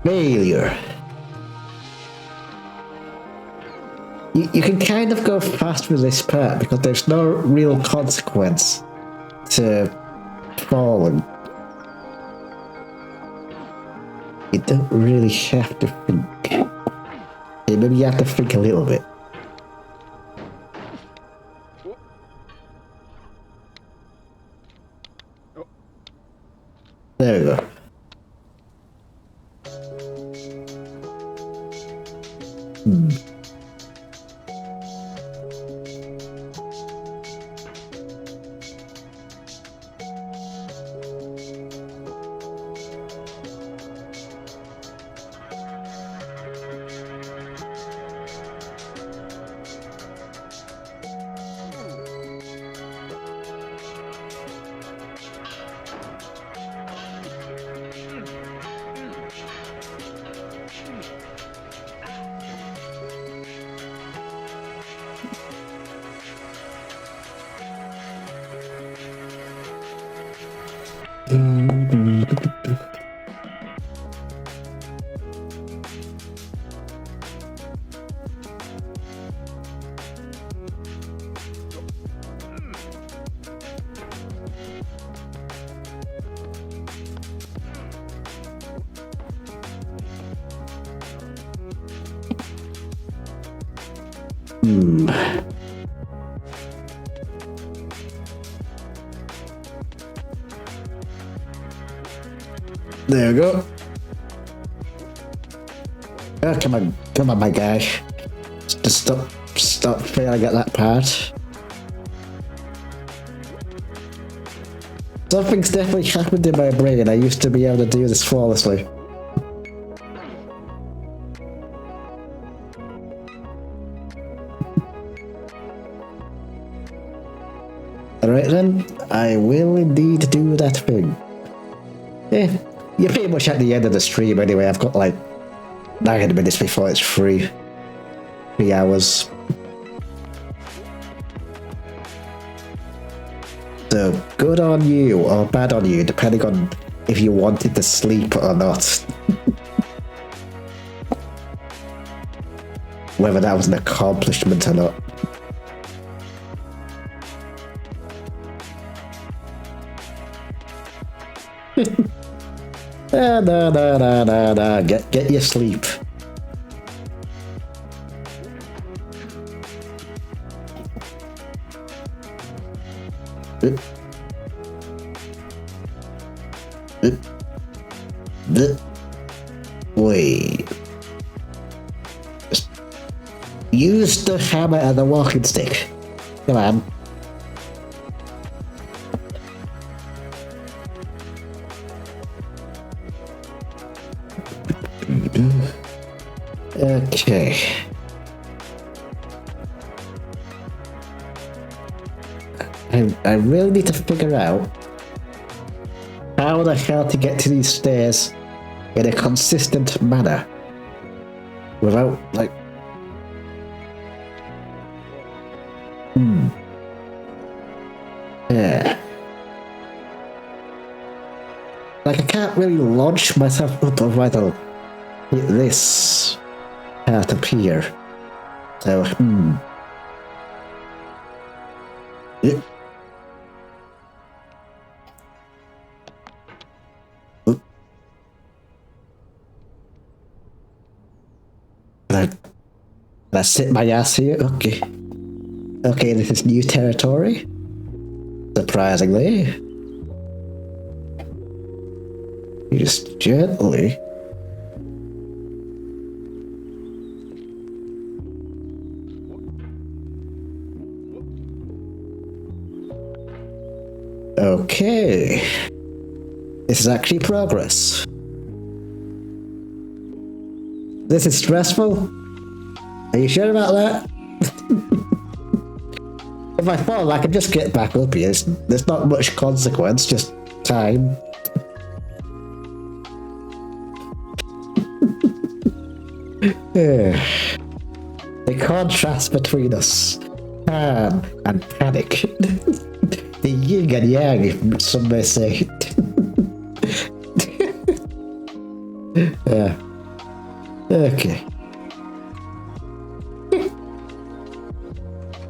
failure. You can kind of go fast with this part because there's no real consequence to falling. You don't really have to think. Maybe you have to think a little bit. There we go. There we go. Oh, come on, my guy. Just stop failing at that part. Something's definitely happened in my brain. I used to be able to do this flawlessly. Alright then, I will indeed do that thing. Yeah, you're pretty much at the end of the stream anyway. I've got like 9 minutes before it's free. 3 hours. So, good on you, or bad on you, depending on if you wanted to sleep or not. Whether that was an accomplishment or not. No. Get your sleep. Wait. Just use the hammer and the walking stick. Come on. Okay. I really need to figure out how the hell to get to these stairs in a consistent manner without, like... Yeah. Like, I can't really launch myself up or right or hit this part up here. So, Yeah. Let's sit my ass here. Okay. Okay, this is new territory. Surprisingly. You just gently Okay. This is actually progress. This is stressful? Are you sure about that? If I fall, I can just get back up here. There's not much consequence, just time. The contrast between us, calm and panic. The yin and yang, if some may say. Yeah. Okay.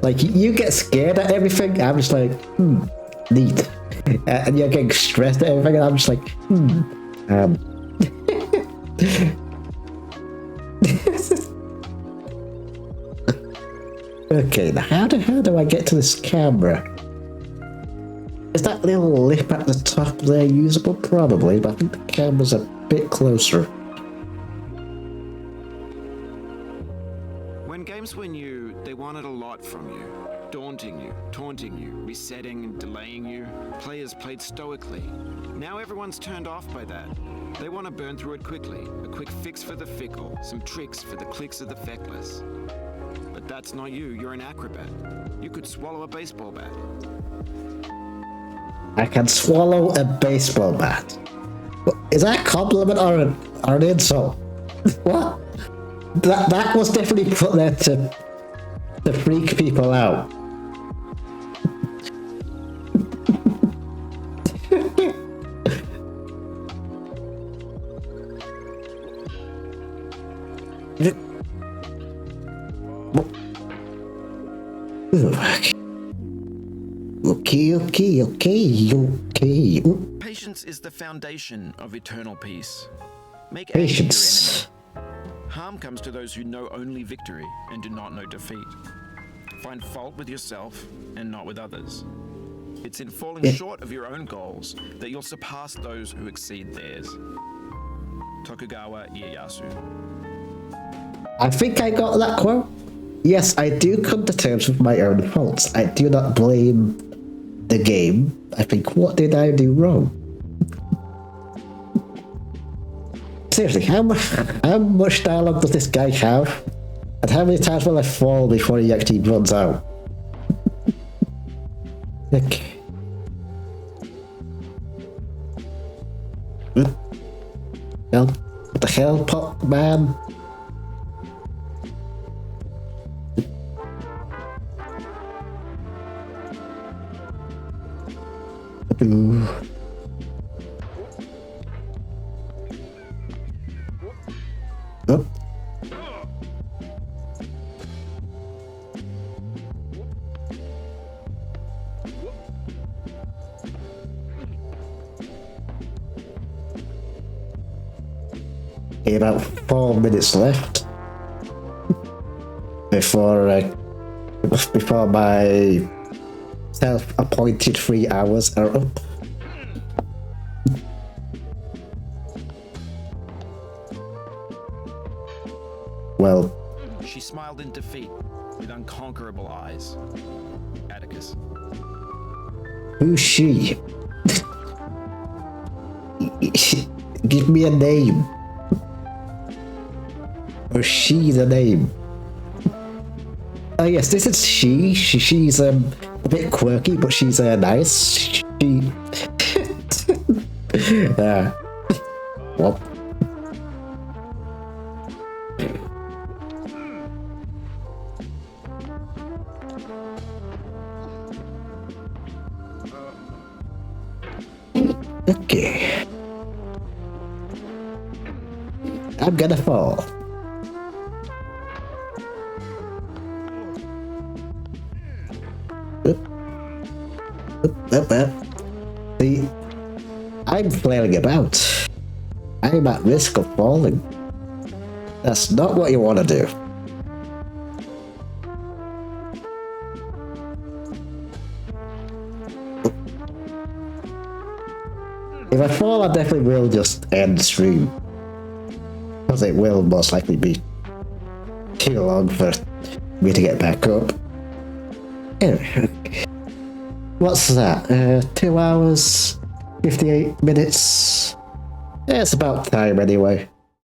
Like, you get scared at everything, I'm just like, neat. And you're getting stressed at everything, and I'm just like, Okay, now how do I get to this camera? Is that little lip at the top there usable? Probably, but I think the camera's a bit closer. When games were new, they wanted a lot from you. Daunting you, taunting you, resetting and delaying you. Players played stoically. Now everyone's turned off by that. They want to burn through it quickly. A quick fix for the fickle, some tricks for the clicks of the feckless. But that's not you, you're an acrobat. You could swallow a baseball bat. I can swallow a baseball bat. Is that a compliment or an insult? What? That was definitely put there to freak people out. Okay. Patience is the foundation of eternal peace. Make Patience. anger your enemy. Harm comes to those who know only victory and do not know defeat. Find fault with yourself and not with others. It's in falling short of your own goals that you'll surpass those who exceed theirs. Tokugawa Ieyasu. I think I got that quote. Yes, I do come to terms with my own faults. I do not blame the game. I think, what did I do wrong? Seriously, how much dialogue does this guy have? And how many times will I fall before he actually runs out? Okay. Well, what the hell, Pop Man? Ooh. Oh. Okay, about 4 minutes left before my self-appointed 3 hours are up. Well, She smiled in defeat with unconquerable eyes. Atticus. who's she? Give me a name. Or she the name? Oh yes, this is she. She's a bit quirky, but she's nice. She. What? Okay. I'm gonna fall. See, I'm flailing about. I'm at risk of falling. That's not what you want to do. If I fall, I definitely will just end the stream. Because it will most likely be too long for me to get back up. Anyway, What's that? 2 hours, 58 minutes. Yeah, it's about time anyway.